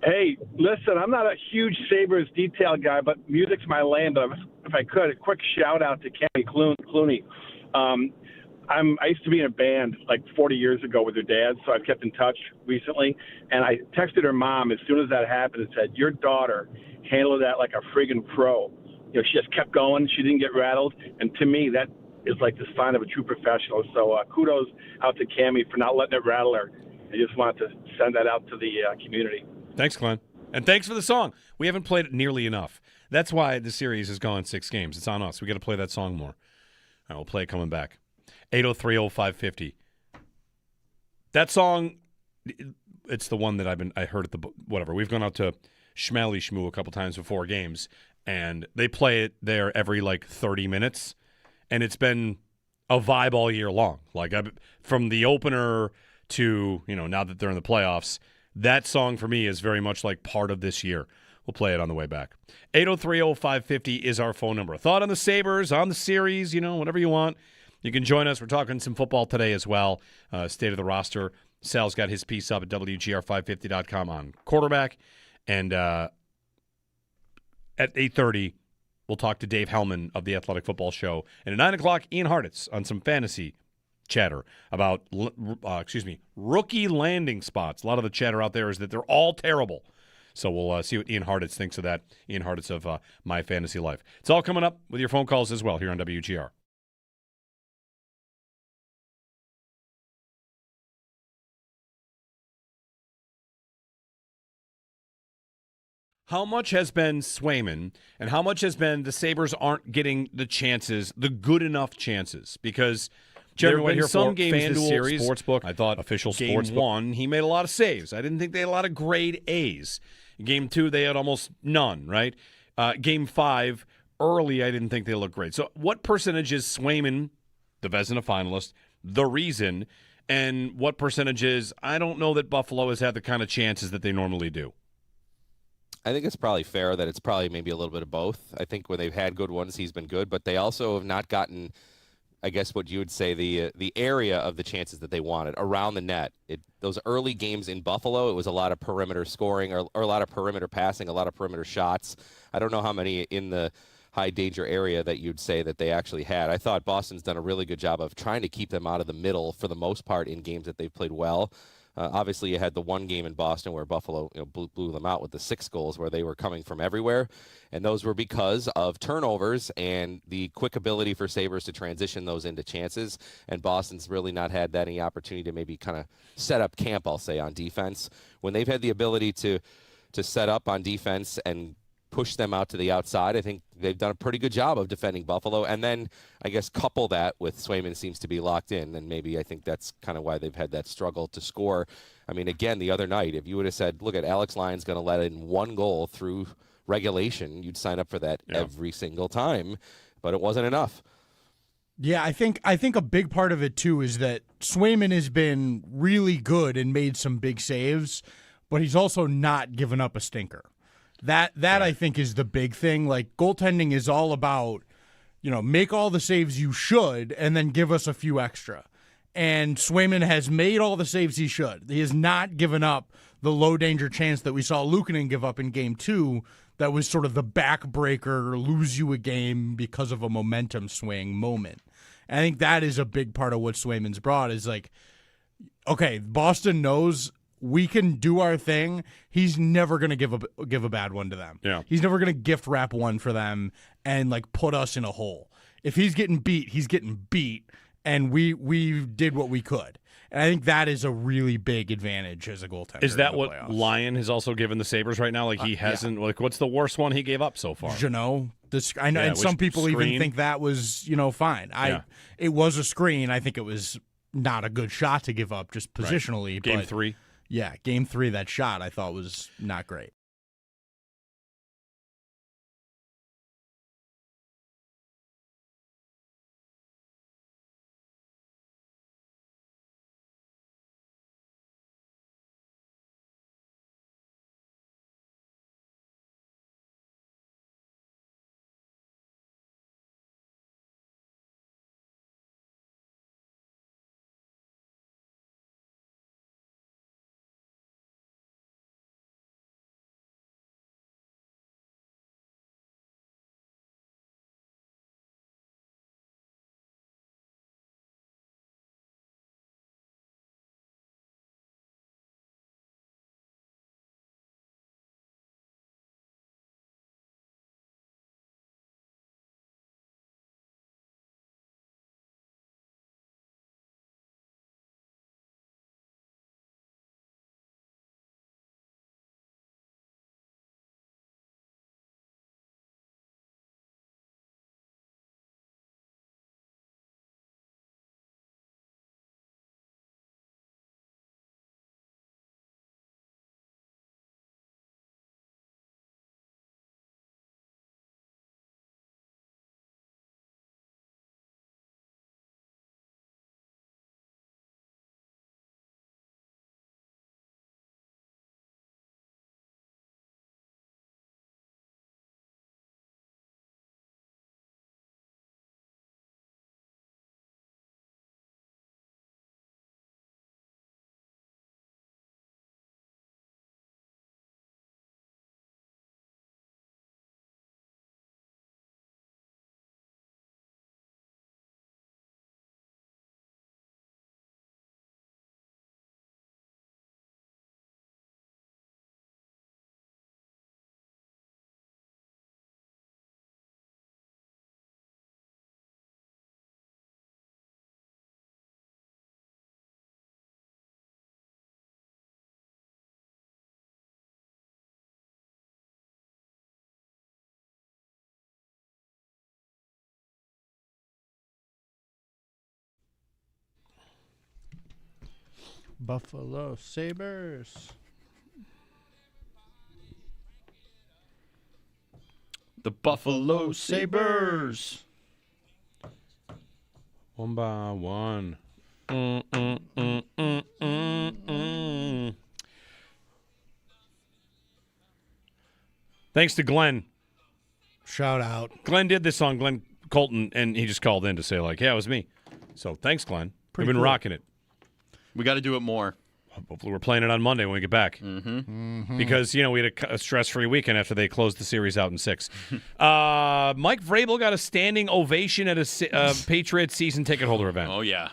Hey, listen, I'm not a huge Sabres detail guy, but music's my lane. But if I could, a quick shout-out to Cammy Clooney. I used to be in a band like 40 years ago with her dad, so I've kept in touch recently. And I texted her mom as soon as that happened and said, your daughter handled that like a friggin' pro. You know, she just kept going. She didn't get rattled. And to me, that is like the sign of a true professional. So kudos out to Cammy for not letting it rattle her. I just wanted to send that out to the community. Thanks, Glenn. And thanks for the song. We haven't played it nearly enough. That's why the series has gone 6 games. It's on us. We got to play that song more. All right, we'll play it coming back. 803-0550. That song, it's the one that I heard at whatever. We've gone out to Schmally Schmoo a couple times before games, and they play it there every 30 minutes, and it's been a vibe all year long. From the opener to, now that they're in the playoffs. That song for me is very much like part of this year. We'll play it on the way back. 803-0550 is our phone number. A thought on the Sabres, on the series, whatever you want. You can join us. We're talking some football today as well. State of the roster. Sal's got his piece up at WGR550.com on quarterback. And at 8:30, we'll talk to Dave Hellman of the Athletic Football Show. And at 9 o'clock, Ian Hartitz on some fantasy chatter about, rookie landing spots. A lot of the chatter out there is that they're all terrible. So we'll see what Ian Hartitz thinks of that. Ian Hartitz of My Fantasy Life. It's all coming up with your phone calls as well here on WGR. How much has been Swayman, and how much has been the Sabres aren't getting the chances, the good enough chances? Because there have been some games this series. Sportsbook, I thought official game sportsbook. 1, he made a lot of saves. I didn't think they had a lot of grade A's. Game 2, they had almost none, right? Game 5, early, I didn't think they looked great. So what percentage is Swayman, the Vezina finalist, the reason, and what percentage is, I don't know that Buffalo has had the kind of chances that they normally do? I think it's probably fair that it's probably maybe a little bit of both. I think when they've had good ones, he's been good, but they also have not gotten, I guess what you would say, the area of the chances that they wanted around the net. Those early games in Buffalo, it was a lot of perimeter scoring or a lot of perimeter passing, a lot of perimeter shots. I don't know how many in the high danger area that you'd say that they actually had. I thought Boston's done a really good job of trying to keep them out of the middle for the most part in games that they've played well. Obviously, you had the one game in Boston where Buffalo blew them out with the 6 goals where they were coming from everywhere. And those were because of turnovers and the quick ability for Sabres to transition those into chances. And Boston's really not had any opportunity to maybe kind of set up camp, I'll say, on defense. When they've had the ability to set up on defense and push them out to the outside, I think they've done a pretty good job of defending Buffalo. And then I guess couple that with Swayman seems to be locked in, and maybe I think that's kind of why they've had that struggle to score. I mean, again, the other night, if you would have said, look at Alex Lyon's going to let in 1 goal through regulation, you'd sign up for that every single time, but it wasn't enough. Yeah, I think a big part of it too is that Swayman has been really good and made some big saves, but he's also not given up a stinker. That right. I think is the big thing. Like, goaltending is all about, make all the saves you should and then give us a few extra. And Swayman has made all the saves he should. He has not given up the low danger chance that we saw Luukkonen give up in game 2. That was sort of the backbreaker, lose you a game because of a momentum swing moment. And I think that is a big part of what Swayman's brought is like, okay, Boston knows we can do our thing. He's never going to give a bad one to them. Yeah. He's never going to gift wrap one for them and like put us in a hole. If he's getting beat, he's getting beat, and we did what we could. And I think that is a really big advantage as a goaltender. Is that what playoffs. Lyon has also given the Sabres right now? Like he hasn't. Like, what's the worst one he gave up so far? Jeannot. I know, and some people screen? even think that was fine. It was a screen. I think it was not a good shot to give up just positionally. Right. Game 3. Yeah, game 3, that shot I thought was not great. Buffalo Sabres. The Buffalo Sabres. One by one. Thanks to Glenn. Shout out. Glenn did this song, Glenn Colton, and he just called in to say, like, yeah, it was me. So thanks, Glenn. We've been cool. rocking it. We got to do it more. Hopefully we're playing it on Monday when we get back. Because, we had a stress-free weekend after they closed the series out in 6. Mike Vrabel got a standing ovation at a Patriots season ticket holder event. Oh, yeah.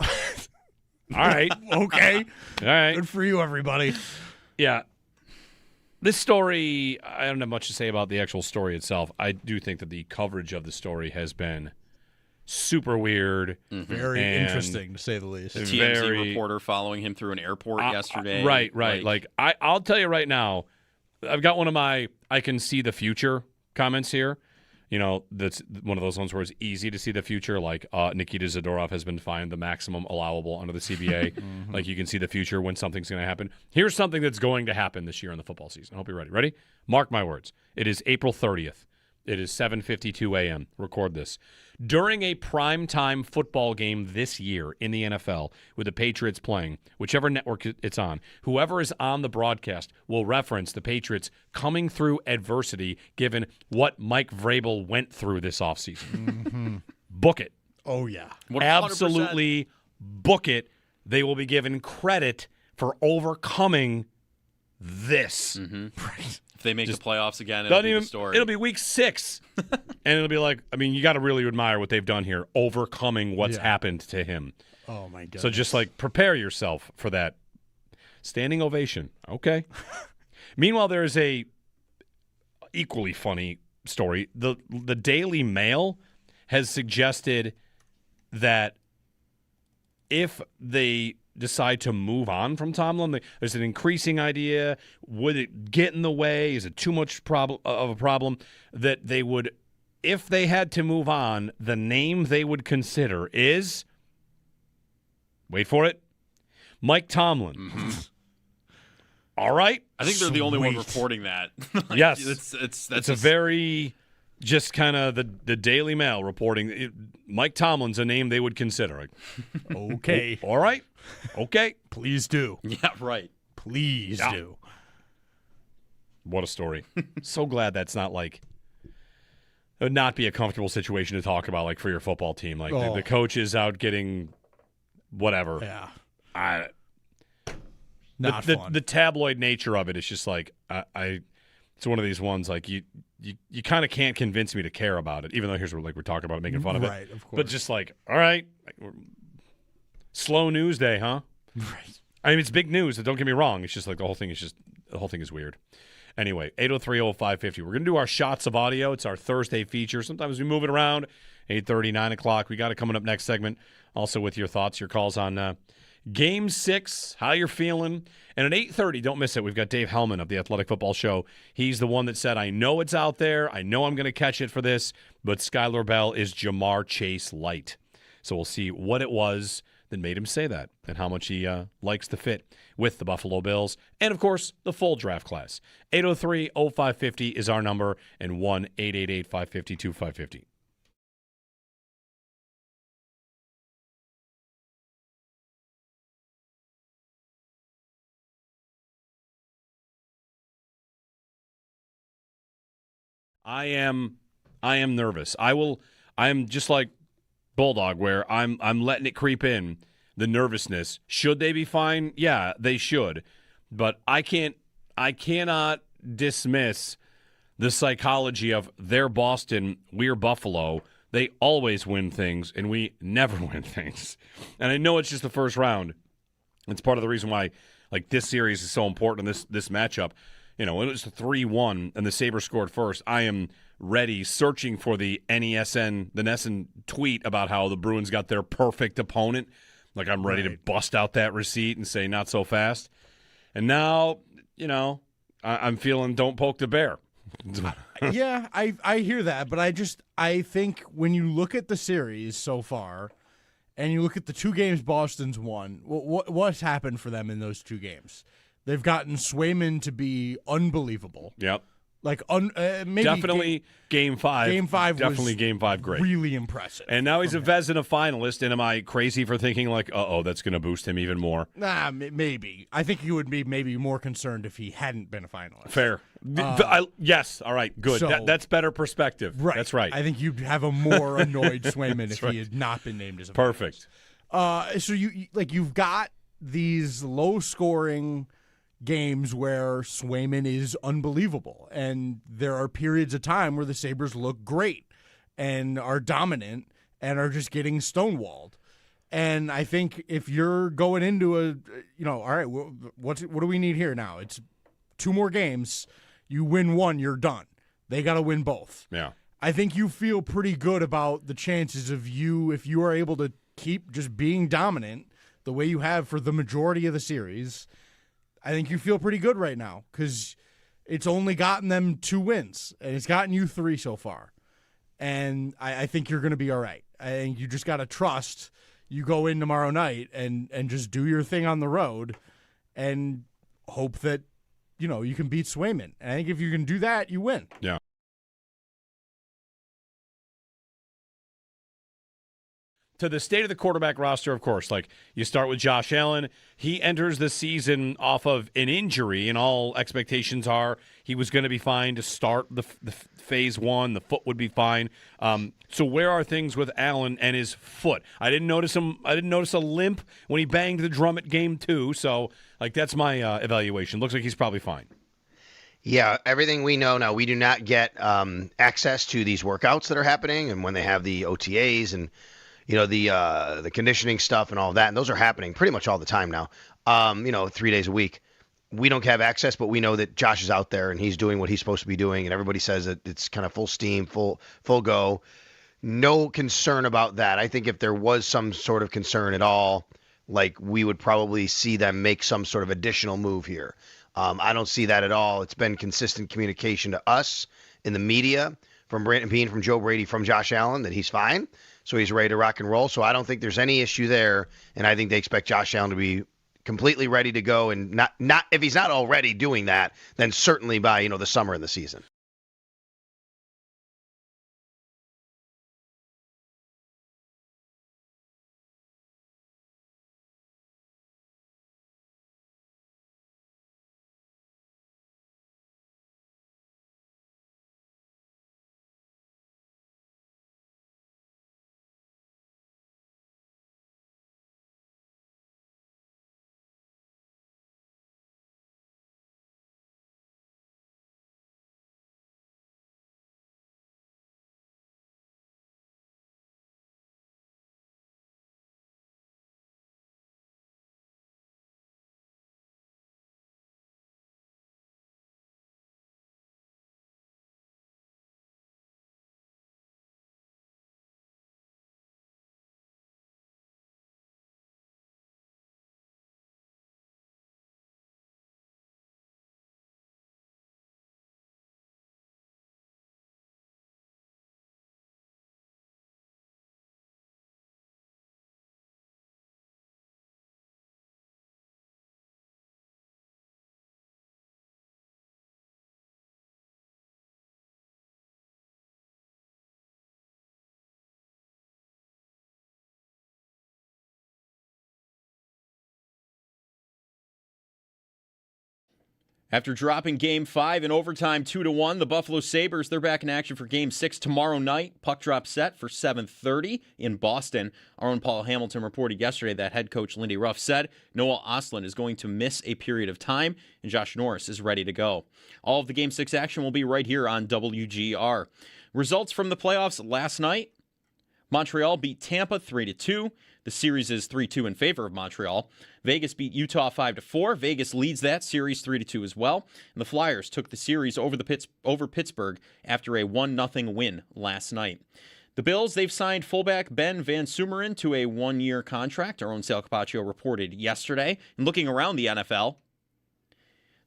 All right. Okay. All right. Good for you, everybody. Yeah. This story, I don't have much to say about the actual story itself. I do think that the coverage of the story has been super weird. Very interesting, to say the least. TMZ reporter following him through an airport yesterday. Right. Like I'll tell you right now, I've got one of my I can see the future comments here. That's one of those ones where it's easy to see the future. Like Nikita Zadorov has been fined the maximum allowable under the CBA. Like you can see the future when something's going to happen. Here's something that's going to happen this year in the football season. I hope you're ready. Ready? Mark my words. It is April 30th. It is 7:52 a.m. Record this. During a primetime football game this year in the NFL with the Patriots playing, whichever network it's on, whoever is on the broadcast will reference the Patriots coming through adversity given what Mike Vrabel went through this offseason. Book it. Oh, yeah. 100%. Absolutely book it. They will be given credit for overcoming this. Right. If they make the playoffs again, it'll be the story. It'll be week 6. And it'll be like, you got to really admire what they've done here, overcoming what's happened to him. Oh, my God. So just prepare yourself for that standing ovation. Okay. Meanwhile, there's a equally funny story. The Daily Mail has suggested that if they decide to move on from Tomlin, there's an increasing idea. Would it get in the way? Is it too much of a problem that they would, if they had to move on, the name they would consider is, wait for it, Mike Tomlin. All right. I think they're the only one reporting that. Yes. That's a very just kind of the Daily Mail reporting. Mike Tomlin's a name they would consider. Okay. All right. Okay. Please do. Yeah, right. Please do. What a story. So glad that's not it would not be a comfortable situation to talk about for your football team. The coach is out getting whatever. Yeah. Not fun. The tabloid nature of it is just it's one of these ones you kind of can't convince me to care about it, even though here's where we're talking about it, making fun of it. Right, of course. But just all right, slow news day, huh? Right. I mean, it's big news. Don't get me wrong. It's just the whole thing is weird. Anyway, 803-0550. We're going to do our shots of audio. It's our Thursday feature. Sometimes we move it around. 8:30, 9 o'clock. We got it coming up next segment. Also with your thoughts, your calls on Game 6, how you're feeling. And at 8:30, don't miss it, we've got Dave Hellman of the Athletic Football Show. He's the one that said, I know it's out there. I know I'm going to catch it for this, but Skylar Bell is Jamar Chase light. So we'll see what it was that made him say that and how much he likes to fit with the Buffalo Bills. And, of course, the full draft class. 803-0550 is our number, and 1-888-552-550. I am nervous. I am just like Bulldog, where I'm letting it creep in, the nervousness. Should they be fine? Yeah, they should. But I cannot dismiss the psychology of they're Boston, we're Buffalo. They always win things, and we never win things. And I know it's just the first round. It's part of the reason why this series is so important, this matchup. When it was 3-1 and the Sabres scored first, I am ready, searching for the NESN tweet about how the Bruins got their perfect opponent. I'm ready to bust out that receipt and say, not so fast. And now, I'm feeling don't poke the bear. Yeah, I hear that, but I think when you look at the series so far, and you look at the 2 games Boston's won, what's happened for them in those 2 games? They've gotten Swayman to be unbelievable. Yep. Like maybe Definitely game 5. Game 5 Definitely was game 5 great. Really impressive. And now he's a Vezina finalist, and am I crazy for thinking like, that's going to boost him even more? Nah, maybe. I think he would be maybe more concerned if he hadn't been a finalist. Fair. Yes. All right. Good. So, that's better perspective. Right. That's right. I think you'd have a more annoyed Swayman if he had not been named as a Perfect. finalist. So you've got these low-scoring games where Swayman is unbelievable, and there are periods of time where the Sabres look great and are dominant and are just getting stonewalled. And I think if you're going into all right, what do we need here now? It's 2 more games. You win 1, you're done. They got to win both. Yeah. I think you feel pretty good about the chances of you, if you are able to keep just being dominant the way you have for the majority of the series. I think you feel pretty good right now because it's only gotten them 2 wins, and it's gotten you 3 so far. And I think you're going to be all right. I think you just got to trust you go in tomorrow night and just do your thing on the road and hope that, you can beat Swayman. And I think if you can do that, you win. Yeah. To the state of the quarterback roster, of course, like you start with Josh Allen. He enters the season off of an injury, and all expectations are he was going to be fine to start the phase 1. The foot would be fine. So where are things with Allen and his foot? I didn't notice him. I didn't notice a limp when he banged the drum at game 2. So that's my evaluation. Looks like he's probably fine. Yeah, everything we know now, we do not get access to these workouts that are happening, and when they have the OTAs and the conditioning stuff and all of that, and those are happening pretty much all the time now, 3 days a week. We don't have access, but we know that Josh is out there and he's doing what he's supposed to be doing, and everybody says that it's kind of full steam, full go. No concern about that. I think if there was some sort of concern at all, like we would probably see them make some sort of additional move here. I don't see that at all. It's been consistent communication to us in the media from Brandon Bean, from Joe Brady, from Josh Allen that he's fine. So he's ready to rock and roll. So I don't think there's any issue there. And I think they expect Josh Allen to be completely ready to go. And not if he's not already doing that, then certainly by, the summer and the season. After dropping Game 5 in overtime 2-1, the Buffalo Sabres, they're back in action for Game 6 tomorrow night. Puck drop set for 7:30 in Boston. Our own Paul Hamilton reported yesterday that head coach Lindy Ruff said Noah Ostlund is going to miss a period of time, and Josh Norris is ready to go. All of the Game 6 action will be right here on WGR. Results from the playoffs last night. Montreal beat Tampa 3-2. The series is 3-2 in favor of Montreal. Vegas beat Utah 5-4. Vegas leads that series 3-2 as well. And the Flyers took the series over Pittsburgh after a 1-0 win last night. The Bills, they've signed fullback Ben Van Sumeren to a 1-year contract. Our own Sal Capaccio reported yesterday. And looking around the NFL,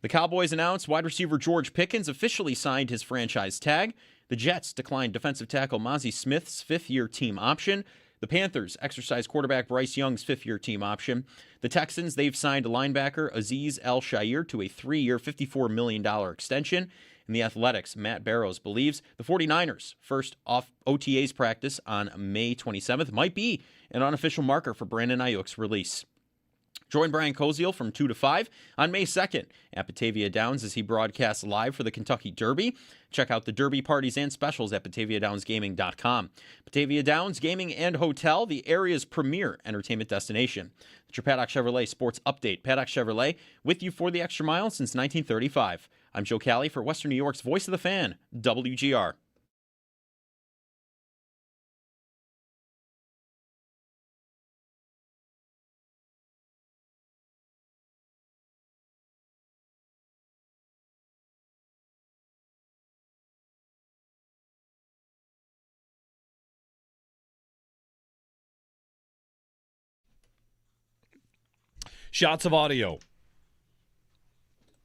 the Cowboys announced wide receiver George Pickens officially signed his franchise tag. The Jets declined defensive tackle Mozzie Smith's 5th-year team option. The Panthers exercised quarterback Bryce Young's fifth-year team option. The Texans, they've signed linebacker Azeez El-Shaair to a 3-year, $54 million extension. And the Athletics, Matt Barrows believes the 49ers' first off OTAs practice on May 27th might be an unofficial marker for Brandon Ayuk's release. Join Brian Koziel from 2 to 5 on May 2nd at Batavia Downs as he broadcasts live for the Kentucky Derby. Check out the Derby parties and specials at BataviaDownsGaming.com. Batavia Downs Gaming and Hotel, the area's premier entertainment destination. It's your Paddock Chevrolet Sports Update. Paddock Chevrolet with you for the extra mile since 1935. I'm Joe Cali for Western New York's Voice of the Fan, WGR. Shots of audio.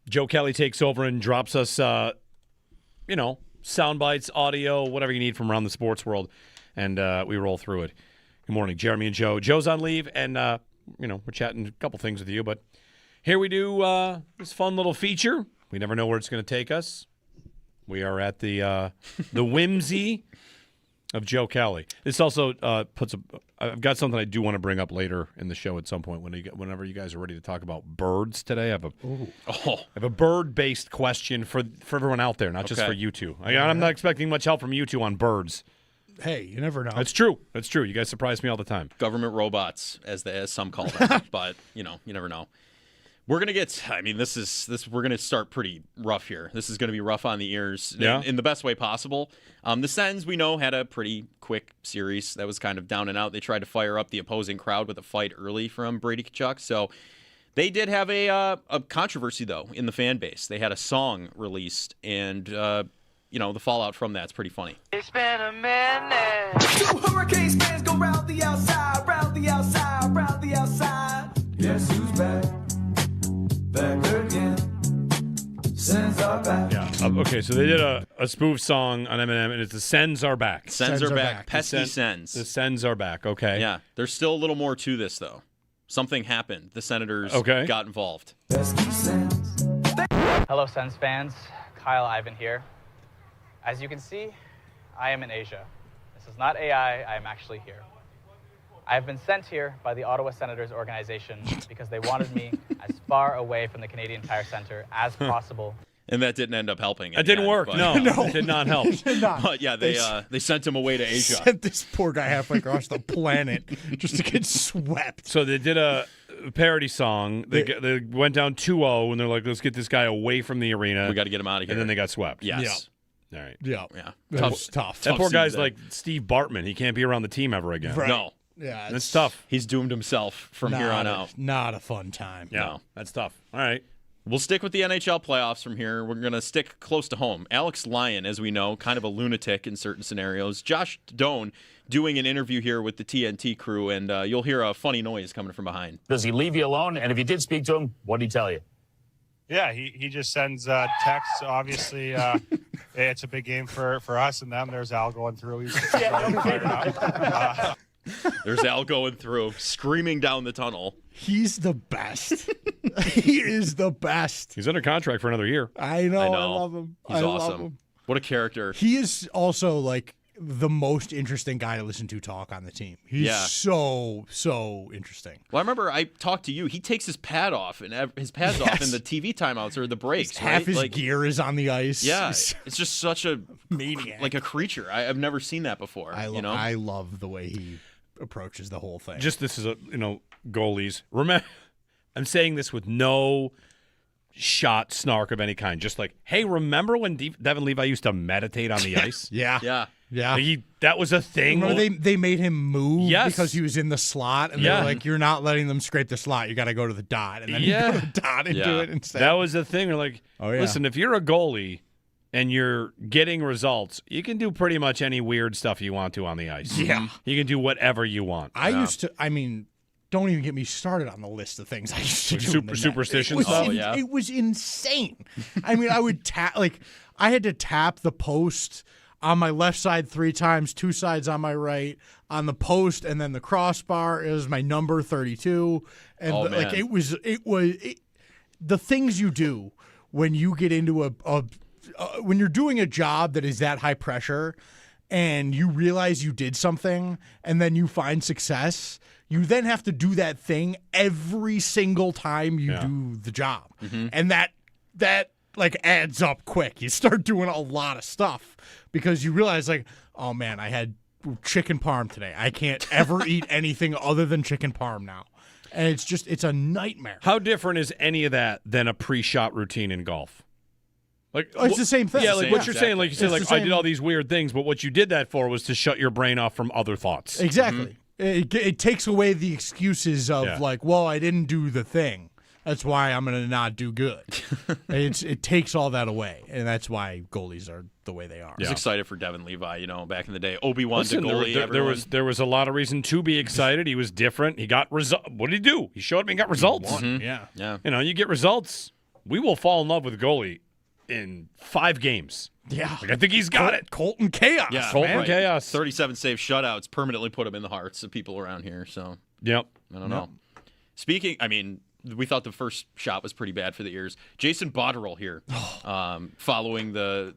Joe Kelly takes over and drops us, sound bites, audio, whatever you need from around the sports world, and we roll through it. Good morning, Jeremy and Joe. Joe's on leave, and, we're chatting a couple things with you, but here we do this fun little feature. We never know where it's going to take us. We are at the whimsy of Joe Kelly. This also I've got something I do want to bring up later in the show at some point whenever you guys are ready to talk about birds today. I have a bird-based question for everyone out there, not just for you two. I'm not expecting much help from you two on birds. Hey, you never know. That's true. That's true. You guys surprise me all the time. Government robots, as some call them, but you never know. We're gonna get. We're gonna start pretty rough here. This is gonna be rough on the ears, in the best way possible. The Sens, we know, had a pretty quick series that was kind of down and out. They tried to fire up the opposing crowd with a fight early from Brady Tkachuk, so they did have a controversy though in the fan base. They had a song released, and the fallout from that's pretty funny. It's been a minute. 2 Hurricanes fans go round the outside, round the outside, round the outside. Guess who's back? Back again. Sens are back. Yeah. Okay, so they did a spoof song on Eminem, and it's the Sens are back. Sens are back. Pesky Sens. The Sens are back. Okay. Yeah. There's still a little more to this, though. Something happened. The Senators got involved. Pesky Sens. Hello, Sens fans. Kyle Ivan here. As you can see, I am in Asia. This is not AI. I am actually here. I have been sent here by the Ottawa Senators organization because they wanted me as far away from the Canadian Tire Center as possible. And that didn't end up helping. It didn't work. No, it did not help. It did not. But yeah, they sent him away to Asia. Sent this poor guy halfway across the planet just to get swept. So they did a parody song. They went down 2-0, and they're like, let's get this guy away from the arena. We got to get him out of here. And then they got swept. Yes. Yeah. All right. Yeah. Tough. That poor guy's like Steve Bartman. He can't be around the team ever again. Right. No. Yeah, that's tough. He's doomed himself from here on out. Not a fun time. Yeah, no. That's tough. All right. We'll stick with the NHL playoffs from here. We're going to stick close to home. Alex Lyon, as we know, kind of a lunatic in certain scenarios. Josh Doan doing an interview here with the TNT crew, and you'll hear a funny noise coming from behind. Does he leave you alone? And if you did speak to him, what did he tell you? Yeah, he just sends texts. Obviously, it's a big game for us and them. There's Al going through. He's fired up. There's Al going through, screaming down the tunnel. He's the best. He is the best. He's under contract for another year. I know. I love him. He's awesome. Love him. What a character. He is also like the most interesting guy to listen to talk on the team. He's so interesting. Well, I remember I talked to you. He takes his pad off and his pads off in the TV timeouts or the breaks. Half his gear is on the ice. Yeah, it's just such a maniac, like a creature. I've never seen that before. I love the way he approaches the whole thing. Just this is goalies. Remember, I'm saying this with no shot snark of any kind. Just like, hey, remember when Devin Levi used to meditate on the ice? Yeah. That was a thing. Remember they made him move because he was in the slot, and they were like, you're not letting them scrape the slot. You got to go to the dot, and then you go to the dot and do it instead. That was the thing. They're like, listen, if you're a goalie and you're getting results, you can do pretty much any weird stuff you want to on the ice. Yeah. You can do whatever you want. Don't even get me started on the list of things I used to do. Superstition stuff? It was insane. I mean, I would I had to tap the post on my left side 3 times, 2 sides on my right, on the post, and then the crossbar. It was my number 32, and like it was the things you do when you get into when you're doing a job that is that high pressure, and you realize you did something, and then you find success. You then have to do that thing every single time you do the job. And that like adds up quick. You start doing a lot of stuff because you realize like, oh man, I had chicken parm today. I can't ever eat anything other than chicken parm now. And it's a nightmare. How different is any of that than a pre-shot routine in golf? Like it's the same thing. Yeah, like what you're saying, like you said, It's like the I did same- all these weird things, but what you did that for was to shut your brain off from other thoughts. Exactly. It takes away the excuses of like, well, I didn't do the thing. That's why I'm going to not do good. It takes all that away, and that's why goalies are the way they are. I was excited for Devin Levi, back in the day. Obi-Wan to goalie. There was a lot of reason to be excited. He was different. He got results. What did he do? He showed up and got results. Yeah. You get results. We will fall in love with a goalie in 5 games. Yeah. Like, I think he's got it. Colton Chaos. Yeah, Colton Chaos. 37 save shutouts permanently put him in the hearts of people around here. So Yep. I don't know. Speaking, we thought the first shot was pretty bad for the ears. Jason Botterill here, following the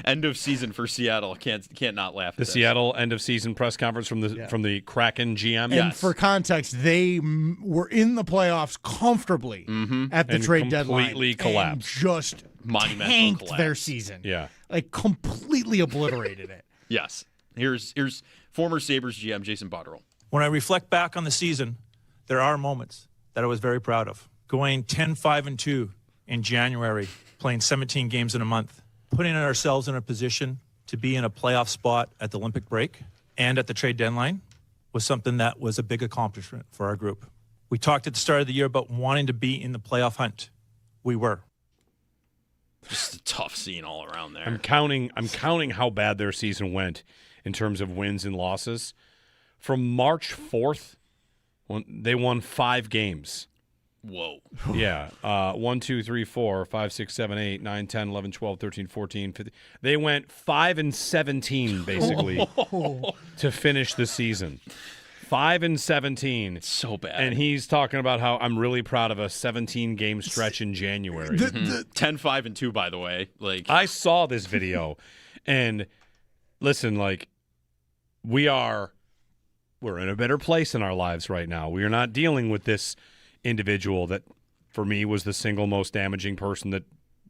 end of season for Seattle. Can't not laugh at The this. Seattle end of season press conference from the Kraken GM. And for context, they were in the playoffs comfortably at the And trade deadline. completely collapsed. And just Monumental tanked collapse. their season. Yeah. Like completely obliterated it. Yes. Here's former Sabres GM Jason Botterill. When I reflect back on the season, there are moments that I was very proud of. Going 10-5-2 in January, playing 17 games in a month, putting ourselves in a position to be in a playoff spot at the Olympic break and at the trade deadline was something that was a big accomplishment for our group. We talked at the start of the year about wanting to be in the playoff hunt. We were. Just a tough scene all around there. I'm counting how bad their season went in terms of wins and losses. From March 4th, they won 5 games. Whoa. Yeah. 1, 2, 3, 4, 5, 6, 7, 8, 9, 10, 11, 12, 13, 14, 15. They went 5-17 basically to finish the season. 5-17. It's so bad. And he's talking about how I'm really proud of a 17-game stretch in January. 10-5-2, by the way. Like I saw this video, and listen, like we're in a better place in our lives right now. We are not dealing with this individual that, for me, was the single most damaging person that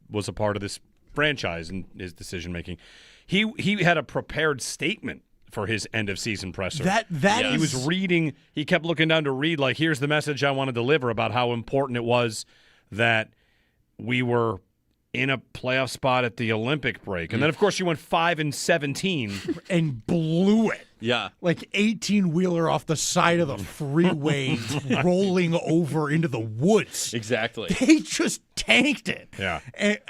was a part of this franchise and his decision making. He had a prepared statement for his end of season presser. He was reading. He kept looking down to read, like, here's the message I want to deliver about how important it was that we were in a playoff spot at the Olympic break. And then, of course, you went 5-17. And blew it. Yeah. Like 18-wheeler off the side of the freeway rolling over into the woods. Exactly. They just tanked it. Yeah. And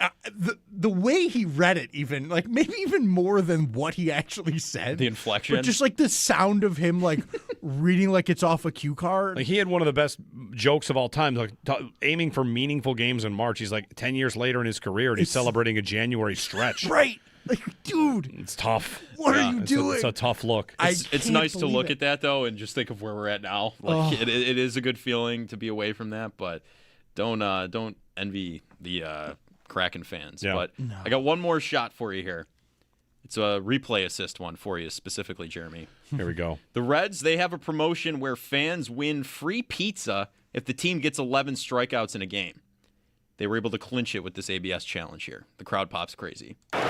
the way he read it, even, like, maybe even more than what he actually said. The inflection. But just, like, the sound of him, like, reading like it's off a cue card. Like, he had one of the best jokes of all time, like aiming for meaningful games in March. He's like 10 years later in his career, and he's celebrating a January stretch. Right. Like, dude. It's tough. What are you doing? It's a tough look. It's nice to look at that, though, and just think of where we're at now. Like, it is a good feeling to be away from that, but don't envy the Kraken fans. Yeah. But I got one more shot for you here. It's a replay assist one for you specifically, Jeremy. Here we go. The Reds, they have a promotion where fans win free pizza if the team gets 11 strikeouts in a game. They were able to clinch it with this ABS challenge here. The crowd pops crazy. Just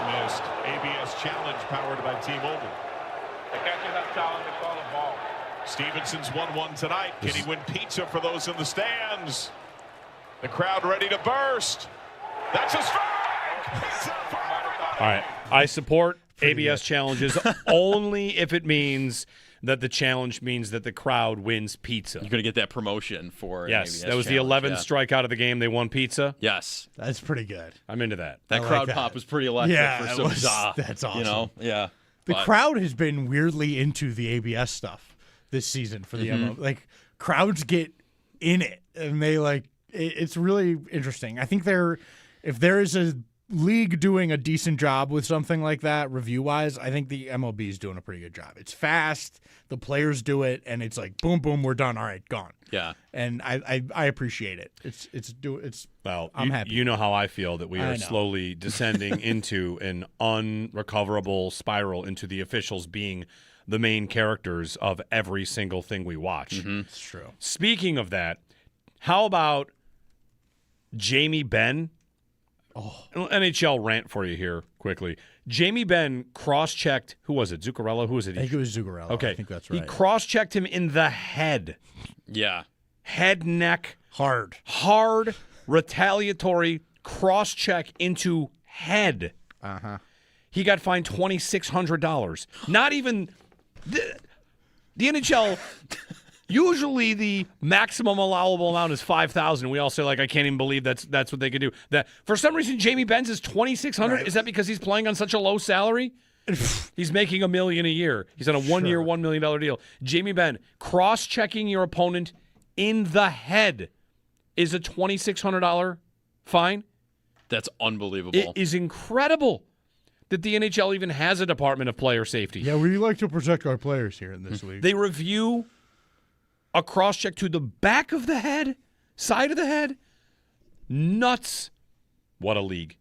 missed. ABS challenge powered by T-Mobile. The catcher that challenge to call a ball. Stevenson's 1-1 tonight. Can he win pizza for those in the stands? The crowd ready to burst. That's a strike. All right. I support ABS challenges only if it means that the challenge means that the crowd wins pizza. You're going to get that promotion for an Yes, ABS that was the challenge, 11th strikeout of the game. They won pizza. Yes. That's pretty good. I'm into that. That I crowd like that. pop was pretty electric Yeah, for it was. some That's awesome. Yeah. The But- crowd has been weirdly into the ABS stuff this season for the MO. Like, crowds get in it, and they, like, it's really interesting. I think if there is a league doing a decent job with something like that, review-wise, I think the MLB is doing a pretty good job. It's fast, the players do it, and it's like, boom, boom, we're done. All right, gone. Yeah. And I appreciate it. Well, I'm happy. You know how I feel that we I are know. slowly descending into an unrecoverable spiral into the officials being the main characters of every single thing we watch. It's true. Speaking of that, how about Jamie Benn? NHL rant for you here quickly. Jamie Benn cross-checked, who was it, Zuccarello? Who was it? I think it was Zuccarello. Okay. I think that's right. He cross-checked him in the head. Yeah. Head, neck. Hard, retaliatory cross-check into head. Uh-huh. He got fined $2,600. Not even the NHL. Usually the maximum allowable amount is $5,000. We all say, like, I can't even believe that's what they could do. That for some reason Jamie Benn's is $2,600. Right. Is that because he's playing on such a low salary? He's making $1 million a year. He's on a 1-year, $1 million deal. Jamie Benn, cross-checking your opponent in the head is a $2,600 fine. That's unbelievable. It is incredible that the NHL even has a department of player safety. Yeah, we like to protect our players here in this league. They review a cross-check to the back of the head, side of the head. Nuts. What a league.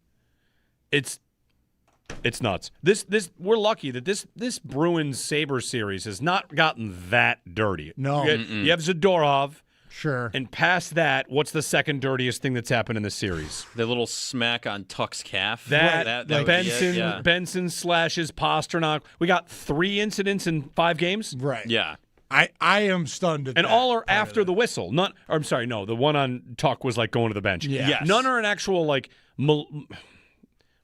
It's nuts. This we're lucky that this Bruins Sabres series has not gotten that dirty. No. You have Zadorov. Sure. And past that, what's the second dirtiest thing that's happened in the series? The little smack on Tuck's calf. That would be Benson, it, yeah. Benson slashes Pasternak. We got 3 incidents in 5 games. Right. Yeah. I am stunned at and that all are after the whistle. The one on Tuck was like going to the bench. Yeah. Yes. None are an actual like.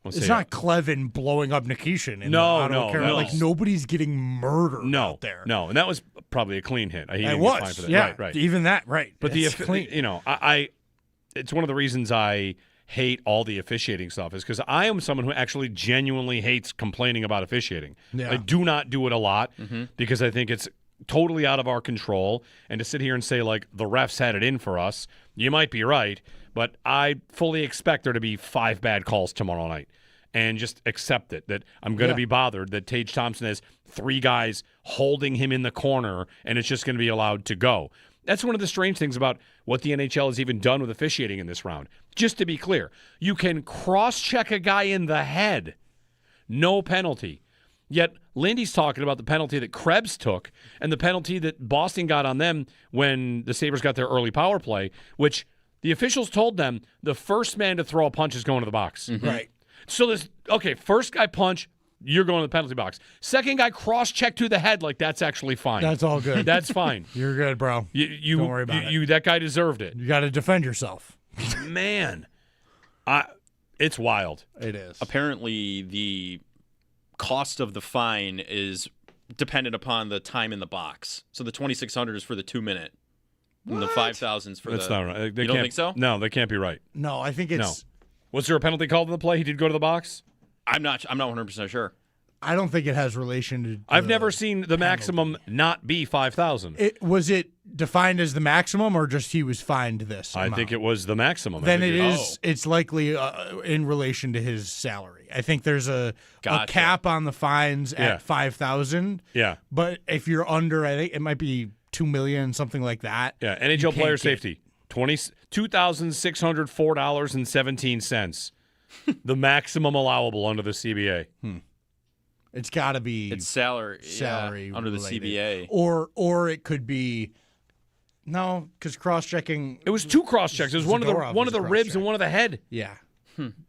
It's not Clevin blowing up Nikishin. No. Like nobody's getting murdered out there. No, and that was probably a clean hit. It was. For that. Yeah. Right. Even that. Right. But it's clean. It's one of the reasons I hate all the officiating stuff is because I am someone who actually genuinely hates complaining about officiating. Yeah. I do not do it a lot because I think it's totally out of our control. And to sit here and say, like, the refs had it in for us, you might be right, but I fully expect there to be 5 bad calls tomorrow night. And just accept it, that I'm going to be bothered that Tage Thompson has 3 guys holding him in the corner, and it's just going to be allowed to go. That's one of the strange things about what the NHL has even done with officiating in this round. Just to be clear, you can cross-check a guy in the head, no penalty. Yet Lindy's talking about the penalty that Krebs took and the penalty that Boston got on them when the Sabres got their early power play, which the officials told them the first man to throw a punch is going to the box. Right. So first guy punch, you're going to the penalty box. Second guy cross-check to the head, like that's actually fine. That's all good. That's fine. You're good, bro. Don't worry about it. That guy deserved it. You got to defend yourself. Man, it's wild. It is. Apparently, the cost of the fine is dependent upon the time in the box. So the 2,600 is for the 2-minute, and the 5,000 is for That's not right. You don't think so? No, that can't be right. No, I think it's. No. Was there a penalty called in the play? He did go to the box? I'm not 100% sure. I don't think it has relation to. I've never seen the maximum not be 5,000. Was it defined as the maximum, or just he was fined this amount? I think it was the maximum. Then it is. It's likely in relation to his salary. I think there's a cap on the fines at 5,000. Yeah. But if you're under, I think it might be $2 million, something like that. Yeah. NHL player safety, $2,604.17. The maximum allowable under the CBA. It's got to be. It's salary under the related. CBA, or it could be. No, because cross-checking. It was 2 cross-checks. It was one of the ribs and one of the head. Yeah,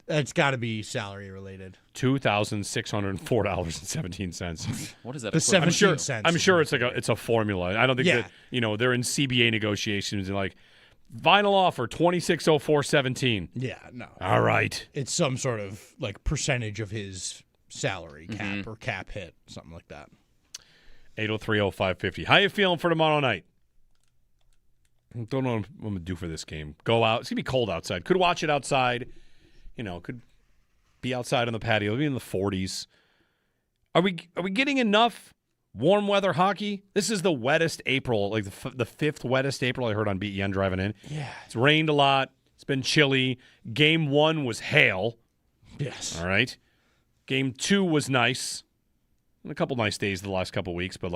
it's got to be salary related. $2,604.17. What is that? The 17 cents. I'm sure it's a formula. I don't think that they're in CBA negotiations and like final offer $2,604.17. Yeah, no. All right. It's some sort of like percentage of his salary cap or cap hit, something like that. 803-0550. How you feeling for tomorrow night? Don't know what I'm going to do for this game. Go out. It's going to be cold outside. Could watch it outside. Could be outside on the patio. It'll be in the 40s. Are we getting enough warm weather hockey? This is the wettest April, like the 5th wettest April I heard on BEN driving in. Yeah. It's rained a lot. It's been chilly. Game 1 was hail. Yes. All right. Game 2 was nice. And a couple nice days the last couple weeks, but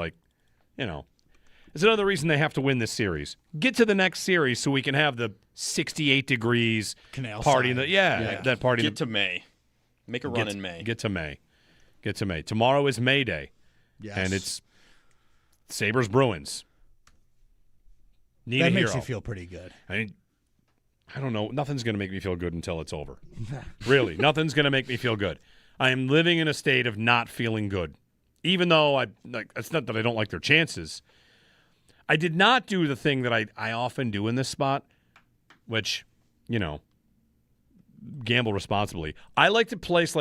it's another reason they have to win this series. Get to the next series so we can have the 68 degrees Canal party. side. That party. Get to May. Make a run in May. Get to May. Tomorrow is May Day. Yes. And it's Sabres Bruins. Need that a makes hero. you feel pretty good. I don't know. Nothing's going to make me feel good until it's over. Really, nothing's going to make me feel good. I am living in a state of not feeling good. Even though it's not that I don't like their chances. I did not do the thing that I often do in this spot, which, gamble responsibly. I like to place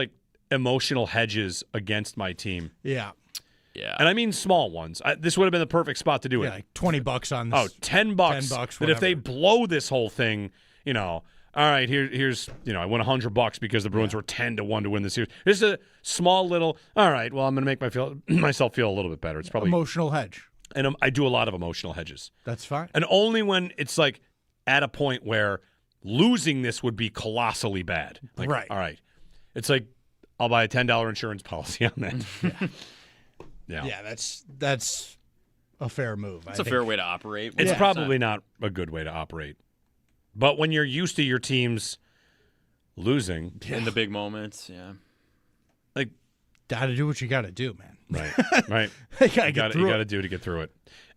emotional hedges against my team. Yeah. Yeah. And I mean small ones. This would have been the perfect spot to do it. Yeah, like $20 on this. Oh, $10. $10, that if they whatever. blow this whole thing, all right, here's I won $100 because the Bruins were 10-1 to win the series. This is a small little, all right, well, I'm going to make myself feel a little bit better. It's probably emotional hedge. And I do a lot of emotional hedges. That's fine. And only when it's at a point where losing this would be colossally bad. Right. All right. It's I'll buy a $10 insurance policy on that. Yeah, that's a fair move. It's a fair way to operate. It's Yeah. probably not a good way to operate. But when you're used to your teams losing in the big moments, yeah. Got to do what you got to do, man. Right. You got to get through You got to it. do to get through it.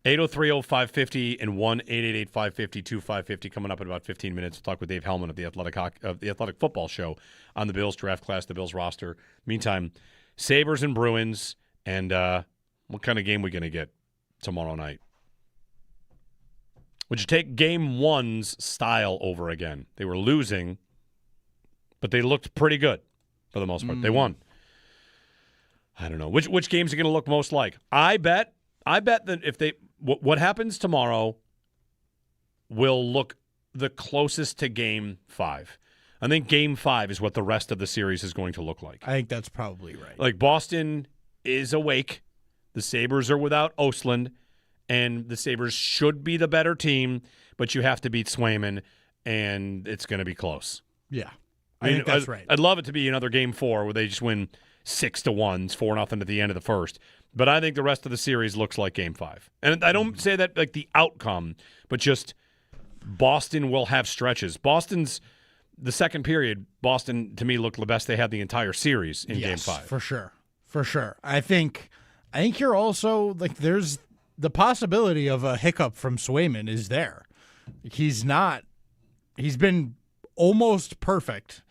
803-0550 and 1-888-550-2550 coming up in about 15 minutes. We'll talk with Dave Hellman of the Athletic Football Show on the Bills draft class, the Bills roster. Meantime, Sabres and Bruins, and what kind of game we going to get tomorrow night? Would you take Game 1's style over again? They were losing, but they looked pretty good for the most part. They won. I don't know. Which games are going to look most like? I bet that if what happens tomorrow will look the closest to Game 5. I think Game 5 is what the rest of the series is going to look like. I think that's probably right. Boston is awake. The Sabres are without Östlund, and the Sabres should be the better team, but you have to beat Swayman, and it's going to be close. Yeah. I think that's right. I'd love it to be another Game 4 where they just win 6-1, 4-0 at the end of the first. But I think the rest of the series looks like Game 5. And I don't say that the outcome, but just Boston will have stretches. The second period, Boston, to me, looked the best they had the entire series in Game 5. For sure. For sure. I think you're also, there's the possibility of a hiccup from Swayman is there. He's been almost perfect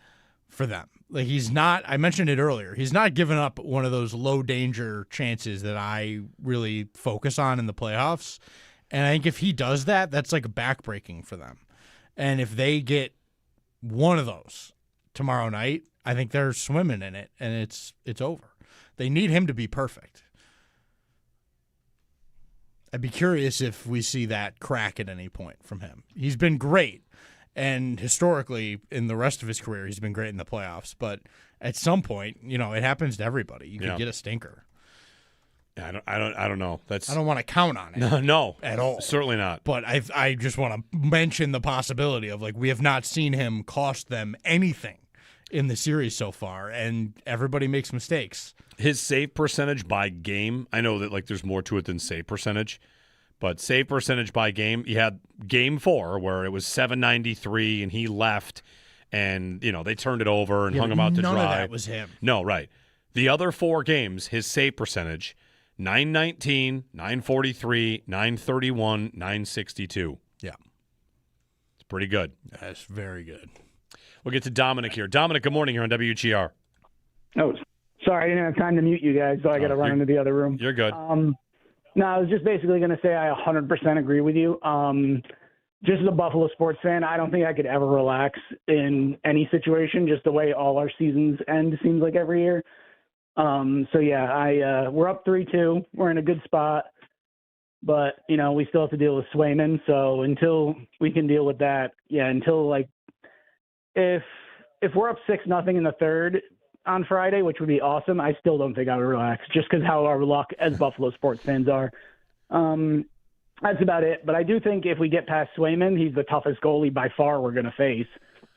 for them. He's not, I mentioned it earlier, he's not giving up one of those low-danger chances that I really focus on in the playoffs. And I think if he does that, that's backbreaking for them. And if they get one of those tomorrow night, I think they're swimming in it, and it's over. They need him to be perfect. I'd be curious if we see that crack at any point from him. He's been great. And historically, in the rest of his career, he's been great in the playoffs. But at some point, it happens to everybody. You could get a stinker. Yeah, I don't know. I don't want to count on it. No, at all. Certainly not. But I just want to mention the possibility of we have not seen him cost them anything in the series so far, and everybody makes mistakes. His save percentage by game, I know that there's more to it than save percentage. But save percentage by game, you had Game 4 where it was .793 and he left, and they turned it over and hung him out to dry. None of that was him. No, right. The other 4 games, his save percentage, .919, .943, .931, .962. Yeah, it's pretty good. That's very good. We'll get to Dominic here. Dominic, good morning here on WGR. Oh, sorry, I didn't have time to mute you guys, so I got to run into the other room. You're good. No, I was just basically going to say I 100% agree with you. Just as a Buffalo sports fan, I don't think I could ever relax in any situation, just the way all our seasons end seems like every year. We're up 3-2. We're in a good spot. But, we still have to deal with Swayman. So until we can deal with that, if we're up 6-0 in the third on Friday, which would be awesome, I still don't think I would relax just because how our luck as Buffalo sports fans are. That's about it. But I do think if we get past Swayman, he's the toughest goalie by far we're going to face.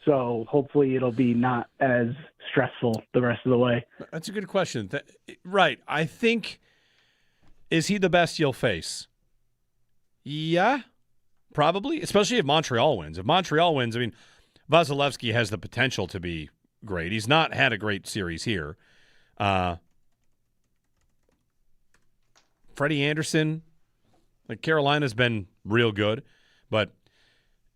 So hopefully it'll be not as stressful the rest of the way. That's a good question. Right. I think, is he the best you'll face? Yeah, probably, especially if Montreal wins. If Montreal wins, I mean, Vasilevsky has the potential to be great. He's not had a great series here. Freddie Anderson, like Carolina's been real good, but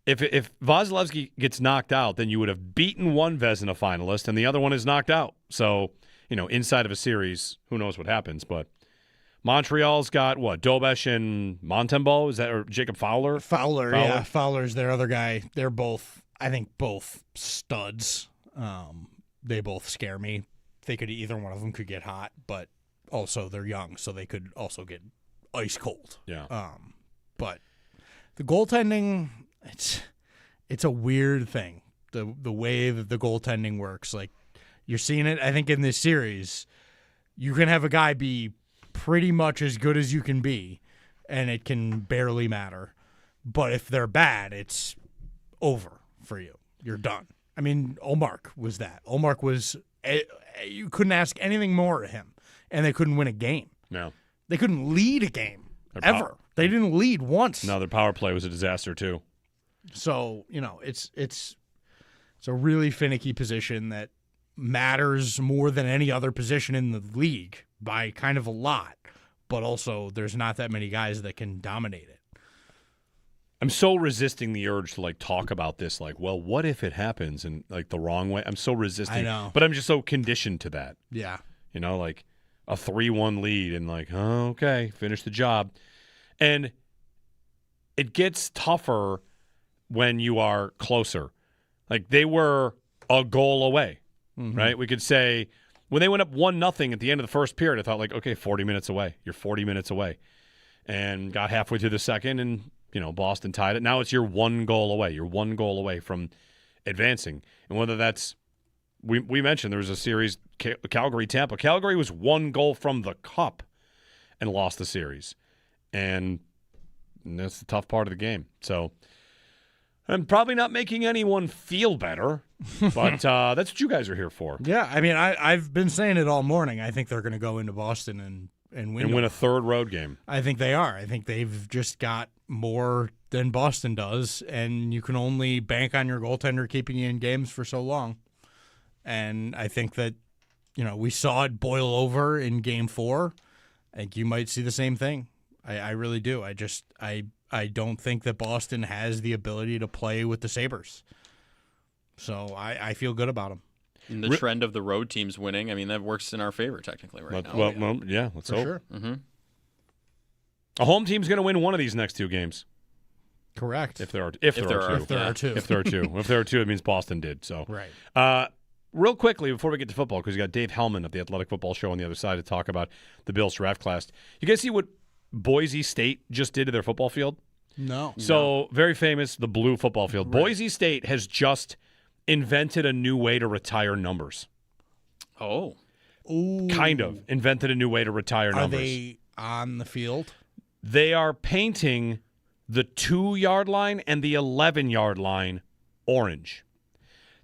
if Vasilevsky gets knocked out, then you would have beaten one Vezina finalist and the other one is knocked out. So, inside of a series, who knows what happens, but Montreal's got what? Dobesh and Montembeault? Is that or Jacob Fowler? Fowler, yeah. Fowler's their other guy. They're both, I think, both studs. They both scare me. Either one of them could get hot, but also they're young, so they could also get ice cold. Yeah. But the goaltending, it's a weird thing. The way that the goaltending works, like you're seeing it. I think in this series, you can have a guy be pretty much as good as you can be, and it can barely matter. But if they're bad, it's over for you. You're done. I mean, Olmark was that. Olmark was you couldn't ask anything more of him, and they couldn't win a game. No. They couldn't lead a game ever. They didn't lead once. No, their power play was a disaster too. So, it's a really finicky position that matters more than any other position in the league by kind of a lot, but also there's not that many guys that can dominate it. I'm so resisting the urge to talk about this well, what if it happens in the wrong way? I'm so resisting. I know. But I'm just so conditioned to that. Yeah. A 3-1 lead and oh, okay, finish the job. And it gets tougher when you are closer. They were a goal away, right? We could say when they went up 1-0 at the end of the first period, I thought okay, 40 minutes away. You're 40 minutes away. And got halfway through the second and, Boston tied it. Now it's you're 1 goal away. You're 1 goal away from advancing. And whether that's we mentioned there was a series, Calgary-Tampa. Calgary was 1 goal from the cup and lost the series. And that's the tough part of the game. So I'm probably not making anyone feel better, but that's what you guys are here for. Yeah, I mean, I've been saying it all morning. I think they're going to go into Boston and win. And win a third road game. I think they are. I think they've just got more than Boston does, and you can only bank on your goaltender keeping you in games for so long. And I think that, we saw it boil over in Game 4. I think you might see the same thing. I really do. I don't think that Boston has the ability to play with the Sabres. So I feel good about them. And the trend of the road teams winning, I mean, that works in our favor technically now. Well, yeah, let's hope. Sure. Mm-hmm. A home team's going to win one of these next 2 games. Correct. If there are two. If there are two. If there are two, it means Boston did. So right. Real quickly before we get to football, because you got Dave Hellman of the Athletic Football Show on the other side to talk about the Bills draft class. You guys see what Boise State just did to their football field? No. So very famous, the blue football field. Right. Boise State has just invented a new way to retire numbers. Oh. Ooh. Kind of invented a new way to retire numbers. Are they on the field? They are painting the 2-yard line and the 11-yard line orange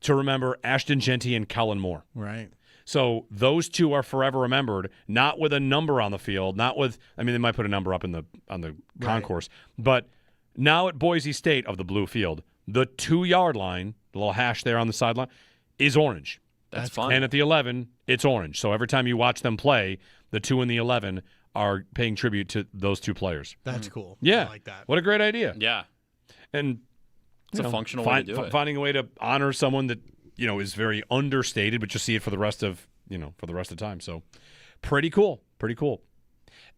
to remember Ashton Genty and Kellen Moore. Right. So those two are forever remembered, not with a number on the field, not with, I mean, they might put a number up on the concourse, but now at Boise State of the blue field, the 2-yard line, the little hash there on the sideline, is orange. That's fun. And at the 11, it's orange. So every time you watch them play, the 2 and the 11 are paying tribute to those 2 players. That's cool. Yeah. I like that. What a great idea. Yeah. And it's a functional way to do it. Finding a way to honor someone that, is very understated, but just see it for the rest of, for the rest of the time. So pretty cool. Pretty cool.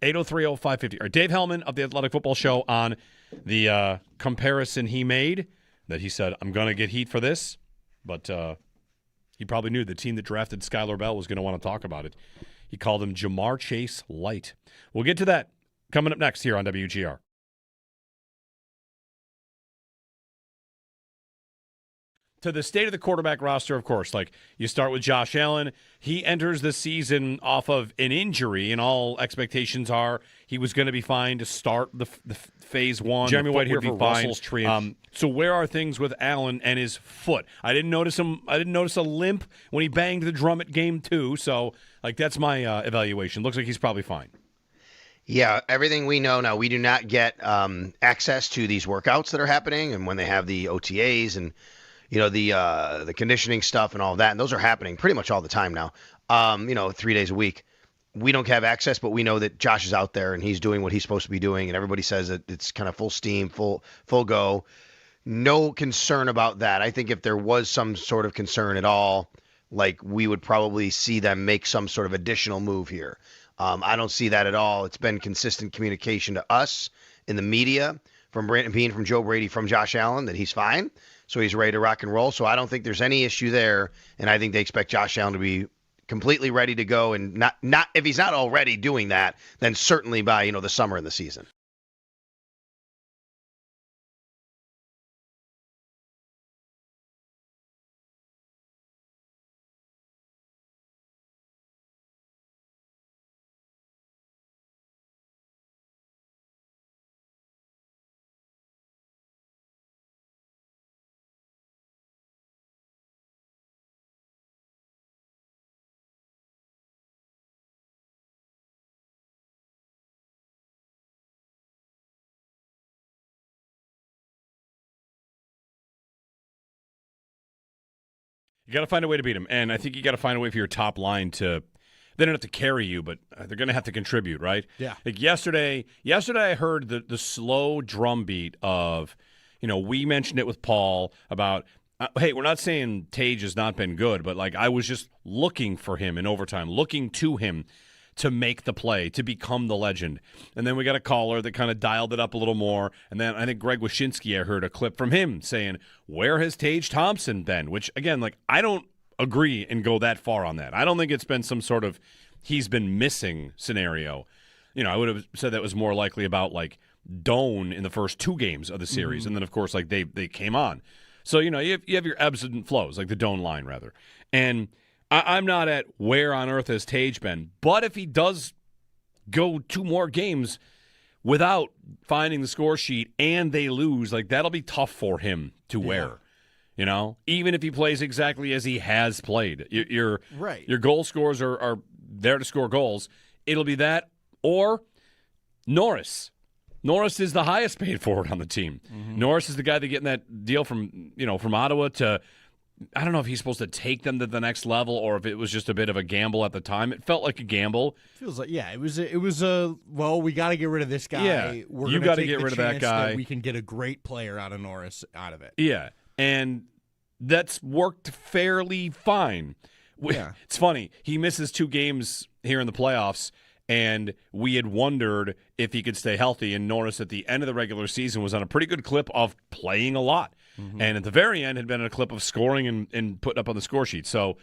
803-0550. All right, Dave Hellman of the Athletic Football Show on the comparison he made that he said, I'm going to get heat for this, but he probably knew the team that drafted Skylar Bell was going to want to talk about it. He called him Jamar Chase Light. We'll get to that coming up next here on WGR. to the state of the quarterback roster, of course, like you start with Josh Allen. He enters the season off of an injury, and all expectations are he was going to be fine to start the phase one. Jeremy White here for Russell's tree. So where are things with Allen and his foot? I didn't notice him. I didn't notice a limp when he banged the drum at game 2. So like that's my evaluation. Looks like he's probably fine. Yeah, everything we know now, we do not get access to these workouts that are happening, and when they have the OTAs and the conditioning stuff and all of that, and those are happening pretty much all the time now. 3 days a week. We don't have access, but we know that Josh is out there and he's doing what he's supposed to be doing, and everybody says that it's kind of full steam, full go. No concern about that. I think if there was some sort of concern at all, like we would probably see them make some sort of additional move here. I don't see that at all. It's been consistent communication to us in the media from Brandon Beane, from Joe Brady, from Josh Allen that he's fine. So he's ready to rock and roll. So I don't think there's any issue there. And I think they expect Josh Allen to be completely ready to go. And not if he's not already doing that, then certainly by, the summer and the season. You got to find a way to beat them, and I think you got to find a way for your top line to. They don't have to carry you, but they're going to have to contribute, right? Yeah. Like yesterday I heard the slow drumbeat of, we mentioned it with Paul about, hey, we're not saying Tage has not been good, but like I was just looking for him in overtime, looking to him to make the play, to become the legend. And then we got a caller that kind of dialed it up a little more. And then I think Greg Wyshynski, I heard a clip from him saying, where has Tage Thompson been? Which, again, like I don't agree and go that far on that. I don't think it's been some sort of he's been missing scenario. I would have said that was more likely about like Doan in the first 2 games of the series. Mm-hmm. And then, of course, like they came on. So, you have your ebbs and flows, like the Doan line, rather. And I'm not at where on earth has Tage been, but if he does go 2 more games without finding the score sheet and they lose, like that'll be tough for him to wear. Even if he plays exactly as he has played, your goal scorers are there to score goals. It'll be that or Norris. Norris is the highest paid forward on the team. Mm-hmm. Norris is the guy that getting that deal from Ottawa to. I don't know if he's supposed to take them to the next level or if it was just a bit of a gamble at the time. It felt like a gamble. Feels like, yeah, it was a well, we got to get rid of this guy. Yeah, you got to get rid of that guy. We can get a great player out of Norris out of it. Yeah, and that's worked fairly fine. Yeah. It's funny. He misses 2 games here in the playoffs, and we had wondered if he could stay healthy. And Norris at the end of the regular season was on a pretty good clip of playing a lot. Mm-hmm. And at the very end had been a clip of scoring and putting up on the score sheet. So,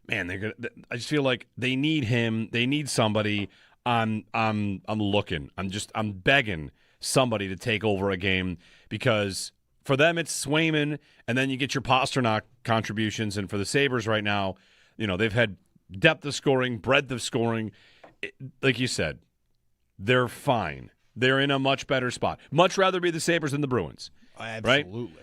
man, I just feel like they need him. They need somebody. I'm looking. I'm begging somebody to take over a game because for them it's Swayman, and then you get your Pasternak contributions. And for the Sabres right now, they've had depth of scoring, breadth of scoring. Like you said, they're fine. They're in a much better spot. Much rather be the Sabres than the Bruins. Absolutely. Right?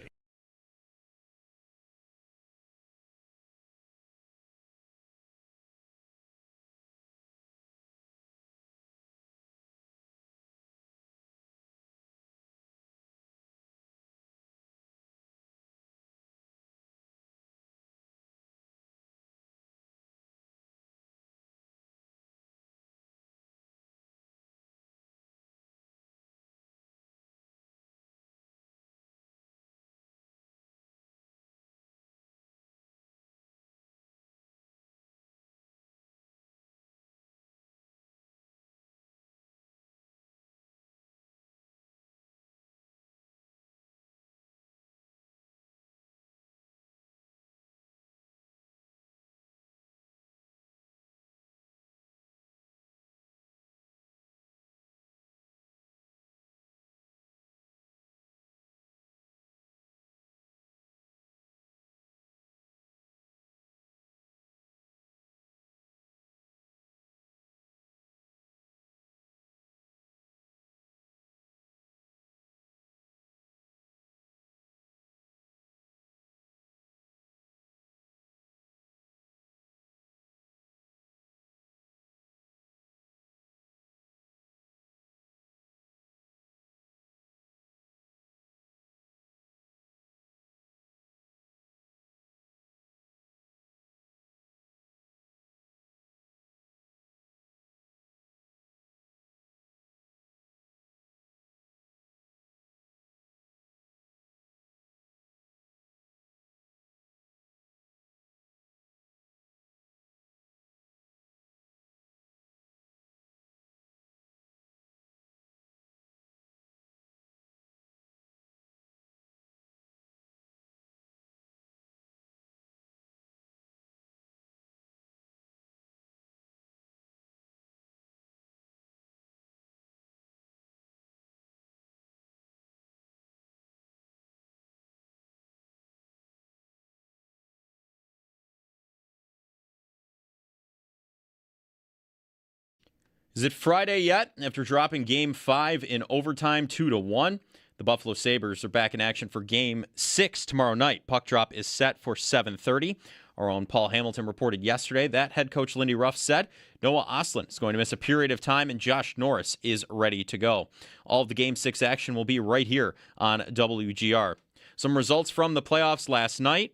Is it Friday yet? After dropping Game 5 in overtime 2-1, the Buffalo Sabres are back in action for Game 6 tomorrow night. Puck drop is set for 7:30. Our own Paul Hamilton reported yesterday that head coach Lindy Ruff said Noah Ostlund is going to miss a period of time and Josh Norris is ready to go. All of the Game 6 action will be right here on WGR. Some results from the playoffs last night.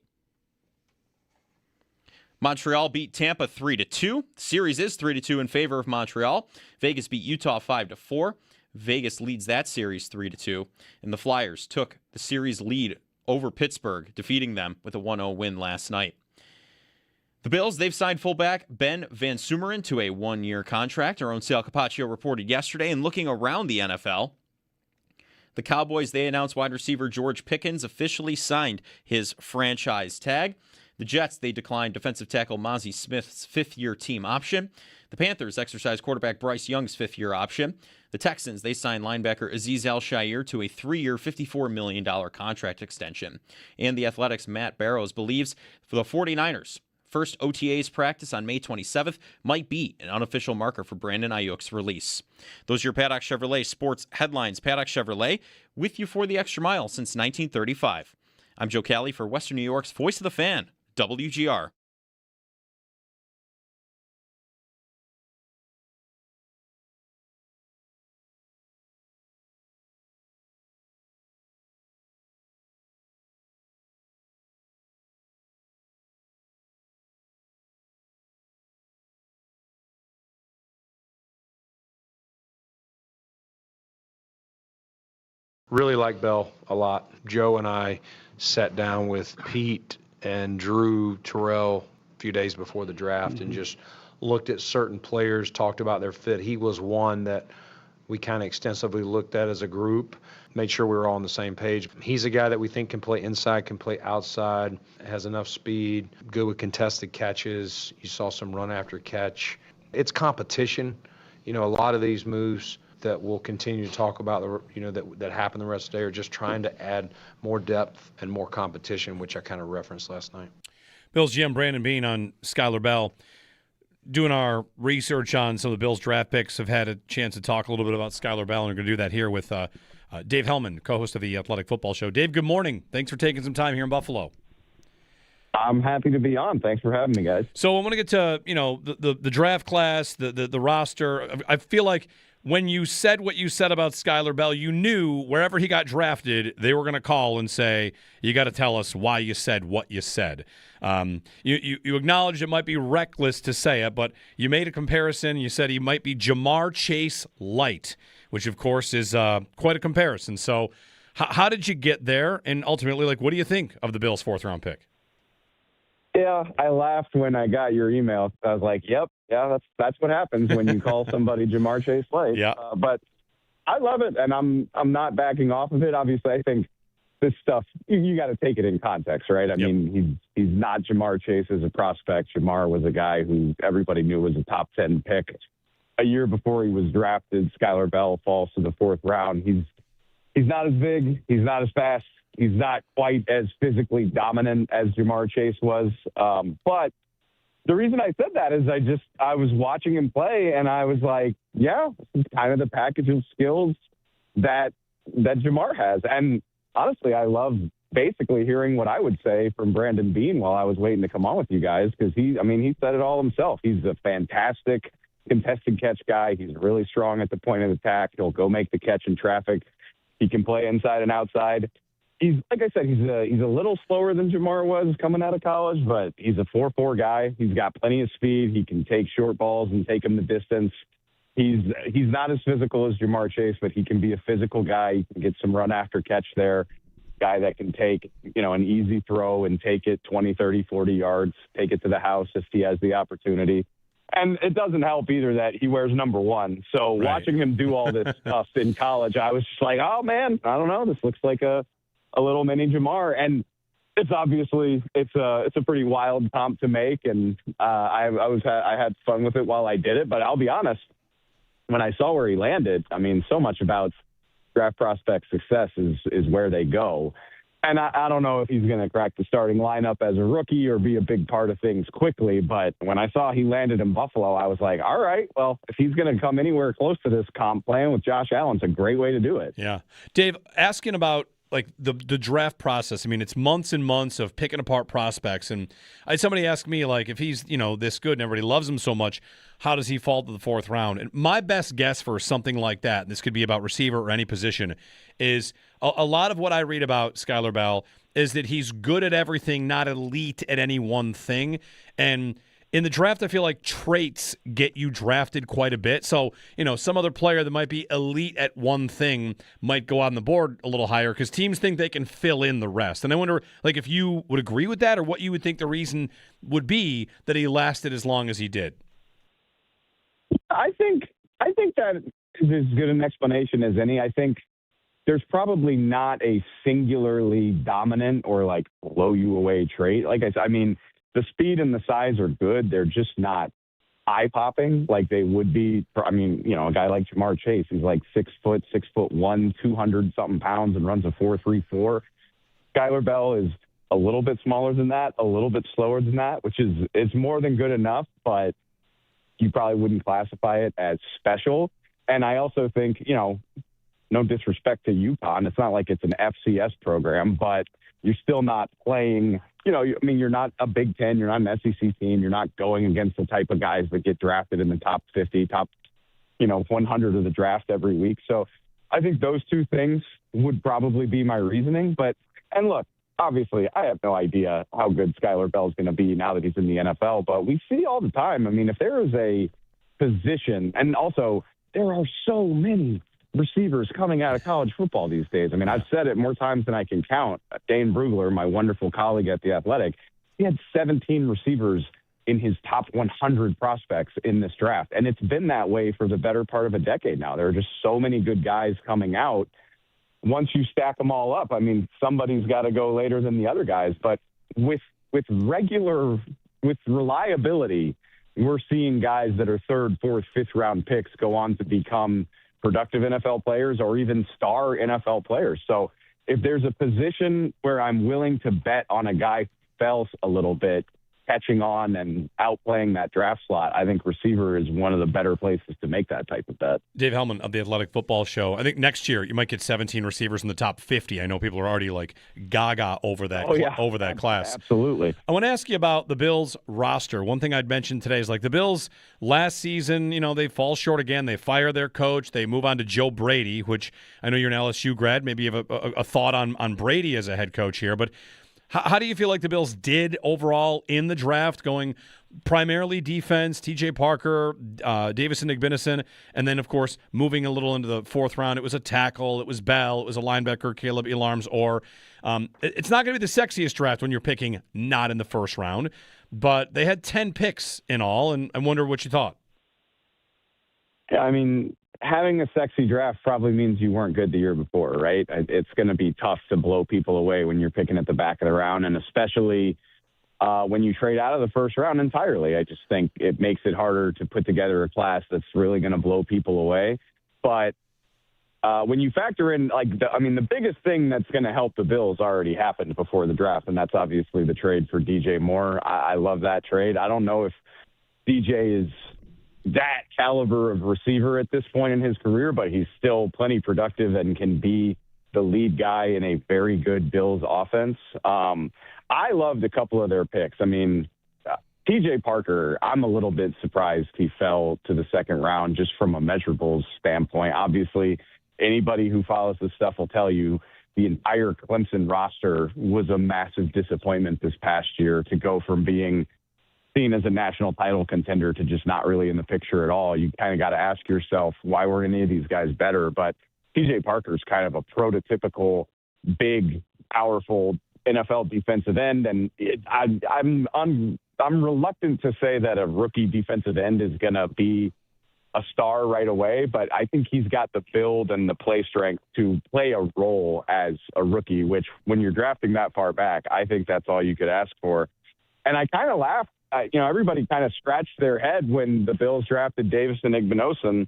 Montreal beat Tampa 3-2. The series is 3-2 in favor of Montreal. Vegas beat Utah 5-4. Vegas leads that series 3-2. And the Flyers took the series lead over Pittsburgh, defeating them with a 1-0 win last night. The Bills, they've signed fullback Ben Van Sumeren to a one-year contract. Our own Sal Capaccio reported yesterday. And looking around the NFL, the Cowboys, they announced wide receiver George Pickens officially signed his franchise tag. The Jets, they declined defensive tackle Mozzie Smith's fifth-year team option. The Panthers exercised quarterback Bryce Young's fifth-year option. The Texans, they signed linebacker Azeez Al-Shaair to a 3-year, $54 million contract extension. And the Athletics' Matt Barrows believes for the 49ers, first OTA's practice on May 27th might be an unofficial marker for Brandon Ayuk's release. Those are your Paddock Chevrolet sports headlines. Paddock Chevrolet, with you for the extra mile since 1935. I'm Joe Cali for Western New York's Voice of the Fan, WGR. Really like Bell a lot. Joe and I sat down with Pete and Drew Terrell a few days before the draft and just looked at certain players, talked about their fit. He was one that we kind of extensively looked at as a group, made sure we were all on the same page. He's a guy that we think can play inside, can play outside, has enough speed, good with contested catches. You saw some run after catch. It's competition. You know, a lot of these moves that we'll continue to talk about, that happen the rest of the day are just trying to add more depth and more competition, which I kind of referenced last night. Bills GM Brandon Beane on Skylar Bell. Doing our research on some of the Bills draft picks, have had a chance to talk a little bit about Skylar Bell, and we're going to do that here with Dave Hellman, co-host of the Athletic Football Show. Dave, good morning. Thanks for taking some time here in Buffalo. I'm happy to be on. Thanks for having me, guys. So I want to get to the draft class, the roster. I feel like when you said what you said about Skylar Bell, you knew wherever he got drafted, they were going to call and say, you got to tell us why you said what you said. You acknowledged it might be reckless to say it, but you made a comparison. You said he might be Jamar Chase light, which, of course, is quite a comparison. So how did you get there? And ultimately, what do you think of the Bills' fourth-round pick? Yeah, I laughed when I got your email. I was like, yep, yeah, that's what happens when you call somebody Jamar Chase light. Yeah. But I love it, and I'm not backing off of it. Obviously, I think this stuff, you got to take it in context, right? I mean, he's not Jamar Chase as a prospect. Jamar was a guy who everybody knew was a top 10 pick. A year before he was drafted, Skylar Bell falls to the fourth round. He's not as big. He's not as fast. He's not quite as physically dominant as Jamar Chase was. But the reason I said that is I was watching him play, and I was like, yeah, this is kind of the package of skills that Jamar has. And honestly, I love basically hearing what I would say from Brandon Beane while I was waiting to come on with you guys, because he said it all himself. He's a fantastic contested catch guy. He's really strong at the point of attack. He'll go make the catch in traffic. He can play inside and outside. He's, like I said, he's a little slower than Jamar was coming out of college, but he's a 4.4 guy. He's got plenty of speed. He can take short balls and take them the distance. He's not as physical as Jamar Chase, but he can be a physical guy. He can get some run after catch there. Guy that can take, an easy throw and take it 20, 30, 40 yards, take it to the house if he has the opportunity. And it doesn't help either that he wears number 1. So watching him do all this stuff in college, I was just like, oh man, I don't know. This looks like a little mini Jamar. And it's obviously, it's a pretty wild comp to make. And I had fun with it while I did it, but I'll be honest, when I saw where he landed, I mean, so much about draft prospect success is where they go. And I don't know if he's going to crack the starting lineup as a rookie or be a big part of things quickly. But when I saw he landed in Buffalo, I was like, all right, well, if he's going to come anywhere close to this comp, playing with Josh Allen's a great way to do it. Yeah. Dave, asking about like the draft process. I mean, it's months and months of picking apart prospects. And I had somebody ask me, like, if he's, this good and everybody loves him so much, how does he fall to the fourth round? And my best guess for something like that, and this could be about receiver or any position, is a lot of what I read about Skylar Bell is that he's good at everything, not elite at any one thing. And in the draft, I feel like traits get you drafted quite a bit. So, some other player that might be elite at one thing might go on the board a little higher because teams think they can fill in the rest. And I wonder, like, if you would agree with that or what you would think the reason would be that he lasted as long as he did. I think that is as good an explanation as any. I think there's probably not a singularly dominant or, like, blow you away trait. Like I said, I mean, the speed and the size are good. They're just not eye-popping like they would be. I mean, a guy like Jamar Chase, he's like 6'1", 200-something pounds and runs a 4.34. Skylar Bell is a little bit smaller than that, a little bit slower than that, which is it's more than good enough, but you probably wouldn't classify it as special. And I also think, no disrespect to UConn, it's not like it's an FCS program, but you're still not playing, you're not a Big Ten, you're not an SEC team, you're not going against the type of guys that get drafted in the top 50, top 100 of the draft every week. So I think those two things would probably be my reasoning. And look, obviously, I have no idea how good Skylar Bell is going to be now that he's in the NFL, but we see all the time. I mean, if there is a position, and also there are so many receivers coming out of college football these days. I mean, I've said it more times than I can count. Dane Brugler, my wonderful colleague at The Athletic, he had 17 receivers in his top 100 prospects in this draft. And it's been that way for the better part of a decade now. There are just so many good guys coming out. Once you stack them all up, I mean, somebody's got to go later than the other guys. But with reliability, we're seeing guys that are third, fourth, fifth round picks go on to become productive NFL players or even star NFL players. So if there's a position where I'm willing to bet on a guy who fell a little bit, catching on and outplaying that draft slot, I think receiver is one of the better places to make that type of bet. Dave Hellman of the Athletic Football Show. I think next year you might get 17 receivers in the top 50. I know people are already like gaga over that over that class. Absolutely. I want to ask you about the Bills roster. One thing I'd mentioned today is like the Bills last season, they fall short again. They fire their coach. They move on to Joe Brady, which I know you're an LSU grad. Maybe you have a thought on Brady as a head coach here, but how do you feel like the Bills did overall in the draft, going primarily defense, T.J. Parker, Davison Igbinosun, and then, of course, moving a little into the fourth round, it was a tackle, it was Bell, it was a linebacker, Caleb Elarms, or it's not going to be the sexiest draft when you're picking not in the first round, but they had 10 picks in all, and I wonder what you thought. Yeah, I mean, having a sexy draft probably means you weren't good the year before, right? It's going to be tough to blow people away when you're picking at the back of the round, and especially when you trade out of the first round entirely. I just think it makes it harder to put together a class that's really going to blow people away. But when you factor in, the biggest thing that's going to help the Bills already happened before the draft, and that's obviously the trade for DJ Moore. I love that trade. I don't know if DJ is that caliber of receiver at this point in his career, but he's still plenty productive and can be the lead guy in a very good Bills offense. I loved a couple of their picks. I mean, T.J. Parker, I'm a little bit surprised he fell to the second round just from a measurables standpoint. Obviously, anybody who follows this stuff will tell you the entire Clemson roster was a massive disappointment this past year. To go from being seen as a national title contender to just not really in the picture at all, you kind of got to ask yourself, why were any of these guys better? But T.J. Parker's kind of a prototypical big, powerful NFL defensive end, and I'm reluctant to say that a rookie defensive end is going to be a star right away, but I think he's got the build and the play strength to play a role as a rookie, which when you're drafting that far back, I think that's all you could ask for. And I kind of laughed. Everybody kind of scratched their head when the Bills drafted Davison Igbinosun.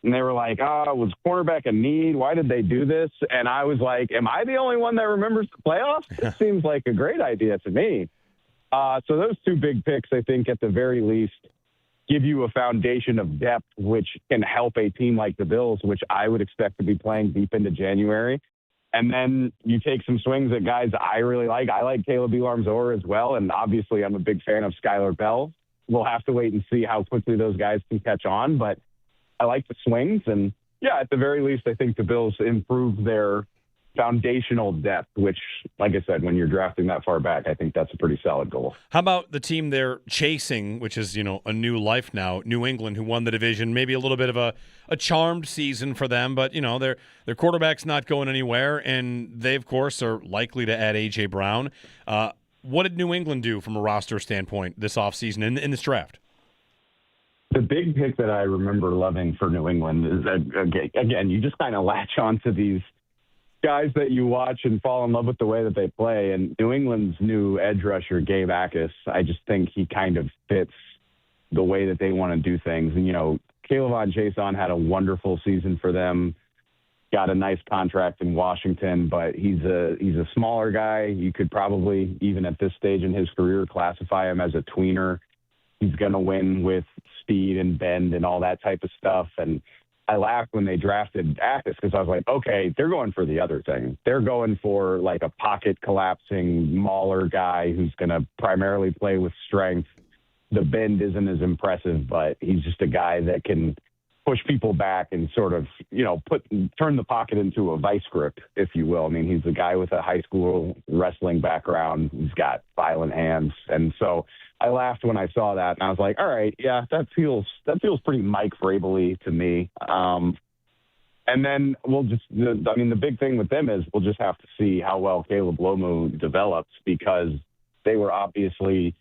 And they were like, was cornerback a need? Why did they do this? And I was like, am I the only one that remembers the playoffs? This seems like a great idea to me. So those two big picks, I think, at the very least, give you a foundation of depth, which can help a team like the Bills, which I would expect to be playing deep into January. And then you take some swings at guys I really like. I like Caleb Elam-Zohr as well, and obviously I'm a big fan of Skylar Bell. We'll have to wait and see how quickly those guys can catch on, but I like the swings. And, yeah, at the very least, I think the Bills improve their foundational depth, which, like I said, when you're drafting that far back, I think that's a pretty solid goal. How about the team they're chasing, which is, a new life now, New England, who won the division, maybe a little bit of a charmed season for them, but, their quarterback's not going anywhere, and they, of course, are likely to add A.J. Brown. What did New England do from a roster standpoint this offseason in this draft? The big pick that I remember loving for New England is that, again, you just kind of latch on to these guys that you watch and fall in love with the way that they play. And New England's new edge rusher, Gabe Akis, I just think he kind of fits the way that they want to do things. And, Kayvon Chason had a wonderful season for them, got a nice contract in Washington, but he's a smaller guy. You could probably, even at this stage in his career, classify him as a tweener. He's going to win with speed and bend and all that type of stuff. And I laughed when they drafted Akis because I was like, okay, they're going for the other thing. They're going for like a pocket collapsing mauler guy who's going to primarily play with strength. The bend isn't as impressive, but he's just a guy that can push people back and sort of, turn the pocket into a vice grip, if you will. I mean, he's a guy with a high school wrestling background. He's got violent hands. And so I laughed when I saw that, and I was like, all right, yeah, that feels pretty Mike Vrabel-y to me. And then the big thing with them is we'll just have to see how well Caleb Lomu develops, because they were obviously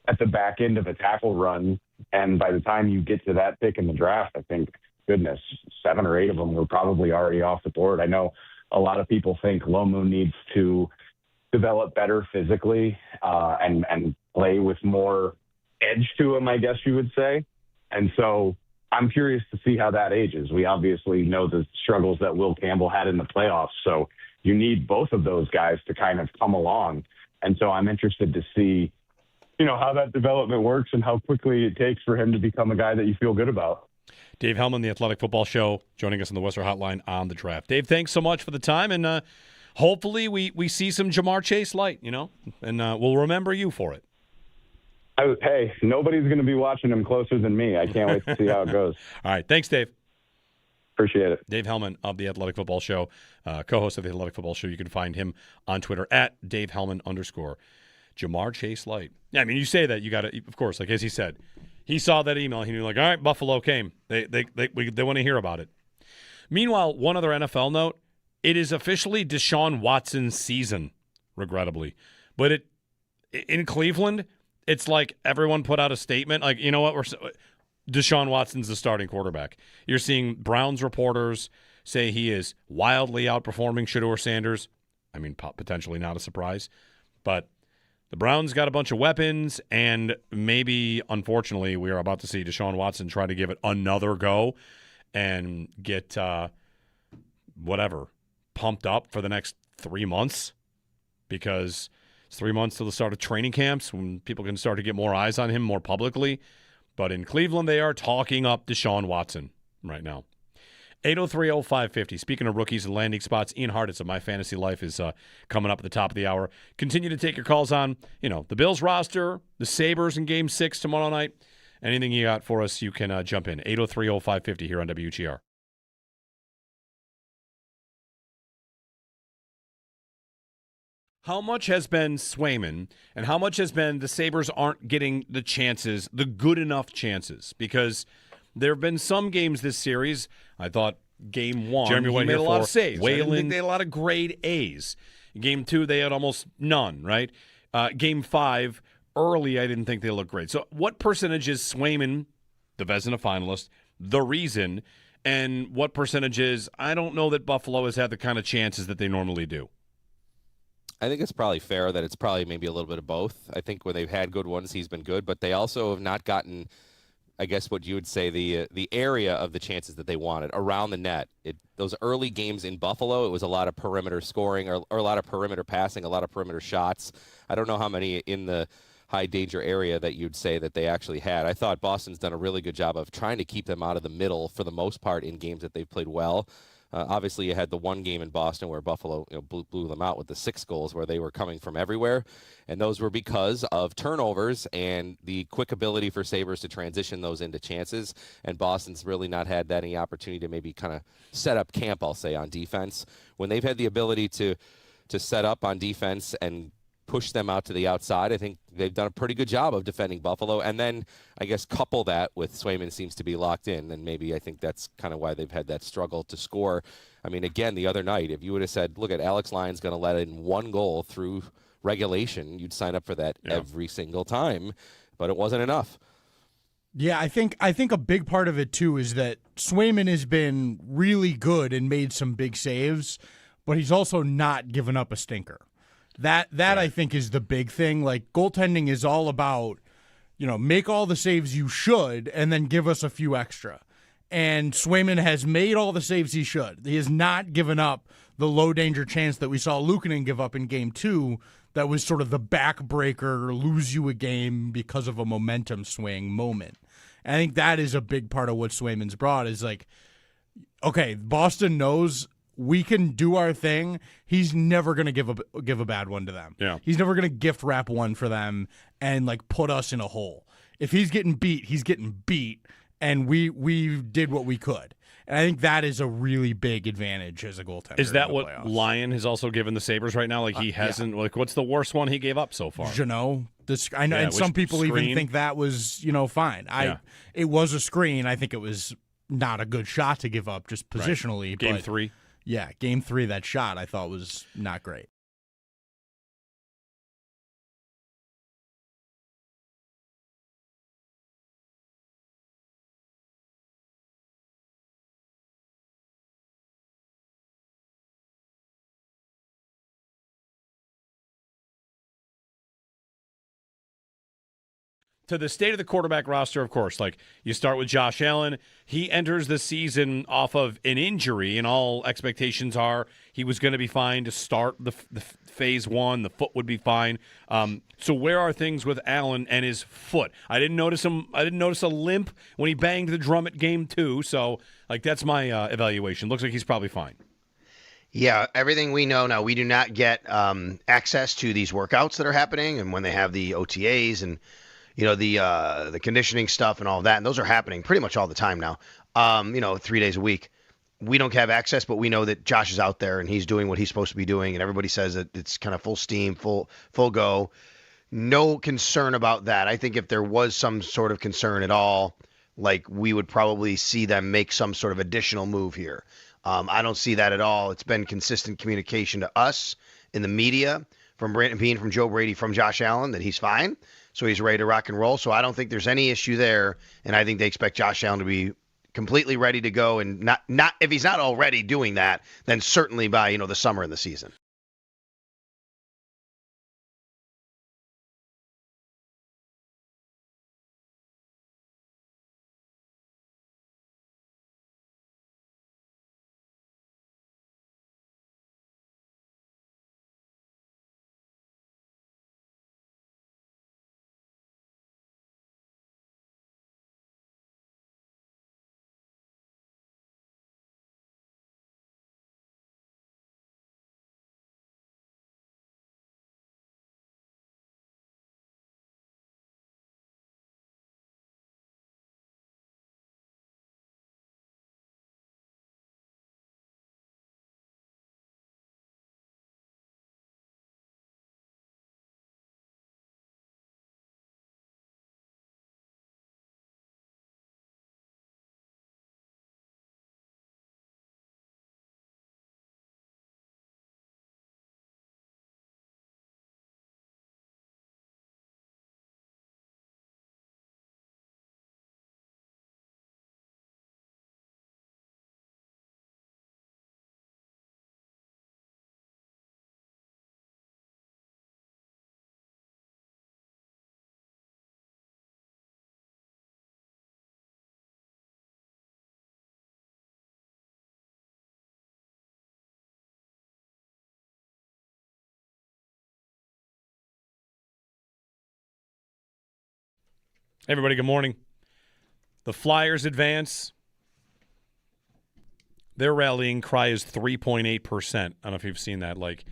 at the back end of a tackle run. And by the time you get to that pick in the draft, I think, goodness, 7 or 8 of them were probably already off the board. I know a lot of people think Lomu needs to develop better physically and play with more edge to him, I guess you would say. And so I'm curious to see how that ages. We obviously know the struggles that Will Campbell had in the playoffs. So you need both of those guys to kind of come along. And so I'm interested to see, how that development works and how quickly it takes for him to become a guy that you feel good about. Dave Hellman, the Athletic Football Show, joining us on the Western Hotline on the draft. Dave, thanks so much for the time, and hopefully we see some Jamar Chase light, and we'll remember you for it. Hey, nobody's going to be watching him closer than me. I can't wait to see how it goes. All right. Thanks, Dave. Appreciate it. Dave Hellman of the Athletic Football Show, co-host of the Athletic Football Show. You can find him on Twitter at @DaveHellman_. Jamar Chase light. Yeah, I mean, you say that, you got to, of course, like as he said, he saw that email. He knew, like, all right, Buffalo came. They want to hear about it. Meanwhile, one other NFL note, it is officially Deshaun Watson's season, regrettably. But in Cleveland, it's like everyone put out a statement, like, you know what, Deshaun Watson's the starting quarterback. You're seeing Browns reporters say he is wildly outperforming Shedeur Sanders. I mean, potentially not a surprise. But the Browns got a bunch of weapons, and maybe, unfortunately, we are about to see Deshaun Watson try to give it another go and get pumped up for the next 3 months, because it's 3 months till the start of training camps when people can start to get more eyes on him more publicly. But in Cleveland, they are talking up Deshaun Watson right now. 803-0550. Speaking of rookies and landing spots, Ian Hartitz of My Fantasy Life is coming up at the top of the hour. Continue to take your calls on, the Bills roster, the Sabres in Game 6 tomorrow night. Anything you got for us, you can jump in. 803-0550 here on WGR. How much has been Swayman, and how much has been the Sabres aren't getting the chances, the good enough chances? Because there have been some games this series, I thought Game 1, Jeremy he White made a lot of saves. I didn't think Wayland. they had a lot of grade A's. Game 2, they had almost none, right? Game 5, early, I didn't think they looked great. So what percentage is Swayman, the Vezina finalist, the reason, and what percentage is, I don't know that Buffalo has had the kind of chances that they normally do? I think it's probably fair that it's probably maybe a little bit of both. I think when they've had good ones, he's been good, but they also have not gotten I guess what you would say the area of the chances that they wanted around the net. Those early games in Buffalo, it was a lot of perimeter scoring or a lot of perimeter passing, a lot of perimeter shots. I don't know how many in the high danger area that you'd say that they actually had. I thought Boston's done a really good job of trying to keep them out of the middle for the most part in games that they've played well. Obviously, you had the one game in Boston where Buffalo blew them out with the 6 goals where they were coming from everywhere. And those were because of turnovers and the quick ability for Sabres to transition those into chances. And Boston's really not had any opportunity to maybe kind of set up camp, I'll say, on defense. When they've had the ability to set up on defense and push them out to the outside, I think they've done a pretty good job of defending Buffalo. And then I guess couple that with Swayman seems to be locked in, and maybe I think that's kind of why they've had that struggle to score. I mean, again, the other night, if you would have said, look at Alex Lyon's going to let in 1 goal through regulation, you'd sign up for that every single time, but it wasn't enough. Yeah, I think a big part of it too is that Swayman has been really good and made some big saves, but he's also not given up a stinker. That I think is the big thing. Like, goaltending is all about, make all the saves you should and then give us a few extra. And Swayman has made all the saves he should. He has not given up the low danger chance that we saw Luukkonen give up in game 2. That was sort of the backbreaker, lose you a game because of a momentum swing moment. And I think that is a big part of what Swayman's brought is like, okay, Boston knows we can do our thing. He's never going to give a bad one to them. Yeah. He's never going to gift wrap one for them and like put us in a hole. If he's getting beat, he's getting beat, and we did what we could. And I think that is a really big advantage as a goaltender. Is that in the what playoffs. Lyon has also given the Sabres right now? Like he hasn't. Like what's the worst one he gave up so far? Jeannot. I know, and some people even think that was fine. It was a screen. I think it was not a good shot to give up just positionally. Right. Game but 3. Yeah, game 3, that shot I thought was not great. To the state of the quarterback roster, of course, like you start with Josh Allen. He enters the season off of an injury, and all expectations are he was going to be fine to start the phase 1. The foot would be fine. So where are things with Allen and his foot? I didn't notice him. I didn't notice a limp when he banged the drum at game 2. So like that's my evaluation. Looks like he's probably fine. Yeah, everything we know now, we do not get access to these workouts that are happening, and when they have the OTAs and the conditioning stuff and all of that, and those are happening pretty much all the time now. 3 days a week. We don't have access, but we know that Josh is out there and he's doing what he's supposed to be doing, and everybody says that it's kind of full steam, full go. No concern about that. I think if there was some sort of concern at all, like we would probably see them make some sort of additional move here. I don't see that at all. It's been consistent communication to us in the media from Joe Brady, from Josh Allen, that he's fine. So he's ready to rock and roll. So I don't think there's any issue there. And I think they expect Josh Allen to be completely ready to go. And not if he's not already doing that, then certainly by, the summer and the season. Hey, everybody, good morning. The Flyers advance. Their rallying cry is 3.8%. I don't know if you've seen that. Like,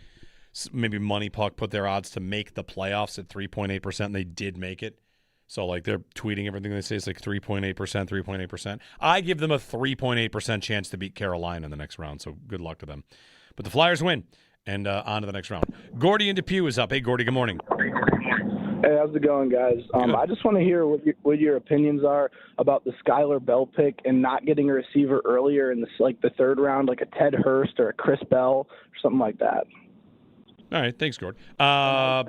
maybe Money Puck put their odds to make the playoffs at 3.8%, and they did make it. So, like, they're tweeting everything they say is like 3.8%, 3.8%. I give them a 3.8% chance to beat Carolina in the next round, so good luck to them. But the Flyers win, and on to the next round. Gordy in Depew is up. Hey, Gordy, good morning. Hey, how's it going, guys? I just want to hear what your opinions are about the Skylar Bell pick and not getting a receiver earlier in the third round, like a Ted Hurst or a Chris Bell or something like that. All right, thanks, Gord. Oh,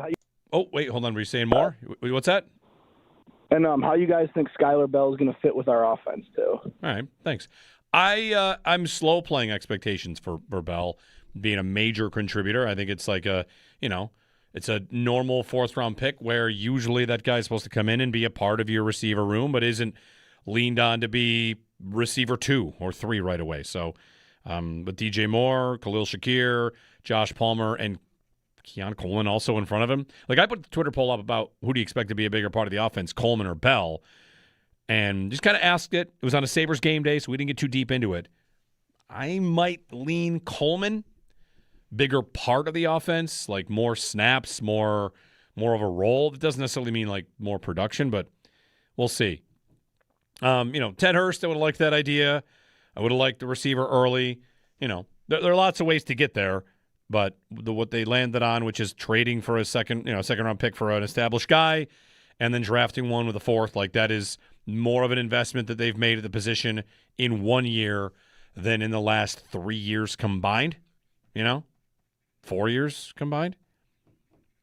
wait, hold on. Were you saying more? What's that? And how you guys think Skylar Bell is going to fit with our offense too? All right, thanks. I'm slow playing expectations for Bell being a major contributor. I think it's like it's a normal fourth-round pick where usually that guy's supposed to come in and be a part of your receiver room, but isn't leaned on to be receiver 2 or 3 right away. So, with DJ Moore, Khalil Shakir, Josh Palmer, and Keon Coleman also in front of him. Like, I put the Twitter poll up about who do you expect to be a bigger part of the offense, Coleman or Bell, and just kind of asked it. It was on a Sabres game day, so we didn't get too deep into it. I might lean Coleman. Bigger part of the offense, like more snaps, more of a role. That doesn't necessarily mean like more production, but we'll see. Ted Hurst, I would have liked that idea. I would have liked the receiver early. There are lots of ways to get there, but what they landed on, which is trading for a second round pick for an established guy, and then drafting one with a fourth, like that is more of an investment that they've made at the position in 1 year than in the last 3 years combined. 4 years combined.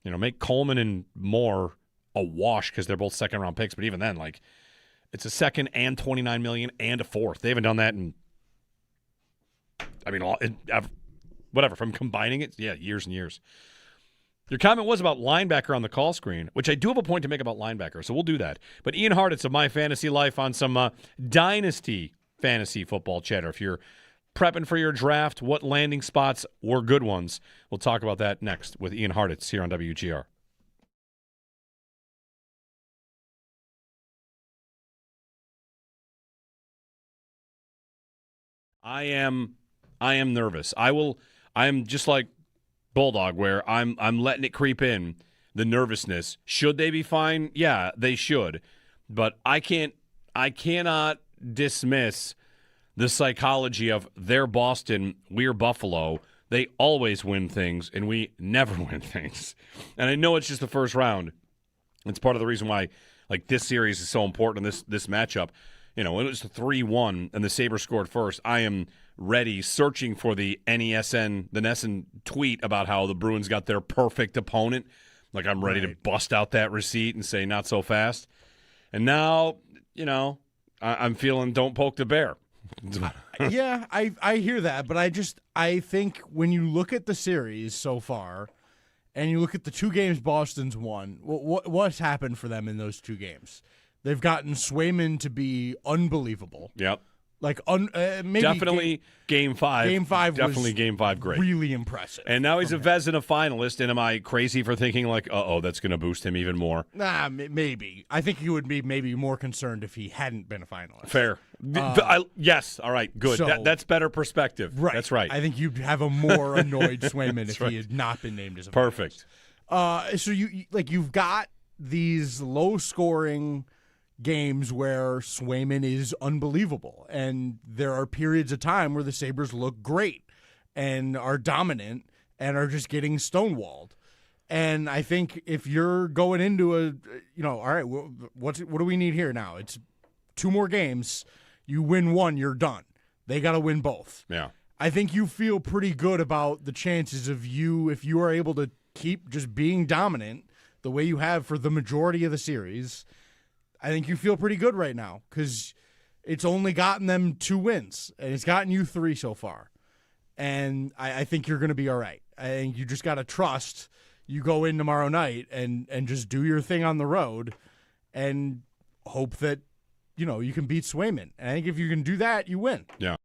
Make Coleman and Moore a wash because they're both second-round picks. But even then, like, it's a second and $29 million and a fourth. They haven't done that in, whatever, from combining it, years and years. Your comment was about linebacker on the call screen, which I do have a point to make about linebacker, so we'll do that. But Ian Hartitz of My Fantasy Life on some Dynasty fantasy football chatter. If you're prepping for your draft, what landing spots were good ones? We'll talk about that next with Ian Hartitz here on WGR. I am nervous. I am just like Bulldog, where I'm letting it creep in, the nervousness. Should they be fine? Yeah, they should. But I cannot dismiss the psychology of they're Boston, we're Buffalo. They always win things, and we never win things. And I know it's just the first round. It's part of the reason why, like, this series is so important in this matchup. When it was 3-1 and the Sabres scored first, I am ready, searching for the NESN tweet about how the Bruins got their perfect opponent. Like, I'm ready to bust out that receipt and say, not so fast. And now, I'm feeling don't poke the bear. Yeah, I hear that, but I think when you look at the series so far, and you look at the 2 games Boston's won, what's happened for them in those 2 games? They've gotten Swayman to be unbelievable. Yep. Like maybe definitely game 5. Game 5 definitely was game 5 great. Really impressive. And now he's a Vezina finalist, and am I crazy for thinking like, that's going to boost him even more? Nah, maybe. I think he would be maybe more concerned if he hadn't been a finalist. Fair. Yes. All right. Good. So, that's better perspective. Right. That's right. I think you'd have a more annoyed Swayman if he had not been named as a perfect. Finalist. So you've got these low scoring games where Swayman is unbelievable, and there are periods of time where the Sabres look great and are dominant and are just getting stonewalled. And I think if you're going into all right, what do we need here now? It's 2 more games. You win 1, you're done. They got to win both. Yeah. I think you feel pretty good about the chances of if you are able to keep just being dominant the way you have for the majority of the series. I think you feel pretty good right now because it's only gotten them 2 wins, and it's gotten you 3 so far. And I think you're going to be all right. I think you just got to trust you go in tomorrow night and just do your thing on the road and hope that, you can beat Swayman. And I think if you can do that, you win. Yeah.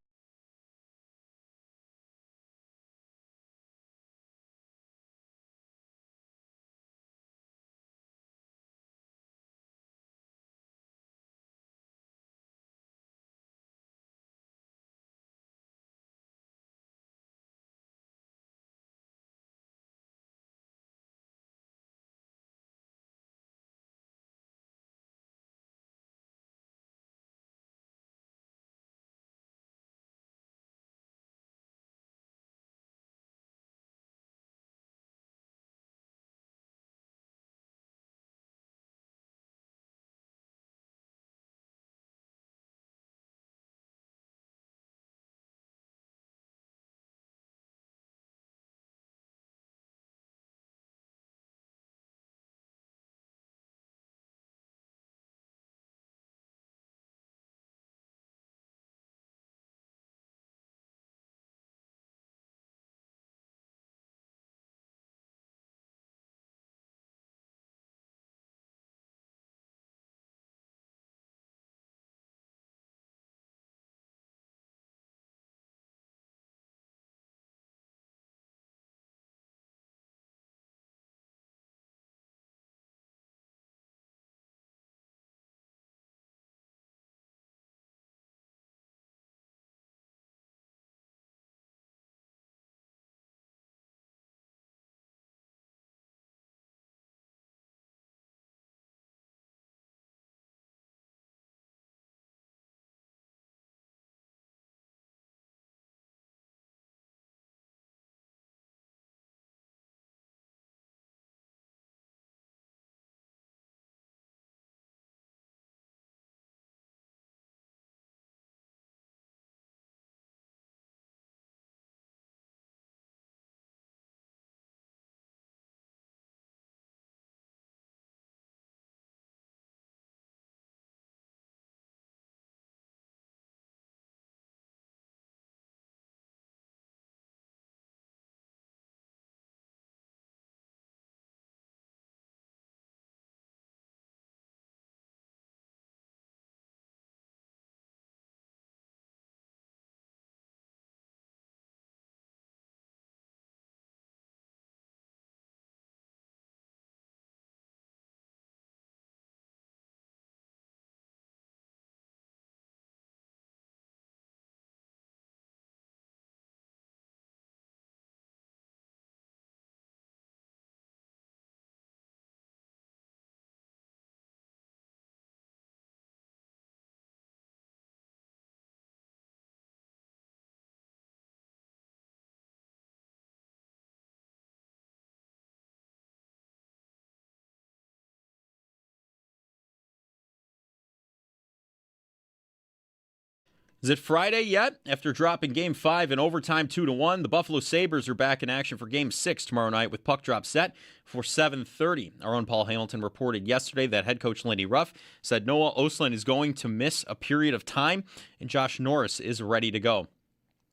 Is it Friday yet? After dropping Game 5 in overtime 2-1, the Buffalo Sabres are back in action for Game 6 tomorrow night with puck drop set for 7:30. Our own Paul Hamilton reported yesterday that head coach Lindy Ruff said Noah Ostlund is going to miss a period of time and Josh Norris is ready to go.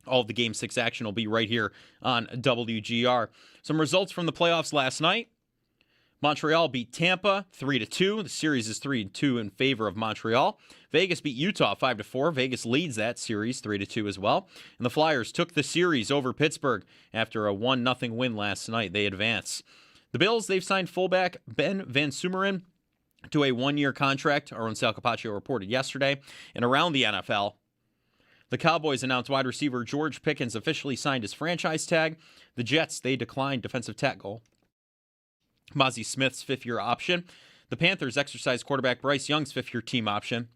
All of the Game 6 action will be right here on WGR. Some results from the playoffs last night. Montreal beat Tampa 3-2. The series is 3-2 in favor of Montreal. Vegas beat Utah 5-4. Vegas leads that series 3-2 as well. And the Flyers took the series over Pittsburgh after a 1-0 win last night. They advance. The Bills, they've signed fullback Ben Van Sumeren to a one-year contract. Our own Sal Capaccio reported yesterday. And around the NFL, the Cowboys announced wide receiver George Pickens officially signed his franchise tag. The Jets, they declined defensive tackle Mozzie Smith's fifth-year option. The Panthers exercised quarterback Bryce Young's fifth-year team option.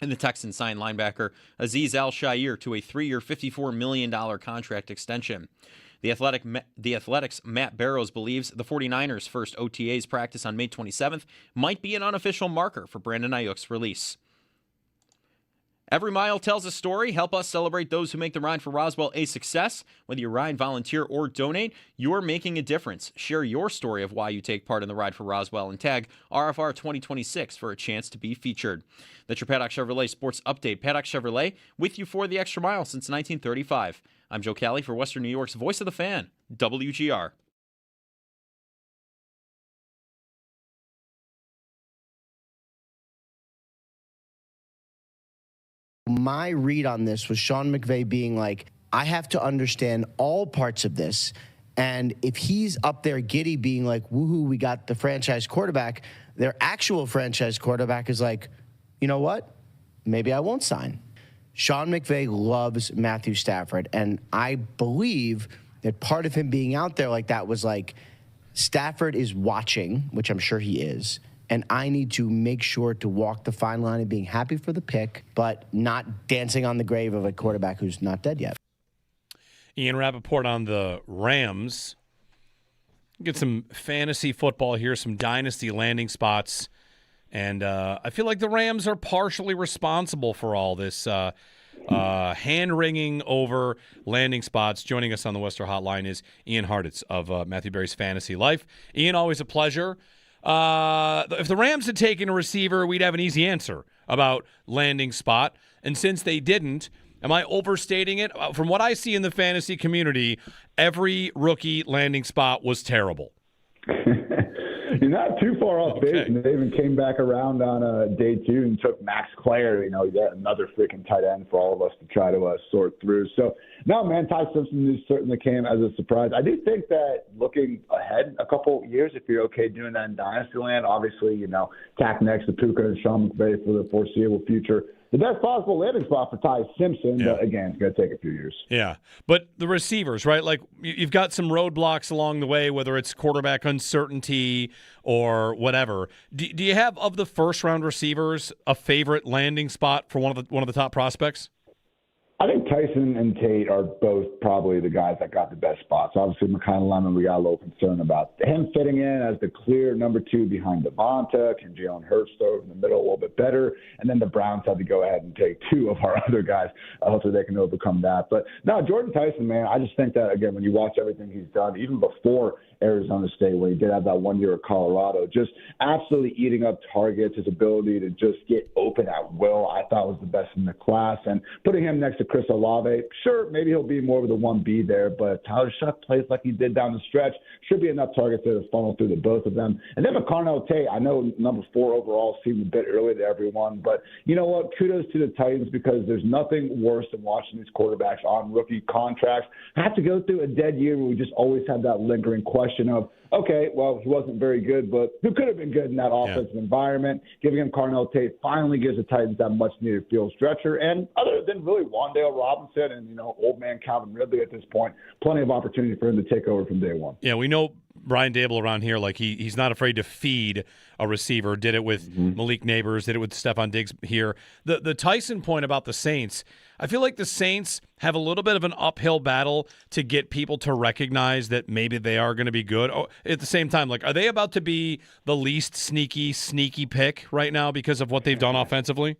And the Texans signed linebacker Azeez Al-Shaair to a 3-year, $54 million contract extension. The Athletic's Matt Barrows believes the 49ers' first OTAs practice on May 27th might be an unofficial marker for Brandon Ayuk's release. Every mile tells a story. Help us celebrate those who make the Ride for Roswell a success. Whether you ride, volunteer, or donate, you're making a difference. Share your story of why you take part in the Ride for Roswell and tag RFR 2026 for a chance to be featured. That's your Paddock Chevrolet Sports Update. Paddock Chevrolet, with you for the extra mile since 1935. I'm Joe Cali for Western New York's Voice of the Fan, WGR. My read on this was Sean McVay being like, I have to understand all parts of this. And if he's up there giddy being like, woohoo, we got the franchise quarterback, their actual franchise quarterback is like, you know what? Maybe I won't sign. Sean McVay loves Matthew Stafford. And I believe that part of him being out there like that was like, Stafford is watching, which I'm sure he is. And I need to make sure to walk the fine line of being happy for the pick, but not dancing on the grave of a quarterback who's not dead yet. Ian Rappaport on the Rams. Get some fantasy football here, some dynasty landing spots. And I feel like the Rams are partially responsible for all this hand-wringing over landing spots. Joining us on the Western Hotline is Ian Hartitz of Matthew Berry's Fantasy Life. Ian, always a pleasure. If the Rams had taken a receiver, we'd have an easy answer about landing spot. And since they didn't, am I overstating it? From what I see in the fantasy community, every rookie landing spot was terrible. You're not too far off base, and they even came back around on day 2 and took Max Clare. You know, yet another freaking tight end for all of us to try to sort through. So, no, man, Ty Simpson news certainly came as a surprise. I do think that looking ahead a couple years, if you're okay doing that in Dynasty Land, obviously, you know, tack next to Puka and Sean McVay for the foreseeable future. The best possible landing spot for Ty Simpson, but again, it's going to take a few years. Yeah, but the receivers, right? Like, you've got some roadblocks along the way, whether it's quarterback uncertainty or whatever. Do you have, of the first-round receivers, a favorite landing spot for one of the top prospects? I think Tyson and Tate are both probably the guys that got the best spots. Obviously, McConnell Lemon, we got a little concern about him fitting in as the clear number 2 behind Devonta. Can Jalen Hurts throw in the middle a little bit better? And then the Browns had to go ahead and take 2 of our other guys. Hopefully they can overcome that. But no, Jordan Tyson, man, I just think that, again, when you watch everything he's done, even before Arizona State, where he did have that 1 year at Colorado, just absolutely eating up targets, his ability to just get open at will, I thought was the best in the class. And putting him next to Chris Olave, sure, maybe he'll be more of the 1B there, but Tyler Shuck plays like he did down the stretch. Should be enough targets there to funnel through the both of them. And then McConnell Tate, I know number 4 overall seemed a bit early to everyone, but you know what? Kudos to the Titans, because there's nothing worse than watching these quarterbacks on rookie contracts have to go through a dead year where we just always have that lingering question of, okay, well, he wasn't very good, but who could have been good in that offensive environment? Giving him Carnell Tate finally gives the Titans that much-needed field stretcher. And other than really Wan'Dale Robinson and, you know, old man Calvin Ridley at this point, plenty of opportunity for him to take over from day one. Yeah, we know Brian Dable around here, like he's not afraid to feed a receiver. Did it with Malik Neighbors, did it with Stephon Diggs here. The Tyson point about the Saints, I feel like the Saints have a little bit of an uphill battle to get people to recognize that maybe they are going to be good. Oh, at the same time, like, are they about to be the least sneaky pick right now because of what they've done offensively?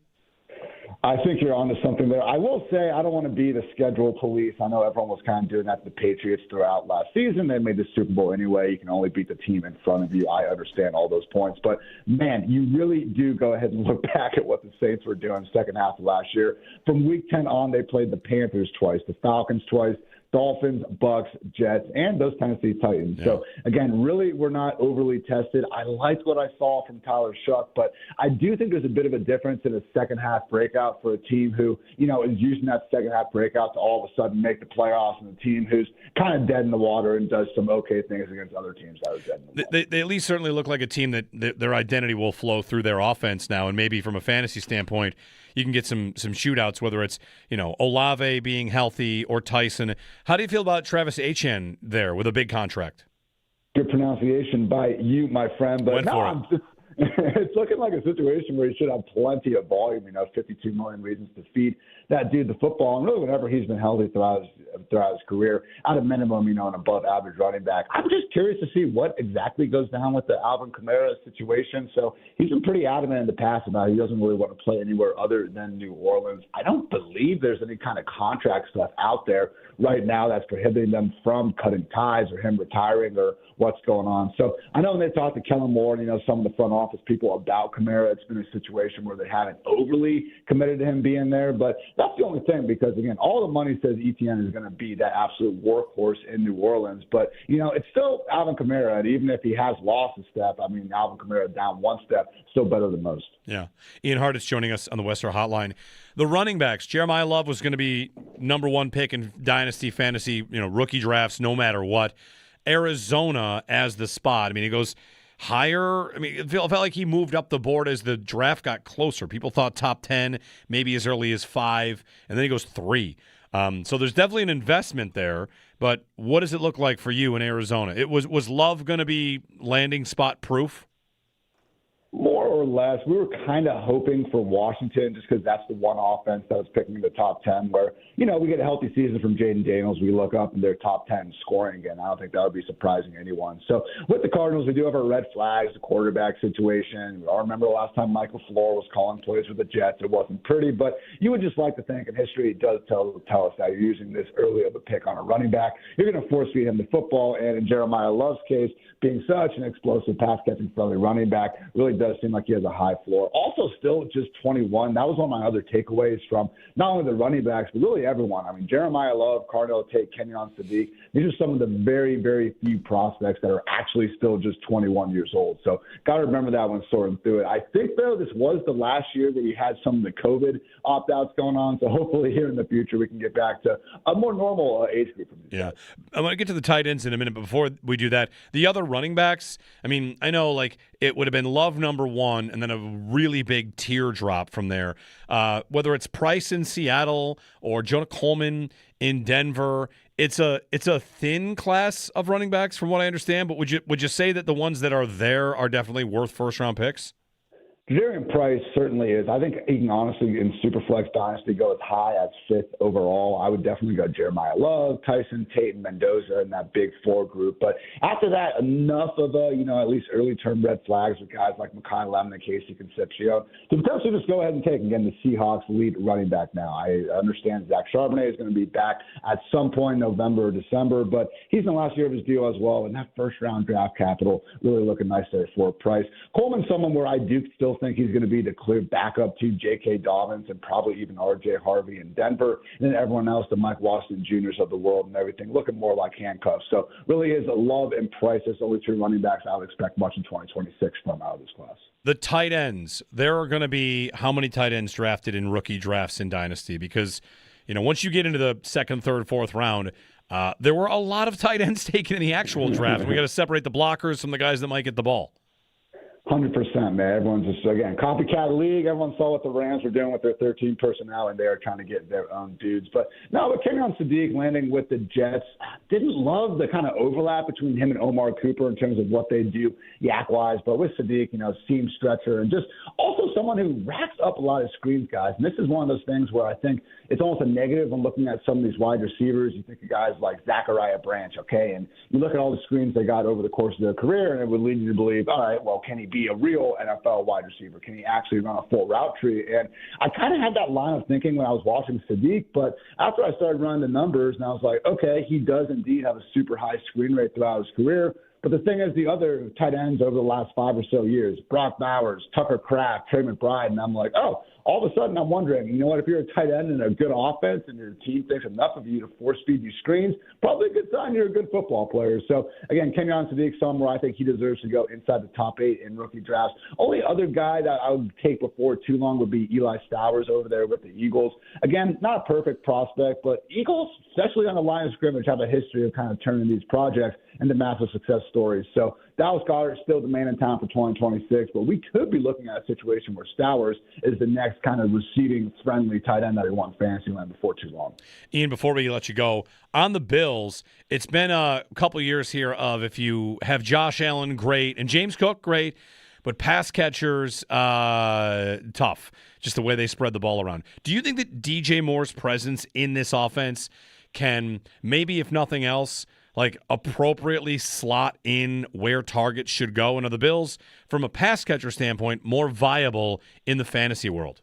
I think you're onto something there. I will say I don't want to be the schedule police. I know everyone was kind of doing that to the Patriots throughout last season. They made the Super Bowl anyway. You can only beat the team in front of you. I understand all those points. But, man, you really do go ahead and look back at what the Saints were doing second half of last year. From Week 10 on, they played the Panthers twice, the Falcons twice, Dolphins, Bucks, Jets, and those Tennessee Titans. Yeah. So, again, really we're not overly tested. I liked what I saw from Tyler Shuck, but I do think there's a bit of a difference in a second-half breakout for a team who, you know, is using that second-half breakout to all of a sudden make the playoffs, and a team who's kind of dead in the water and does some okay things against other teams that are dead in the water. They at least certainly look like a team that their identity will flow through their offense now, and maybe from a fantasy standpoint, you can get some shootouts, whether it's, you know, Olave being healthy or Tyson. How do you feel about Travis Etienne there with a big contract? Good pronunciation by you, my friend. But no, it's looking like a situation where he should have plenty of volume, you know, 52 million reasons to feed that dude the football. And really, whenever he's been healthy throughout his career, at a minimum, you know, an above average running back. I'm just curious to see what exactly goes down with the Alvin Kamara situation. So he's been pretty adamant in the past about he doesn't really want to play anywhere other than New Orleans. I don't believe there's any kind of contract stuff out there right now that's prohibiting them from cutting ties or him retiring or what's going on. So I know when they talked to Kellen Moore and, you know, some of the front office people about Kamara, it's been a situation where they haven't overly committed to him being there. But that's the only thing because, again, all the money says Etienne is going to be that absolute workhorse in New Orleans. But, you know, it's still Alvin Kamara. And even if he has lost a step, I mean, Alvin Kamara down one step, still better than most. Yeah. Ian Hart is joining us on the Western Hotline. The running backs, Jeremiah Love was going to be number one pick in Dynasty Fantasy, you know, rookie drafts, no matter what. Arizona as the spot. I mean, he goes higher. I mean, it felt like he moved up the board as the draft got closer. People thought top 10, maybe as early as 5, and then he goes 3. So there's definitely an investment there. But what does it look like for you in Arizona? Was Love going to be landing spot proof? More or less. We were kind of hoping for Washington just because that's the one offense that was picking the top 10 where, you know, we get a healthy season from Jaden Daniels. We look up and they're top 10 scoring again. I don't think that would be surprising to anyone. So with the Cardinals, we do have our red flags, the quarterback situation. I remember the last time Michael Floor was calling plays for the Jets. It wasn't pretty, but you would just like to think, and history does tell us that you're using this early of a pick on a running back. You're going to force feed him the football, and in Jeremiah Love's case, being such an explosive pass-catching friendly running back, really does seem like he has a high floor. Also, still just 21. That was one of my other takeaways from not only the running backs, but really everyone. I mean, Jeremiah Love, Cardell Tate, Kenyon Sadiq, these are some of the very, very few prospects that are actually still just 21 years old. So got to remember that when sorting through it. I think, though, this was the last year that we had some of the COVID opt-outs going on. So hopefully here in the future we can get back to a more normal age group. Yeah. I want to get to the tight ends in a minute, but before we do that, the other running backs, I mean, I know like it would have been Love number 1 and then a really big teardrop from there. Whether it's Price in Seattle or Jonah Coleman in Denver, it's a thin class of running backs from what I understand, but would you say that the ones that are there are definitely worth first-round picks? Jadarian Price certainly is. I think he can honestly, in Superflex Dynasty, go as high as 5th overall. I would definitely go Jeremiah Love, Tyson, Tate, and Mendoza in that big 4 group. But after that, enough of at least early-term red flags with guys like Mekhi Lemon and Casey Concepcion to potentially just go ahead and take, again, the Seahawks lead running back now. I understand Zach Charbonnet is going to be back at some point in November or December, but he's in the last year of his deal as well, and that first-round draft capital really looking nice there for Price. Coleman's someone where I do still think he's going to be the clear backup to J.K. Dobbins and probably even R.J. Harvey in Denver, and then everyone else, the Mike Washington Juniors of the world and everything, looking more like handcuffs. So really is a Love and Price as only 2 running backs I would expect much in 2026 from out of this class. The tight ends, there are going to be how many tight ends drafted in rookie drafts in Dynasty? Because, you know, once you get into the 2nd, 3rd, 4th round, there were a lot of tight ends taken in the actual draft. We got to separate the blockers from the guys that might get the ball. 100%, man. Everyone's just, again, copycat league. Everyone saw what the Rams were doing with their 13 personnel, and they are trying to get their own dudes. But no, with Kenyon Sadiq landing with the Jets, didn't love the kind of overlap between him and Omar Cooper in terms of what they do yak-wise. But with Sadiq, seam stretcher and just also someone who racks up a lot of screens, guys. And this is one of those things where I think it's almost a negative when looking at some of these wide receivers. You think of guys like Zachariah Branch, okay, and you look at all the screens they got over the course of their career, and it would lead you to believe, all right, well, can he be a real NFL wide receiver? Can he actually run a full route tree? And I kind of had that line of thinking when I was watching Sadiq, but after I started running the numbers, and I was like, okay, he does indeed have a super high screen rate throughout his career. But the thing is, the other tight ends over the last 5 or so years, Brock Bowers, Tucker Kraft, Trey McBride, and I'm like, oh, all of a sudden I'm wondering, you know what, if you're a tight end in a good offense and your team thinks enough of you to force feed you screens, probably a good sign you're a good football player. So, again, Kenyon Sadiq, somewhere I think he deserves to go inside the top 8 in rookie drafts. Only other guy that I would take before too long would be Eli Stowers over there with the Eagles. Again, not a perfect prospect, but Eagles, especially on the line of scrimmage, have a history of kind of turning these projects into massive success stories. So Dallas Goedert is still the man in town for 2026, but we could be looking at a situation where Stowers is the next kind of receiving friendly tight end that we want fantasy land before too long. Ian, before we let you go, on the Bills, it's been a couple years here of if you have Josh Allen, great, and James Cook, great, but pass catchers, tough, just the way they spread the ball around. Do you think that DJ Moore's presence in this offense can maybe, if nothing else, like appropriately slot in where targets should go? And are the Bills, from a pass catcher standpoint, more viable in the fantasy world?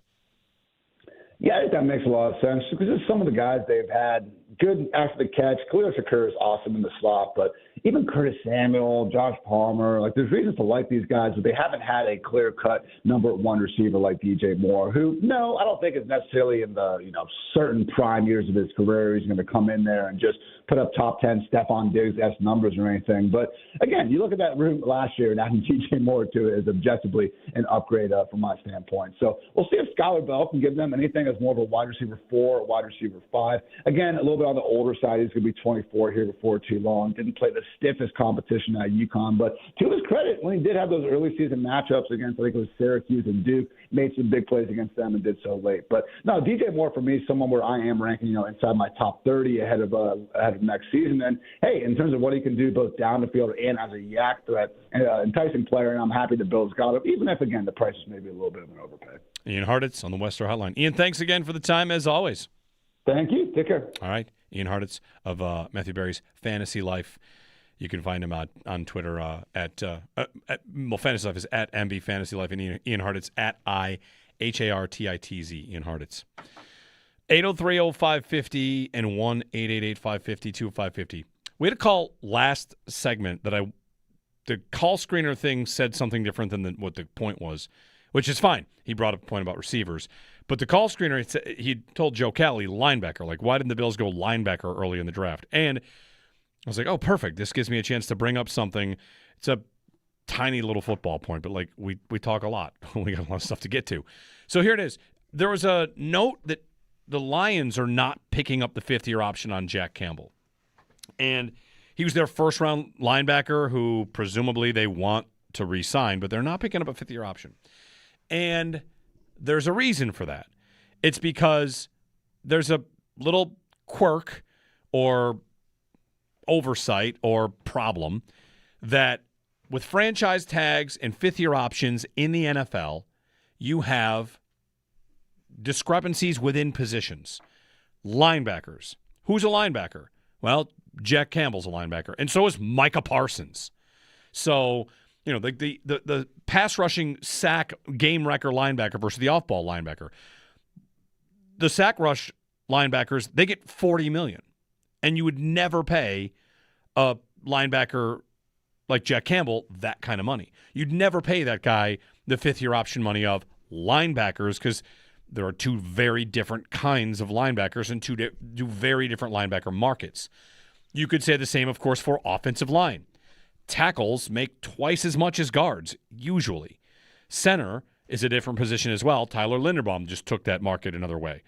Yeah, I think that makes a lot of sense because some of the guys they've had good after the catch. Khalil Shakir is awesome in the slot, but even Curtis Samuel, Josh Palmer, like there's reasons to like these guys, but they haven't had a clear-cut number one receiver like DJ Moore, who, no, I don't think is necessarily in the, certain prime years of his career. He's going to come in there and just put up top 10 Stephon Diggs-esque numbers or anything. But again, you look at that room last year and adding DJ Moore to it is objectively an upgrade from my standpoint. So we'll see if Skylar Bell can give them anything as more of a wide receiver 4 or wide receiver 5. Again, a little bit on the older side. He's going to be 24 here before too long. Didn't play the stiffest competition at UConn, but to his credit, when he did have those early season matchups against, I think it was Syracuse and Duke, made some big plays against them and did so late. But no, DJ Moore for me is someone where I am ranking, inside my top 30 ahead of next season. And hey, in terms of what he can do both down the field and as a yak threat, enticing player, and I'm happy the Bills got him, even if again the price is maybe a little bit of an overpay. Ian Hartitz on the Western Hotline. Ian, thanks again for the time as always. Thank you. Take care. All right. Ian Hartitz of Matthew Berry's Fantasy Life. You can find him on Twitter Fantasy Life is at MB Fantasy Life, and Ian Hartitz at IHARTITZ, Ian Hartitz. 803-0550 and 1-888-550-2550. We had a call last segment that the call screener thing said something different than what the point was, which is fine. He brought up a point about receivers. But the call screener, he told Joe Kelly, linebacker, like, why didn't the Bills go linebacker early in the draft? And I was like, oh, perfect. This gives me a chance to bring up something. It's a tiny little football point, but, like, we talk a lot. We got a lot of stuff to get to. So here it is. There was a note that the Lions are not picking up the fifth-year option on Jack Campbell. And he was their first-round linebacker who presumably they want to re-sign, but they're not picking up a fifth-year option. And there's a reason for that. It's because there's a little quirk or oversight or problem that with franchise tags and fifth-year options in the NFL, you have discrepancies within positions. Linebackers. Who's a linebacker? Well, Jack Campbell's a linebacker, and so is Micah Parsons. So, the pass rushing sack game wrecker linebacker versus the off-ball linebacker. The sack rush linebackers, they get $40 million, and you would never pay a linebacker like Jack Campbell that kind of money. You'd never pay that guy the fifth-year option money of linebackers because there are two very different kinds of linebackers and two very different linebacker markets. You could say the same, of course, for offensive line. Tackles make twice as much as guards, usually. Center is a different position as well. Tyler Linderbaum just took that market another way.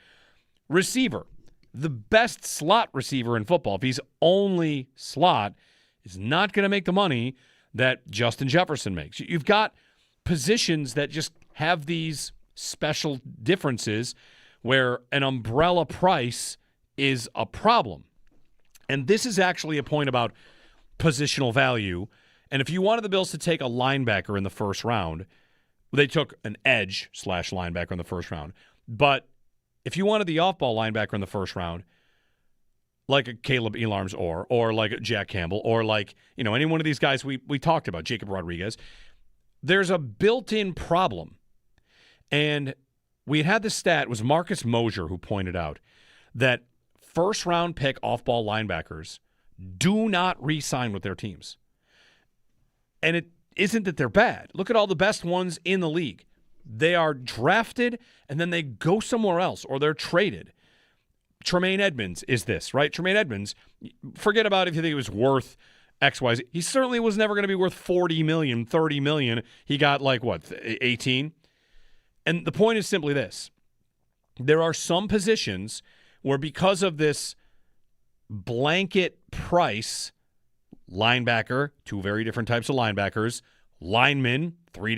Receiver, the best slot receiver in football, if he's only slot, is not going to make the money that Justin Jefferson makes. You've got positions that just have these special differences where an umbrella price is a problem. And this is actually a point about positional value. And if you wanted the Bills to take a linebacker in the first round, They took an edge / linebacker in the first round. But if you wanted the off-ball linebacker in the first round, like a Caleb Elarms or like a Jack Campbell or like, any one of these guys we talked about, Jacob Rodriguez, there's a built-in problem. And we had this stat, it was Marcus Mosier who pointed out that first-round pick off-ball linebackers do not re-sign with their teams. And it isn't that they're bad. Look at all the best ones in the league. They are drafted, and then they go somewhere else, or they're traded. Tremaine Edmonds is this, right? Tremaine Edmonds, forget about if you think it was worth X, Y, Z. He certainly was never going to be worth $40 million, $30 million. He got 18? And the point is simply this. There are some positions where because of this blanket price, linebacker, 2 very different types of linebackers, linemen, 3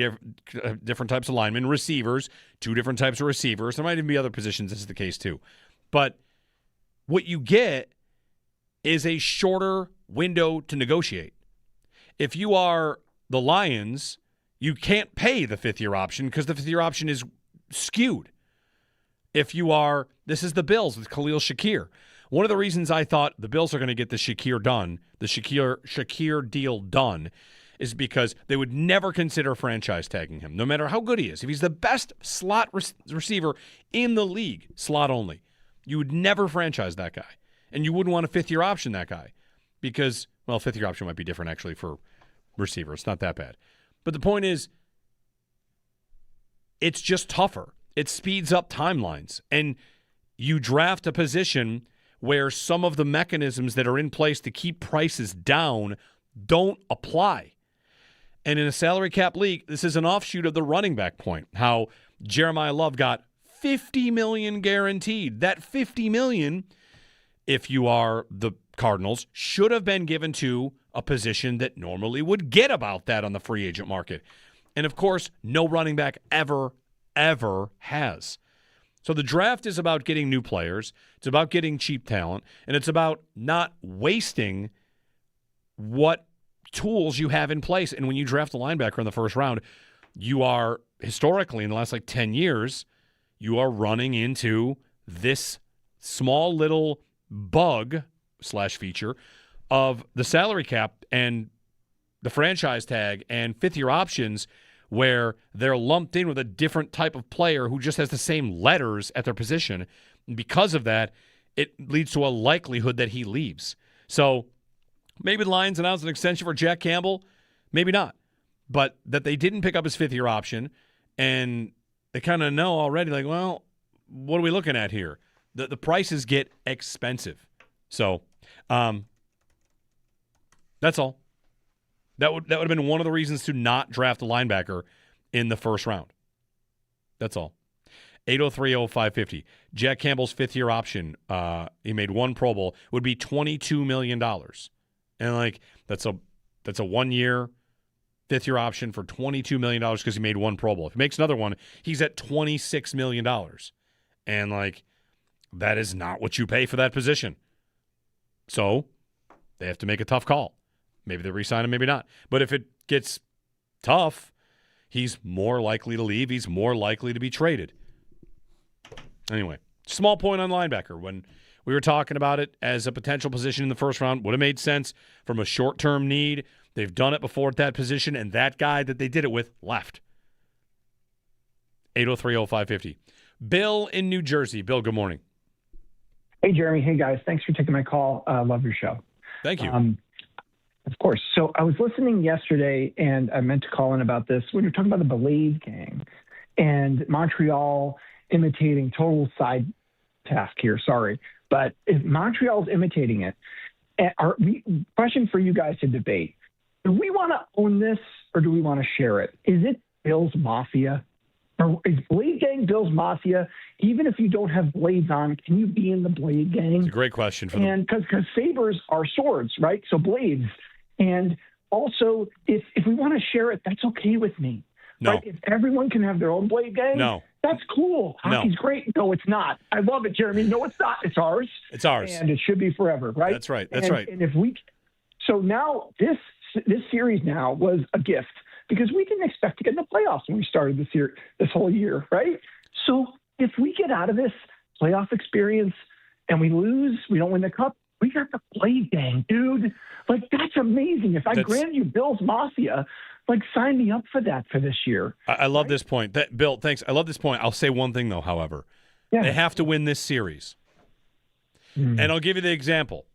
different types of linemen, receivers, 2 different types of receivers. There might even be other positions this is the case too. But what you get is a shorter window to negotiate. If you are the Lions, you can't pay the 5th-year option because the 5th-year option is skewed. If you are, this is the Bills with Khalil Shakir. One of the reasons I thought the Bills are going to get the Shakir deal done, is because they would never consider franchise tagging him, no matter how good he is. If he's the best slot receiver in the league, slot only, you would never franchise that guy. And you wouldn't want a 5th-year option that guy because, 5th-year option might be different actually for receiver. It's not that bad. But the point is, it's just tougher. It speeds up timelines. And you draft a position where some of the mechanisms that are in place to keep prices down don't apply. And in a salary cap league, this is an offshoot of the running back point, how Jeremiah Love got $50 million guaranteed. That $50 million, if you are the Cardinals, should have been given to a position that normally would get about that on the free agent market. And, of course, no running back ever has. So the draft is about getting new players. It's about getting cheap talent. And it's about not wasting what tools you have in place. And when you draft a linebacker in the first round, you are, historically, in the last 10 years, you are running into this small little bug / feature of the salary cap and the franchise tag and 5th-year options, where they're lumped in with a different type of player who just has the same letters at their position. And because of that, it leads to a likelihood that he leaves. So maybe the Lions announced an extension for Jack Campbell. Maybe not. But that they didn't pick up his 5th-year option, and they kind of know already, what are we looking at here? The prices get expensive. So that's all. That would have been one of the reasons to not draft a linebacker in the first round. That's all. 803-0550. Jack Campbell's 5th-year option, he made 1 Pro Bowl, would be $22 million. And that's a 1-year 5th-year option for $22 million because he made 1 Pro Bowl. If he makes another one, he's at $26 million. And that is not what you pay for that position. So they have to make a tough call. Maybe they re-sign him, maybe not. But if it gets tough, he's more likely to leave. He's more likely to be traded. Anyway, small point on linebacker. When we were talking about it as a potential position in the first round, would have made sense from a short-term need. They've done it before at that position, and that guy that they did it with left. 803-0550. Bill in New Jersey. Bill, good morning. Hey, Jeremy. Hey, guys. Thanks for taking my call. Love your show. Thank you. Of course. So I was listening yesterday, and I meant to call in about this when you're talking about the Blade gang and Montreal imitating total side task here. Sorry. But if Montreal's imitating it, question for you guys to debate. Do we want to own this or do we want to share it? Is it Bill's Mafia? Or is Blade Gang Bill's Mafia? Even if you don't have blades on, can you be in the Blade Gang? It's a great question. And because sabers are swords, right? So blades. And also, if we want to share it, that's okay with me. No. Right? If everyone can have their own Blade Gang, no. That's cool. Hockey's great. No, it's not. I love it, Jeremy. No, it's not. It's ours. It's ours. And it should be forever, right? That's right. That's right. And so now this series now was a gift because we didn't expect to get in the playoffs when we started this whole year, right? So if we get out of this playoff experience and we lose, we don't win the cup, we got the Blade Gang, dude. Like, that's amazing. If I grant you Bill's Mafia, like, sign me up for that for this year. I love this point. Bill, thanks. I love this point. I'll say one thing, though, however. Yeah. They have to win this series. And I'll give you the example.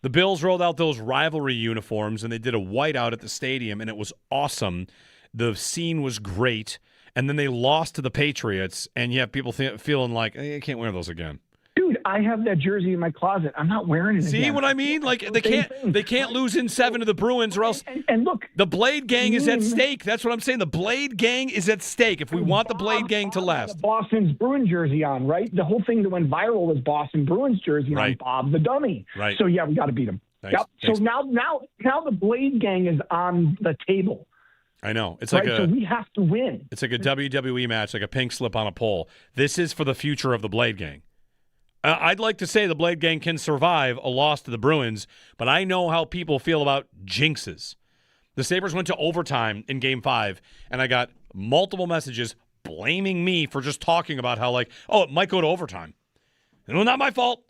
The Bills rolled out those rivalry uniforms, and they did a whiteout at the stadium, and it was awesome. The scene was great. And then they lost to the Patriots, and you have people feeling like, I can't wear those again. Dude, I have that jersey in my closet. I'm not wearing it again. See what I mean? Like, they can't lose in 7 to the Bruins, or else and look, the Blade Gang is at stake. That's what I'm saying. The Blade Gang is at stake if we want the Blade Gang to last. Boston's Bruins jersey on, right? The whole thing that went viral was Boston Bruins jersey on Bob the Dummy. Right. So, yeah, we got to beat them. Thanks. Yep. Thanks. So now the Blade Gang is on the table. I know. It's right? like So we have to win. It's like a WWE match, like a pink slip on a pole. This is for the future of the Blade Gang. I'd like to say the Blade Gang can survive a loss to the Bruins, but I know how people feel about jinxes. The Sabres went to overtime in Game 5, and I got multiple messages blaming me for just talking about how, like, oh, it might go to overtime. And well, not my fault.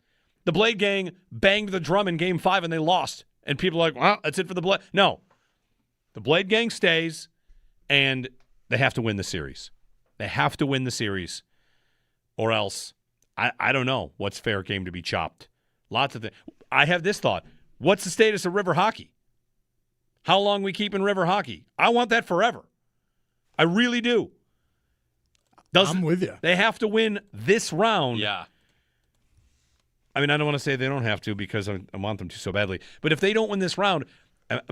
The Blade Gang banged the drum in Game 5, and they lost. And people are like, well, that's it for the Blade. No. The Blade Gang stays, and they have to win the series. They have to win the series, or else I don't know what's fair game to be chopped. Lots of things. I have this thought. What's the status of river hockey? How long we keep in river hockey? I want that forever. I really do. I'm with you. They have to win this round. Yeah. I mean, I don't want to say they don't have to because I want them to so badly. But if they don't win this round,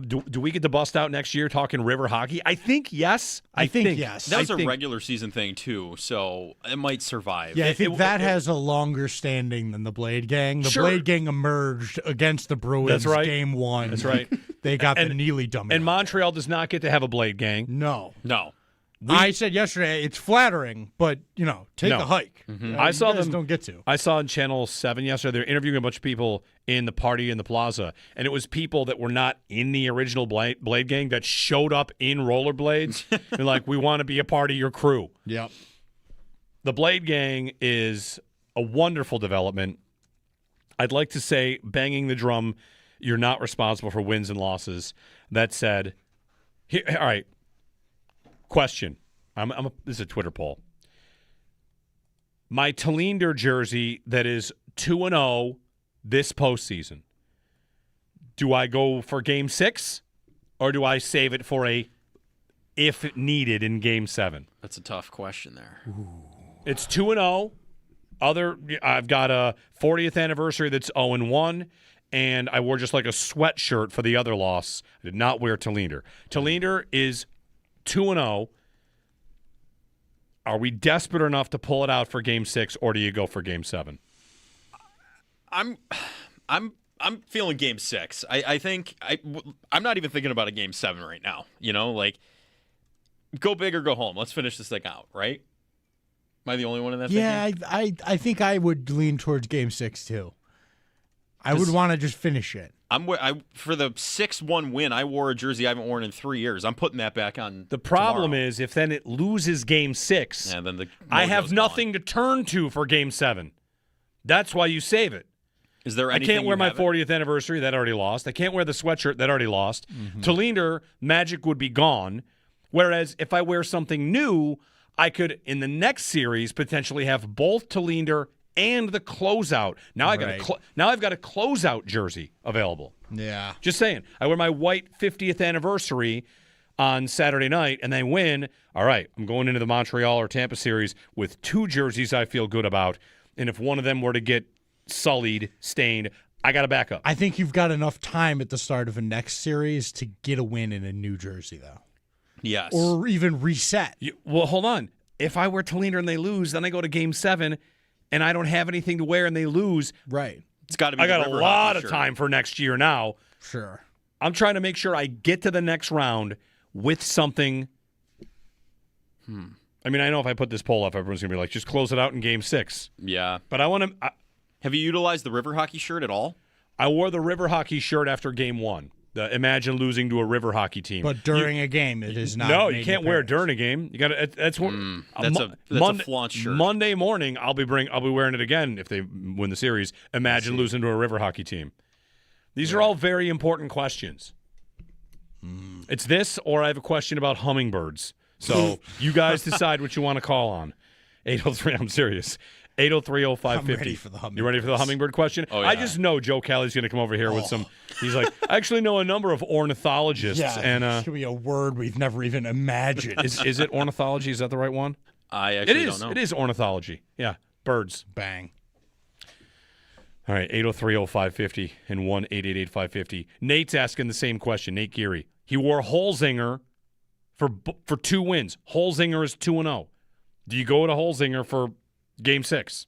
do we get to bust out next year talking river hockey? I think yes. I think yes. That was a regular season thing, too, so it might survive. Yeah, I think that has a longer standing than the Blade Gang. The Blade Gang emerged against the Bruins Game 1. That's right. They got the Neely dummy. And Montreal does not get to have a Blade Gang. No. I said yesterday it's flattering, but, take a hike. I saw you guys them. don't get to. I saw on Channel 7 yesterday, they're interviewing a bunch of people in the party in the plaza, and it was people that were not in the original Blade Gang that showed up in rollerblades. They're like, we want to be a part of your crew. Yep. The Blade Gang is a wonderful development. I'd like to say, banging the drum, you're not responsible for wins and losses. That said, all right. Question. This is a Twitter poll. My Tallinder jersey that is 2-0 this postseason. Do I go for Game 6 or do I save it for a if needed in Game 7? That's a tough question there. It's 2-0. I've got a 40th anniversary that's 0-1. And I wore just like a sweatshirt for the other loss. I did not wear Tallinder. Tallinder is 2-0. Are we desperate enough to pull it out for Game 6, or do you go for Game 7? I'm feeling Game 6. I think I'm not even thinking about a Game 7 right now. Like, go big or go home. Let's finish this thing out, right? Am I the only one in that? Yeah, thinking? I think I would lean towards Game 6 too. I would want to just finish it. For the 6-1 win, I wore a jersey I haven't worn in 3 years. I'm putting that back on. The problem tomorrow. is if then it loses Game 6, then I have nothing to turn to for Game 7. That's why you save it. Is there I anything can't wear my haven't? 40th anniversary. That already lost. I can't wear the sweatshirt. That already lost. Tallinder, Magic would be gone. Whereas if I wear something new, I could, in the next series, potentially have both Tallinder and the closeout. Now I've got a closeout jersey available. Yeah. Just saying. I wear my white 50th anniversary on Saturday night, and they win. All right, I'm going into the Montreal or Tampa series with 2 jerseys I feel good about, and if one of them were to get sullied, stained, I got to back up. I think you've got enough time at the start of a next series to get a win in a new jersey, though. Yes. Or even reset. Well, hold on. If I wear Tallinder and they lose, then I go to Game 7, and I don't have anything to wear and they lose. Right. It's got to be. I got a lot of time for next year now. Sure. I'm trying to make sure I get to the next round with something. I mean, I know if I put this poll up, everyone's going to be like, just close it out in Game 6. Yeah. But I want to. Have you utilized the river hockey shirt at all? I wore the river hockey shirt after Game 1. Imagine losing to a river hockey team. But during a game, it is not. No, you can't wear it during a game. You got to. That's what. That's a flaunt shirt. Monday morning, I'll be wearing it again if they win the series. Imagine losing to a river hockey team. These are all very important questions. It's this, or I have a question about hummingbirds. So you guys decide what you want to call on. 803. I'm serious. 803-0550. I'm ready for the hummingbird. You ready for the hummingbird question? Oh, yeah. I just know Joe Kelly's going to come over here with some. He's like, I actually know a number of ornithologists. Yeah, and it should be a word we've never even imagined. is it ornithology? Is that the right one? I actually don't know. It is ornithology. Yeah, birds. Bang. All right, 803-0550 and 1-888-550. Nate's asking the same question. Nate Geary. He wore Holzinger for 2 wins. Holzinger is 2-0. Do you go to Holzinger for Game 6?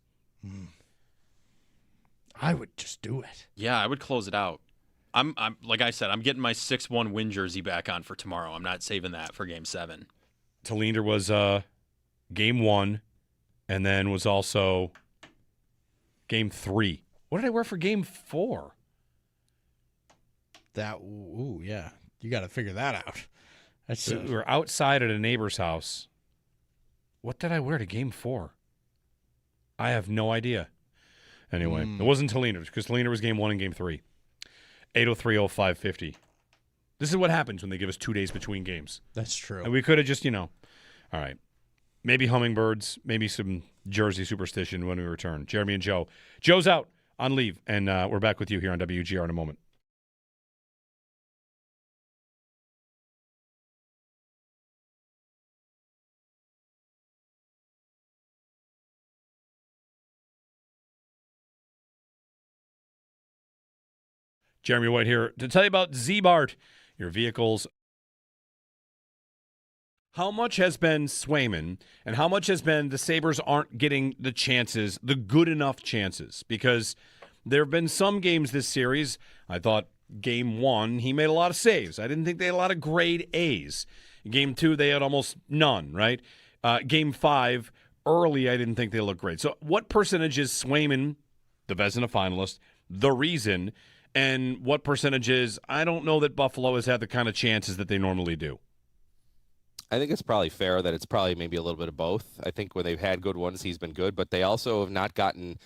I would just do it. Yeah, I would close it out. I'm like I said, I'm getting my 6-1 win jersey back on for tomorrow. I'm not saving that for Game 7. Tallinder was Game 1 and then was also Game 3. What did I wear for Game 4? Yeah. You got to figure that out. We were outside at a neighbor's house. What did I wear to Game 4? I have no idea. Anyway, it wasn't Tallinder because Tallinder was Game 1 and Game 3. 803-0550. This is what happens when they give us 2 days between games. That's true. And we could have just, all right. Maybe hummingbirds, maybe some Jersey superstition when we return. Jeremy and Joe. Joe's out on leave, and we're back with you here on WGR in a moment. Jeremy White here to tell you about Z-Bart, your vehicles. How much has been Swayman and how much has been the Sabres aren't getting the chances, the good enough chances? Because there have been some games this series, I thought Game 1, he made a lot of saves. I didn't think they had a lot of grade A's. Game 2, they had almost none, right? Game 5, early, I didn't think they looked great. So what percentage is Swayman, the Vezina finalist, the reason? And what percentage is, I don't know that Buffalo has had the kind of chances that they normally do. I think it's probably fair that it's probably maybe a little bit of both. I think when they've had good ones, he's been good, but they also have not gotten,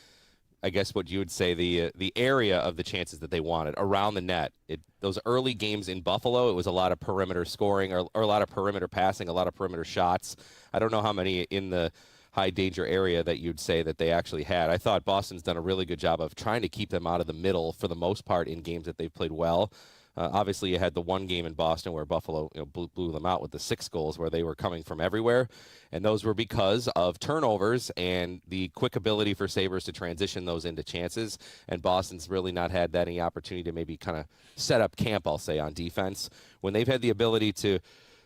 I guess what you would say, the area of the chances that they wanted around the net. Those early games in Buffalo, it was a lot of perimeter scoring or a lot of perimeter passing, a lot of perimeter shots. I don't know how many in the high danger area that you'd say that they actually had. I thought Boston's done a really good job of trying to keep them out of the middle for the most part in games that they've played well. Obviously, you had the one game in Boston where Buffalo blew them out with the 6 goals where they were coming from everywhere, and those were because of turnovers and the quick ability for Sabres to transition those into chances, and Boston's really not had any opportunity to maybe kind of set up camp, I'll say, on defense. When they've had the ability to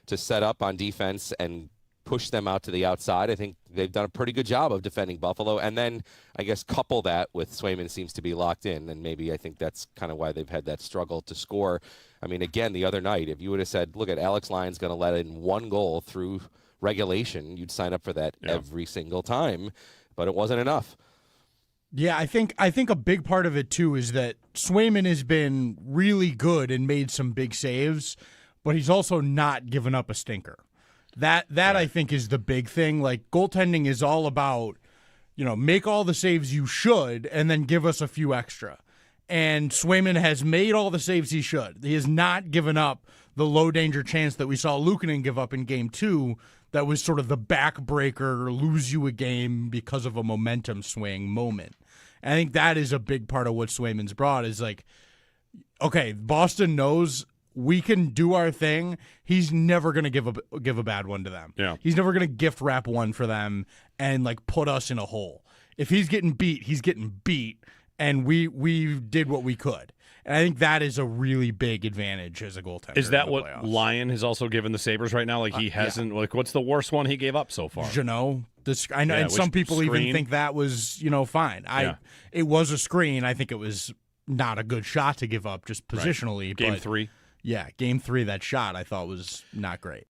set up on defense and push them out to the outside, I think they've done a pretty good job of defending Buffalo. And then I guess couple that with Swayman seems to be locked in, and maybe I think that's kind of why they've had that struggle to score. I mean, again, the other night, if you would have said, look at Alex Lyon's going to let in 1 goal through regulation, you'd sign up for that every single time, but it wasn't enough. Yeah, I think a big part of it too is that Swayman has been really good and made some big saves, but he's also not given up a stinker. That I think is the big thing. Like, goaltending is all about, make all the saves you should and then give us a few extra. And Swayman has made all the saves he should. He has not given up the low danger chance that we saw Luukkonen give up in Game 2 that was sort of the backbreaker, lose you a game because of a momentum swing moment. And I think that is a big part of what Swayman's brought is like, okay, Boston knows we can do our thing. He's never going to give a bad one to them. Yeah. He's never going to gift wrap one for them and like put us in a hole. If he's getting beat, he's getting beat, and we did what we could. And I think that is a really big advantage as a goaltender. Is that in the what playoffs. Lyon has also given the Sabres right now? Like he hasn't. Like what's the worst one he gave up so far? Jeannot. I know, and some people even think that was fine. It was a screen. I think it was not a good shot to give up just positionally. Right. Game but 3. Yeah, Game 3, that shot I thought was not great.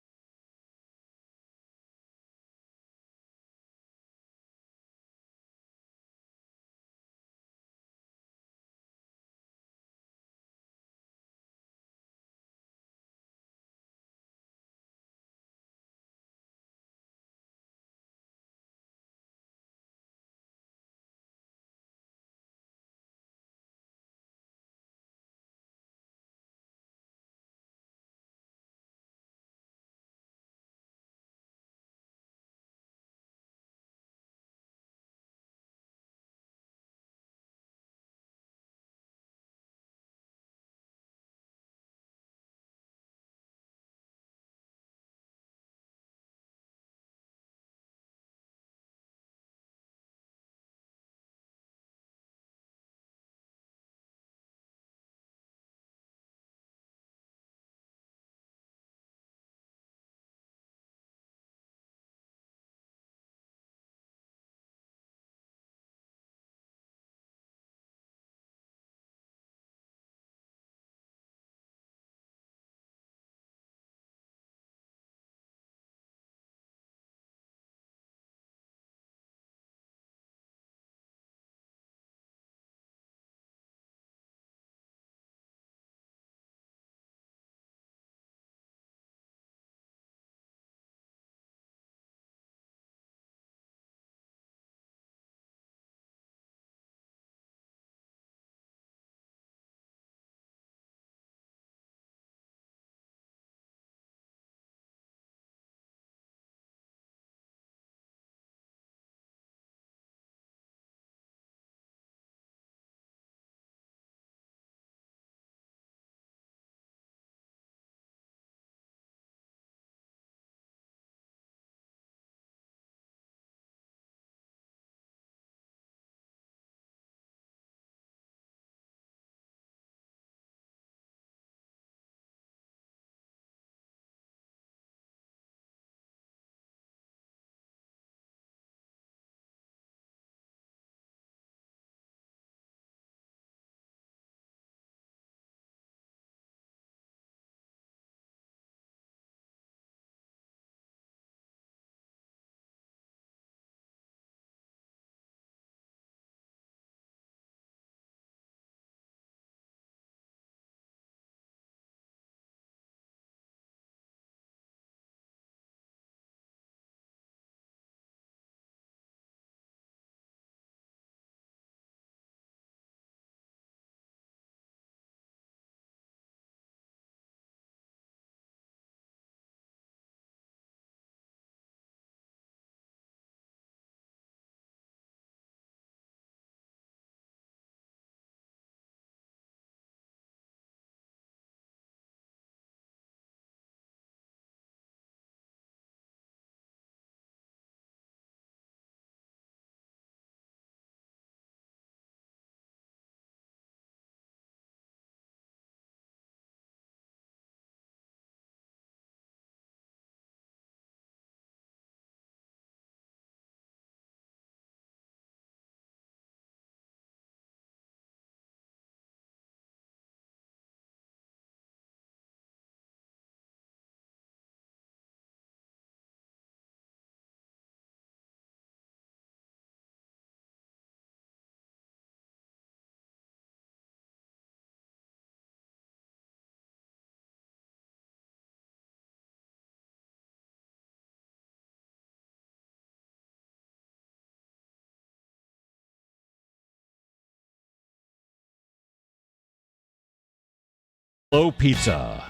Low Pizza.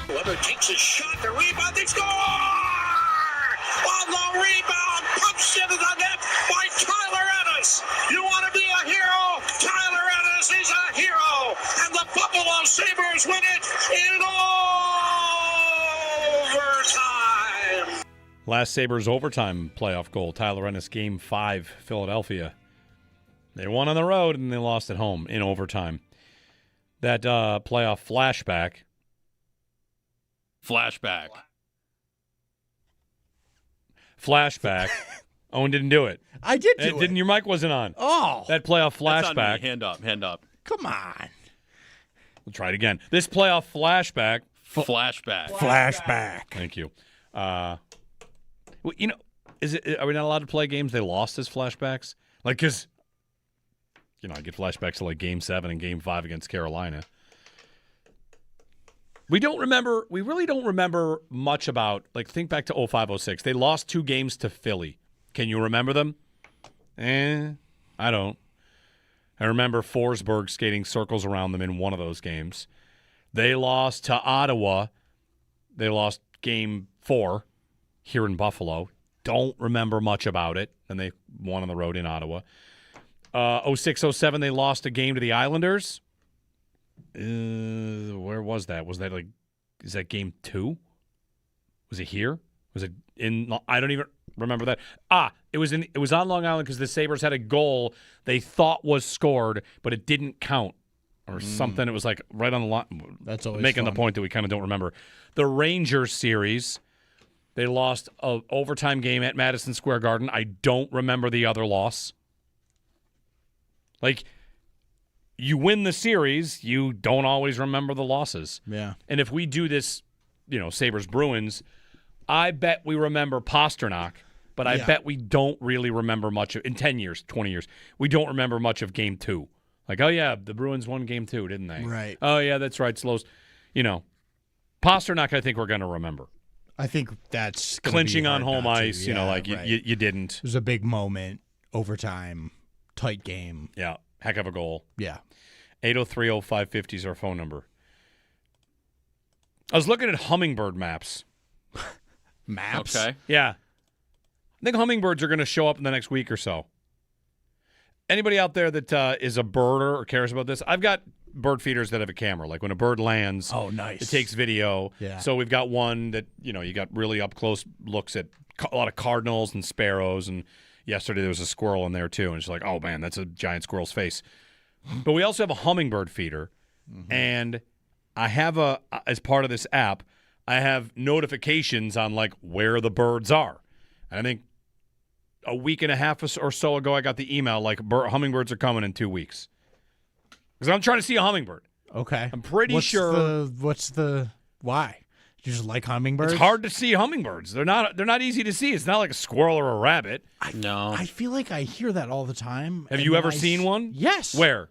Weber takes a shot, the rebound, they score! On the rebound, punched into the net by Tyler Ennis. You want to be a hero? Tyler Ennis is a hero. And the Buffalo Sabres win it in overtime. Last Sabres overtime playoff goal, Tyler Ennis, Game 5, Philadelphia. They won on the road and they lost at home in overtime. That playoff flashback. Owen didn't do it. I did do it. Didn't your mic wasn't on? Oh. That playoff That's on me. flashback. Hand up. Come on. We'll try it again. This playoff flashback. Flashback. Thank you. Well, you know, are we not allowed to play games they lost as flashbacks? Like, because, you know, I get flashbacks to like Game 7 and Game 5 against Carolina. We really don't remember much about, like, think back to 05-06. They lost 2 games to Philly. Can you remember them? I don't. I remember Forsberg skating circles around them in one of those games. They lost to Ottawa. They lost Game 4 here in Buffalo. Don't remember much about it. And they won on the road in Ottawa. 06-07, they lost a game to the Islanders. Where was that? Was that is that Game 2? Was it here? Was it in? I don't even remember that. It was on Long Island because the Sabres had a goal they thought was scored, but it didn't count or something. It was like right on the line. That's always making fun. the point that we kind of don't remember. The Rangers series, they lost an overtime game at Madison Square Garden. I don't remember the other loss. Like, you win the series, you don't always remember the losses. Yeah. And if we do this, you know, Sabres-Bruins, I bet we remember Pasternak, but I bet we don't really remember much of, in 10 years, 20 years, we don't remember much of Game 2. Like, oh, yeah, the Bruins won Game 2, didn't they? Right. Oh, yeah, that's right, Slows. You know, Pasternak, I think we're going to remember. I think that's gonna clinching be on hard home not to. ice, you know, Yeah, like right. you didn't. It was a big moment, overtime, tight game. Yeah, heck of a goal. Yeah. 803-0550 is our phone number. I was looking at hummingbird maps. Maps? Okay. Yeah. I think hummingbirds are going to show up in the next week or so. Anybody out there that is a birder or cares about this? I've got bird feeders that have a camera. Like when a bird lands, Oh, nice. it takes video. Yeah. So we've got one that, you know, you got really up close looks at a lot of cardinals and sparrows. And yesterday there was a squirrel in there too. And it's like, oh, man, that's a giant squirrel's face. But we also have a hummingbird feeder. And I have as part of this app, I have notifications on like where the birds are. And I think a week and a half or so ago, I got the email like hummingbirds are coming in 2 weeks. Because I'm trying to see a hummingbird. Okay. I'm pretty sure. What's the why? You just like hummingbirds? It's hard to see hummingbirds. They're not easy to see. It's not like a squirrel or a rabbit. I feel like I hear that all the time. Have and you then ever seen one? Yes. Where?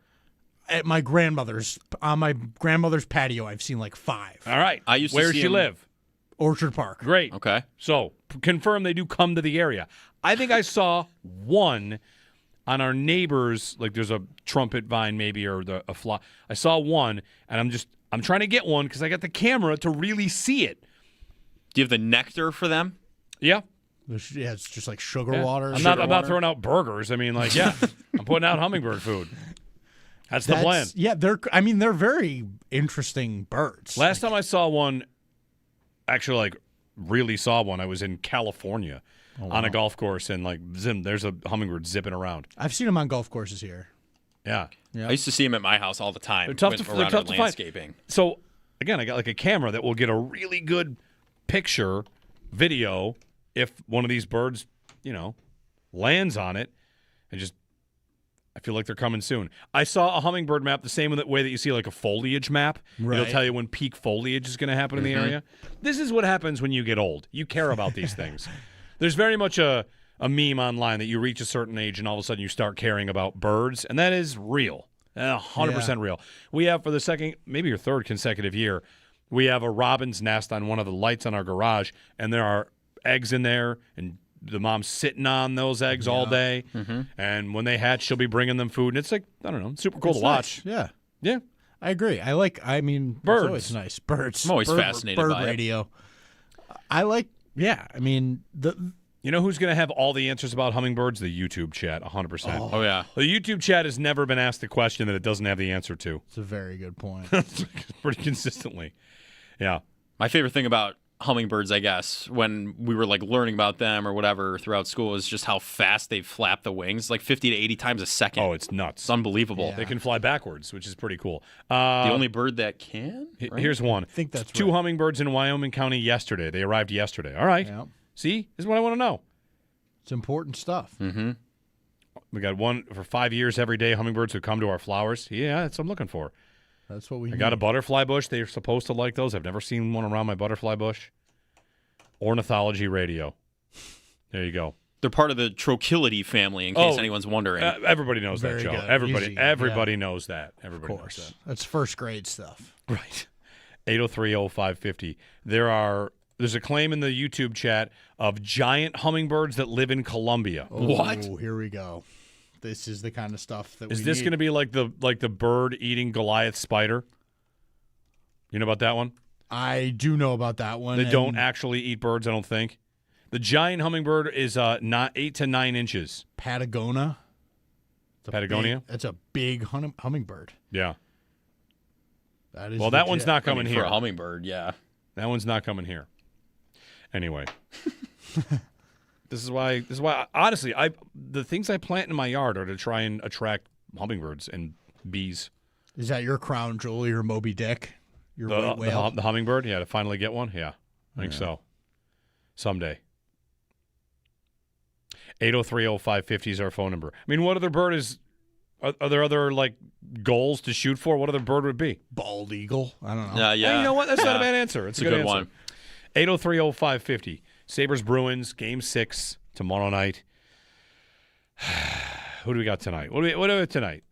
At my grandmother's. On my grandmother's patio, I've seen like 5. All right. I used to Where see does she them- live? Orchard Park. Great. Okay. So confirm they do come to the area. I think I saw one on our neighbors. Like there's a trumpet vine maybe or a fly. I saw one, and I'm trying to get one because I got the camera to really see it. Do you have the nectar for them? Yeah. Yeah, it's just like sugar Yeah. water. I'm not throwing out burgers. I mean, like, yeah, I'm putting out hummingbird food. That's the plan. Yeah, they're very interesting birds. Last time I saw one, actually, like, really saw one, I was in California on a golf course, and, like, there's a hummingbird zipping around. I've seen them on golf courses here. Yeah. I used to see them at my house all the time. They're tough around to find. landscaping. So, again, I got, like, a camera that will get a really good picture, video, if one of these birds, you know, lands on it, and just, I feel like they're coming soon. I saw a hummingbird map the same way that you see like a foliage map. Right. It'll tell you when peak foliage is going to happen in the area. This is what happens when you get old. You care about these things. There's very much a meme online that you reach a certain age and all of a sudden you start caring about birds, and that is real. 100% real. We have for the second, maybe your third consecutive year, we have a robin's nest on one of the lights on our garage, and there are eggs in there and the mom's sitting on those eggs all day, and when they hatch, she'll be bringing them food, and it's like, I don't know, super cool It's to watch. nice. Yeah. Yeah. I agree. Birds. It's always nice. Birds. I'm always Bird- fascinated bird by it. radio. You know who's going to have all the answers about hummingbirds? The YouTube chat, 100%. Oh, yeah. The YouTube chat has never been asked the question that it doesn't have the answer to. It's a very good point. Pretty consistently. Yeah. My favorite thing about hummingbirds, I guess, when we were like learning about them or whatever throughout school, is just how fast they flap the wings, like 50 to 80 times a second. Oh, it's nuts. It's unbelievable. They can fly backwards, which is pretty cool. The only bird that can? Right? Here's one. I think that's two right. hummingbirds in Wyoming County yesterday. They arrived yesterday. All right. Yeah. See? This is what I want to know. It's important stuff. Mm-hmm. We got one for 5 years every day, hummingbirds who come to our flowers. Yeah, that's what I'm looking for. That's what we I got a butterfly bush. They're supposed to like those. I've never seen one around my butterfly bush. Ornithology radio. There you go. They're part of the Trochilidae family, in case anyone's wondering. Everybody knows Very that, Joe. good. Everybody Easy. knows that. Everybody Of course. knows that. That's first grade stuff. Right. 803-0550. There's a claim in the YouTube chat of giant hummingbirds that live in Colombia. Oh, here we go. This is the kind of stuff that Is this going to be like the bird eating Goliath spider? You know about that one? I do know about that one. They don't actually eat birds, I don't think. The giant hummingbird is not 8 to 9 inches. Patagonia. Patagonia? That's a big hummingbird. Yeah. That is well, that one's not coming For here. a hummingbird, yeah. That one's not coming here. Anyway. This is why honestly, the things I plant in my yard are to try and attract hummingbirds and bees. Is that your crown jewel, your Moby Dick? Your white whale? The hummingbird? Yeah, to finally get one? Yeah. I think so. Someday. 803-0550 is our phone number. I mean, what other bird is are there other like goals to shoot for? What other bird would it be? Bald eagle? I don't know. Yeah. Hey, you know what? That's not a bad answer. It's a good good answer. one. 803-0550. Sabres Bruins, Game 6 tomorrow night. Who do we got tonight? What do we have tonight?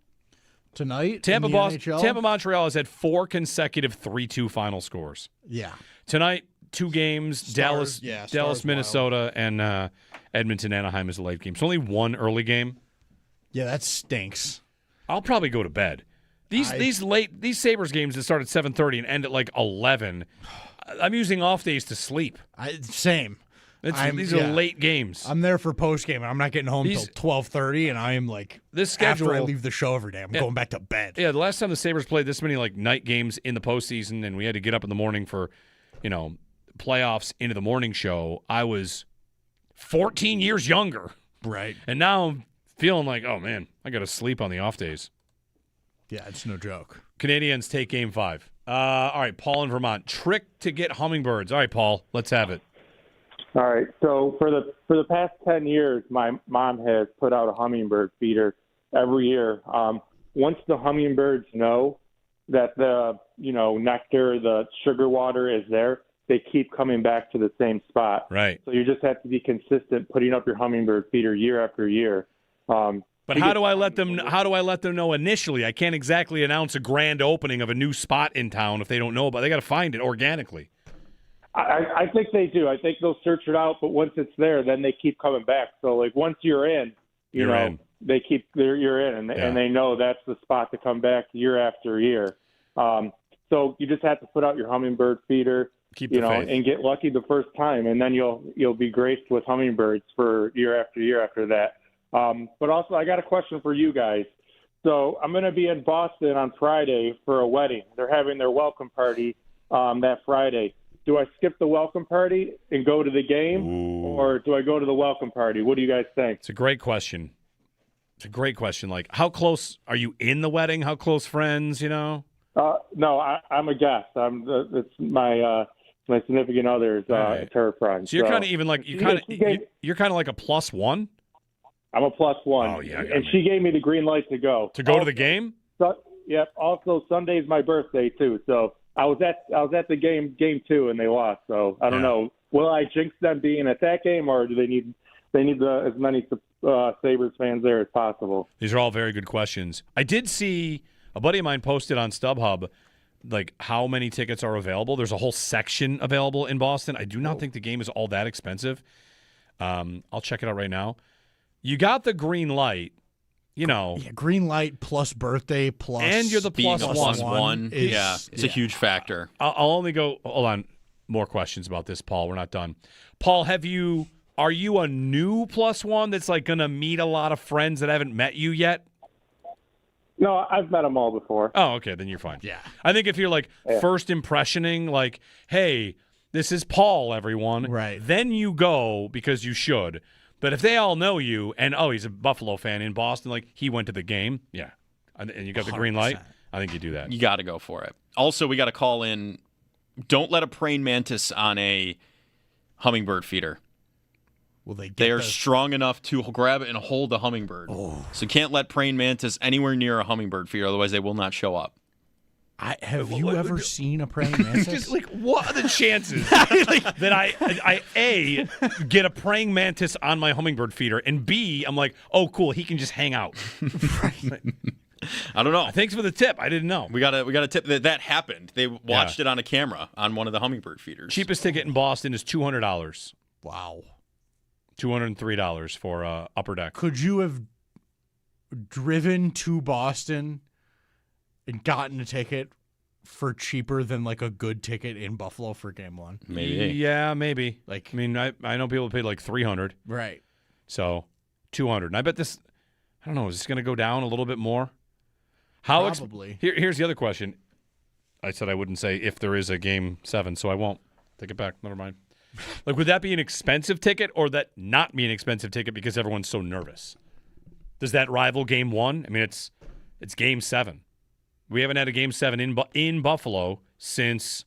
Tonight? Tampa in the Boston, NHL? Tampa Montreal has had 4 consecutive 3-2 final scores. Yeah. Tonight, 2 games. Stars, Dallas, Stars, Minnesota, and Edmonton, Anaheim is a late game. So only 1 early game. Yeah, that stinks. I'll probably go to bed. These Sabres games that start at 7:30 and end at like 11. I'm using off days to sleep. Same. These are late games. I'm there for post game, and I'm not getting home till 12:30, and I am like this schedule. After I leave the show every day, I'm going back to bed. Yeah, the last time the Sabres played this many like night games in the postseason, and we had to get up in the morning for, playoffs into the morning show. I was 14 years younger, right? And now I'm feeling like, oh man, I got to sleep on the off days. Yeah, it's no joke. Canadians take Game 5. All right, Paul in Vermont. Trick to get hummingbirds. All right, Paul, let's have it. All right. So for the past 10 years, my mom has put out a hummingbird feeder every year. Once the hummingbirds know that the nectar, the sugar water is there, they keep coming back to the same spot. Right. So you just have to be consistent putting up your hummingbird feeder year after year. But how do I let them know initially? I can't exactly announce a grand opening of a new spot in town if they don't know about it. They got to find it organically. I think they do. I think they'll search it out, but once it's there, then they keep coming back. So like once you're in, You're in. they keep you're in, and they know that's the spot to come back year after year. So you just have to put out your hummingbird feeder, keep the faith, and get lucky the first time, and then you'll be graced with hummingbirds for year after that. But also, I got a question for you guys. So I'm going to be in Boston on Friday for a wedding. They're having their welcome party that Friday. Do I skip the welcome party and go to the game, or do I go to the welcome party? What do you guys think? It's a great question. Like, how close are you in the wedding? How close friends, No, I'm a guest. It's my significant other's her friend. So you're kind of even like you're kind of like a +1. I'm a +1. Oh yeah, and she gave me the green light to go. To go to the game? Yep. Also, Sunday's my birthday too, so I was at the game 2 and they lost. So I don't know. Will I jinx them being at that game, or do they need as many Sabres fans there as possible? These are all very good questions. I did see a buddy of mine posted on StubHub like how many tickets are available. There's a whole section available in Boston. I do not think the game is all that expensive. I'll check it out right now. You got the green light, Yeah, green light plus birthday plus. and you're the Being plus a one. It's a huge factor. I'll only go. Hold on, more questions about this, Paul. We're not done. Paul, are you a new plus one that's like going to meet a lot of friends that haven't met you yet? No, I've met them all before. Oh, okay, then you're fine. Yeah. I think if you're like first impressioning, like, hey, this is Paul, everyone. Right. Then you go because you should. But if they all know you and, he's a Buffalo fan in Boston, like he went to the game, yeah, and you got the green light, I think you do that. You got to go for it. Also, we got to call in. Don't let a praying mantis on a hummingbird feeder. Will they? They are strong enough to grab it and hold a hummingbird. Oh. So you can't let praying mantis anywhere near a hummingbird feeder, otherwise they will not show up. Have you ever seen a praying mantis? Just like, what are the chances that I A, get a praying mantis on my hummingbird feeder, and B, I'm like, oh, cool, he can just hang out. I don't know. Thanks for the tip. I didn't know. We got a tip that happened. They watched it on a camera on one of the hummingbird feeders. Cheapest ticket in Boston is $200. Wow. $203 for upper deck. Could you have driven to Boston and gotten a ticket for cheaper than like a good ticket in Buffalo for game one? Maybe. Yeah, maybe. Like, I mean, I know people paid like $300. Right. So $200. And I bet this, I don't know, is this going to go down a little bit more? How Probably. Here's the other question. I said I wouldn't say if there is a game 7, so I won't. Take it back. Never mind. Like, would that be an expensive ticket or that not be an expensive ticket because everyone's so nervous? Does that rival game 1? I mean, it's game 7. We haven't had a game 7 in Buffalo since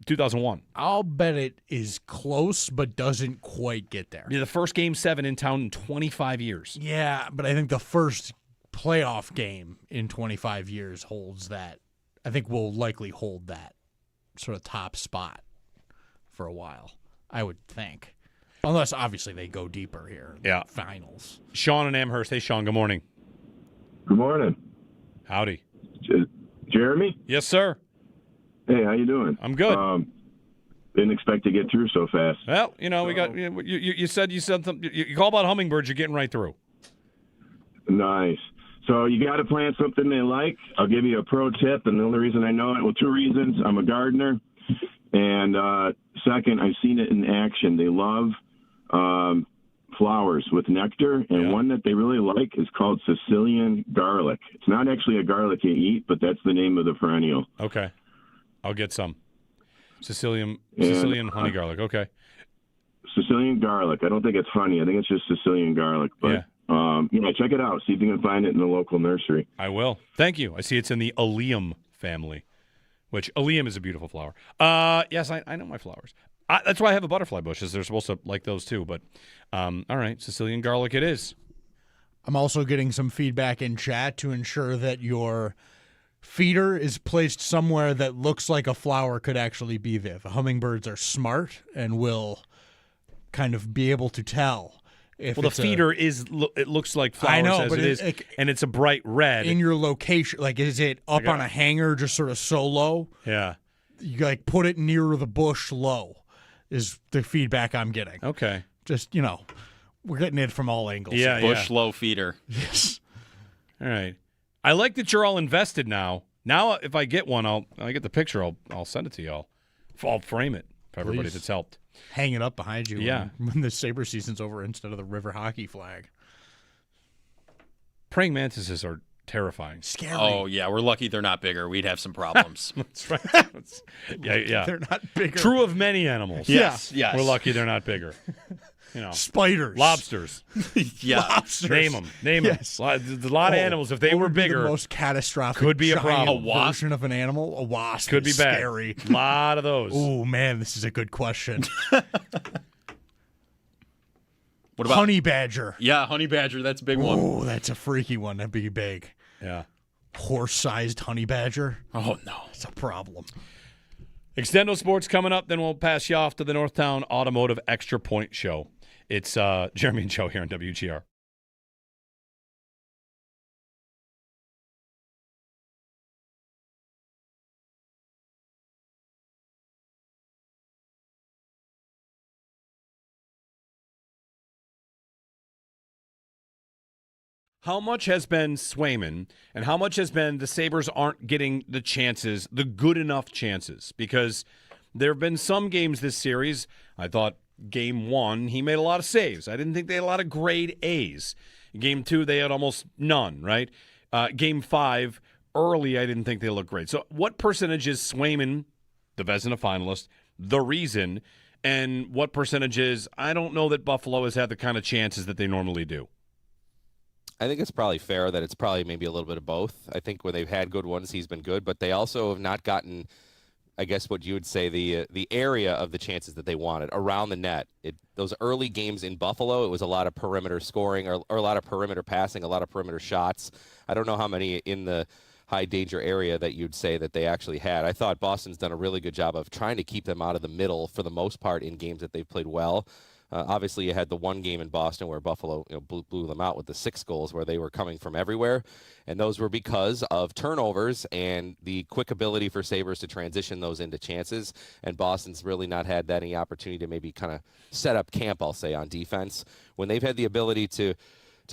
2001. I'll bet it is close, but doesn't quite get there. Yeah, the first game 7 in town in 25 years. Yeah, but I think the first playoff game in 25 years holds that. I think we'll likely hold that sort of top spot for a while, I would think. Unless, obviously, they go deeper here. Yeah. Finals. Sean in Amherst. Hey, Sean, good morning. Good morning. Howdy. Jeremy? Yes, sir. Hey, how you doing? I'm good. Didn't expect to get through so fast. Well, we got you said something. You call about hummingbirds, you're getting right through. Nice. So you got to plant something they like. I'll give you a pro tip, and the only reason I know it, well, 2 reasons. I'm a gardener, and second, I've seen it in action. They love flowers with nectar, and one that they really like is called Sicilian garlic. It's not actually a garlic you eat, but that's the name of the perennial. Okay. I'll get some. Sicilian honey garlic. Okay. Sicilian garlic. I don't think it's honey. I think it's just Sicilian garlic. But check it out. See if you can find it in the local nursery. I will. Thank you. I see it's in the Allium family, which Allium is a beautiful flower. Yes, I know my flowers. That's why I have a butterfly bush, is they're supposed to like those too. But all right, Sicilian garlic it is. I'm also getting some feedback in chat to ensure that your feeder is placed somewhere that looks like a flower could actually be there. The hummingbirds are smart and will kind of be able to tell. If the feeder it looks like flowers I know, as but it is, and it's a bright red. In your location, like, is it up on a hanger just sort of so low? Yeah. You, like, put it near the bush low is the feedback I'm getting. Okay. Just, we're getting it from all angles. Yeah, Bush low feeder. Yes. All right. I like that you're all invested now. Now, if I get one, I get the picture. I'll send it to y'all. I'll frame it for everybody Please. that's helped. Hang it up behind you. Yeah. When the Sabres season's over instead of the river hockey flag. Praying mantises are terrifying. Scary. Oh, yeah. We're lucky they're not bigger. We'd have some problems. That's right. Yeah. They're not bigger. True of many animals. Yes. We're lucky they're not bigger. Spiders. Lobsters. Yeah. Lobsters. Name them. Yes. A lot of animals, if they were bigger, the most catastrophic could be a giant problem. version of an animal. A wasp could be is bad. Scary. A lot of those. Oh, man, this is a good question. What about honey badger? Yeah, honey badger. That's a big one. Oh, that's a freaky one. That'd be big. Yeah. Horse-sized honey badger. Oh, no. It's a problem. Extendo Sports coming up. Then we'll pass you off to the Northtown Automotive Extra Point Show. It's Jeremy and Joe here on WGR. How much has been Swayman and how much has been the Sabres aren't getting the chances, the good enough chances? Because there have been some games this series, I thought game 1, he made a lot of saves. I didn't think they had a lot of grade A's. Game 2, they had almost none, right? Game 5, early, I didn't think they looked great. So what percentage is Swayman, the Vezina finalist, the reason, and what percentage is, I don't know that Buffalo has had the kind of chances that they normally do? I think it's probably fair that it's probably maybe a little bit of both. I think when they've had good ones, he's been good, but they also have not gotten, I guess what you would say, the area of the chances that they wanted around the net. Those early games in Buffalo, it was a lot of perimeter scoring or a lot of perimeter passing, a lot of perimeter shots. I don't know how many in the high danger area that you'd say that they actually had. I thought Boston's done a really good job of trying to keep them out of the middle for the most part in games that they've played well. Obviously, you had the one game in Boston where Buffalo blew them out with the 6 goals where they were coming from everywhere. And those were because of turnovers and the quick ability for Sabres to transition those into chances. And Boston's really not had any opportunity to maybe kind of set up camp, I'll say, on defense. When they've had the ability to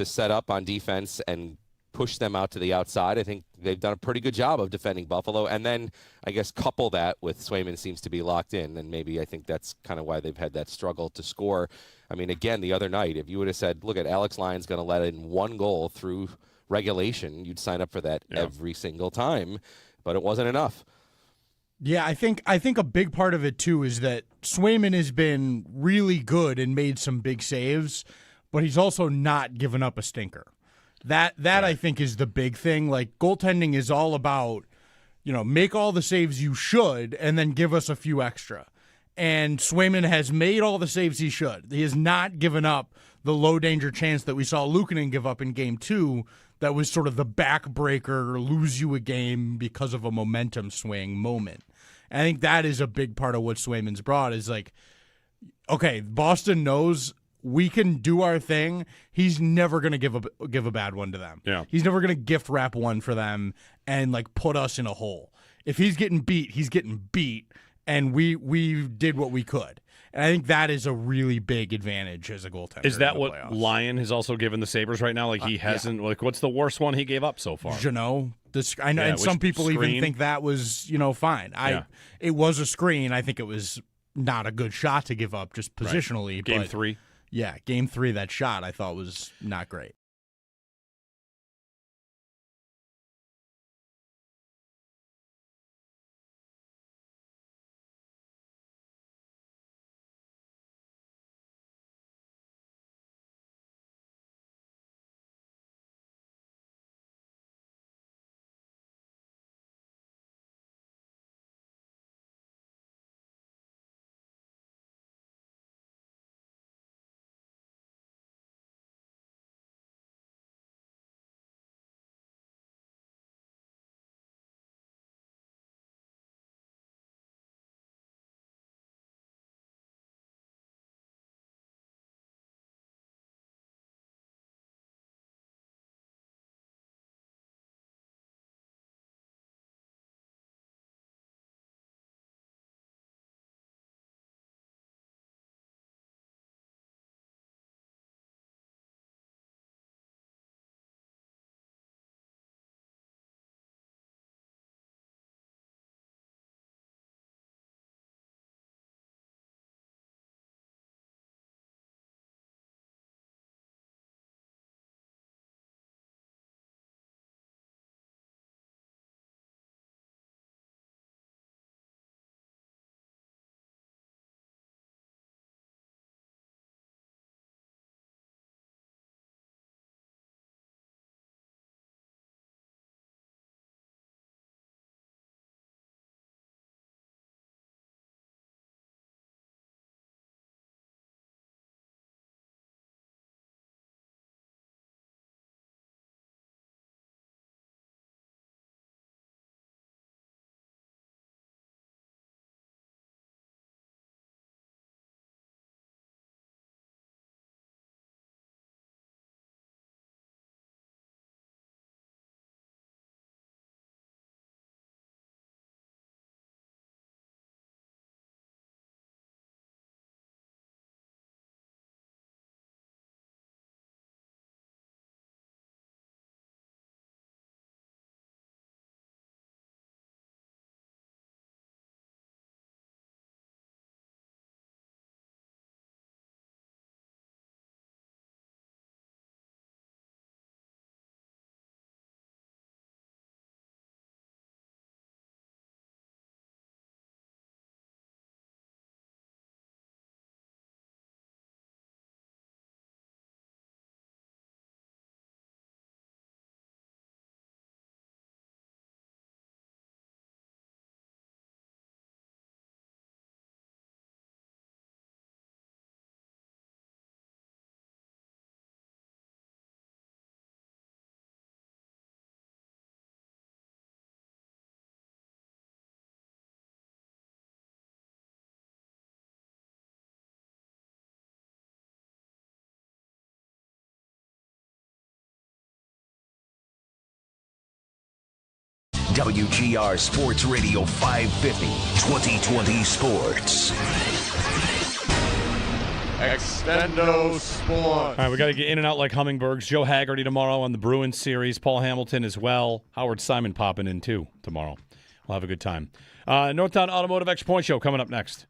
set up on defense and push them out to the outside, I think they've done a pretty good job of defending Buffalo. And then I guess couple that with Swayman seems to be locked in, and maybe I think that's kind of why they've had that struggle to score. I mean, again, the other night, if you would have said, look at Alex Lyon's going to let in 1 goal through regulation, you'd sign up for that every single time, but it wasn't enough. Yeah, I think a big part of it too is that Swayman has been really good and made some big saves, but he's also not given up a stinker. That I think is the big thing. Like, goaltending is all about, make all the saves you should and then give us a few extra. And Swayman has made all the saves he should. He has not given up the low danger chance that we saw Luukkonen give up in game 2. That was sort of the backbreaker, lose you a game because of a momentum swing moment. And I think that is a big part of what Swayman's brought is like, okay, Boston knows we can do our thing. He's never going to give a bad one to them. Yeah. He's never going to gift wrap one for them and like put us in a hole. If he's getting beat, he's getting beat, and we did what we could. And I think that is a really big advantage as a goaltender. Is that in the what playoffs. Lyon has also given the Sabres right now? Like he hasn't. Like, what's the worst one he gave up so far? Jeannot. I know, and some people even think that was fine. It was a screen. I think it was not a good shot to give up just positionally. Right. Game but 3. Yeah, game 3, that shot I thought was not great. WGR Sports Radio 550, 2020 Sports. Extendo Sport. All right, we got to get in and out like hummingbirds. Joe Haggerty tomorrow on the Bruins series. Paul Hamilton as well. Howard Simon popping in too tomorrow. We'll have a good time. Northtown Automotive Extra Point Show coming up next.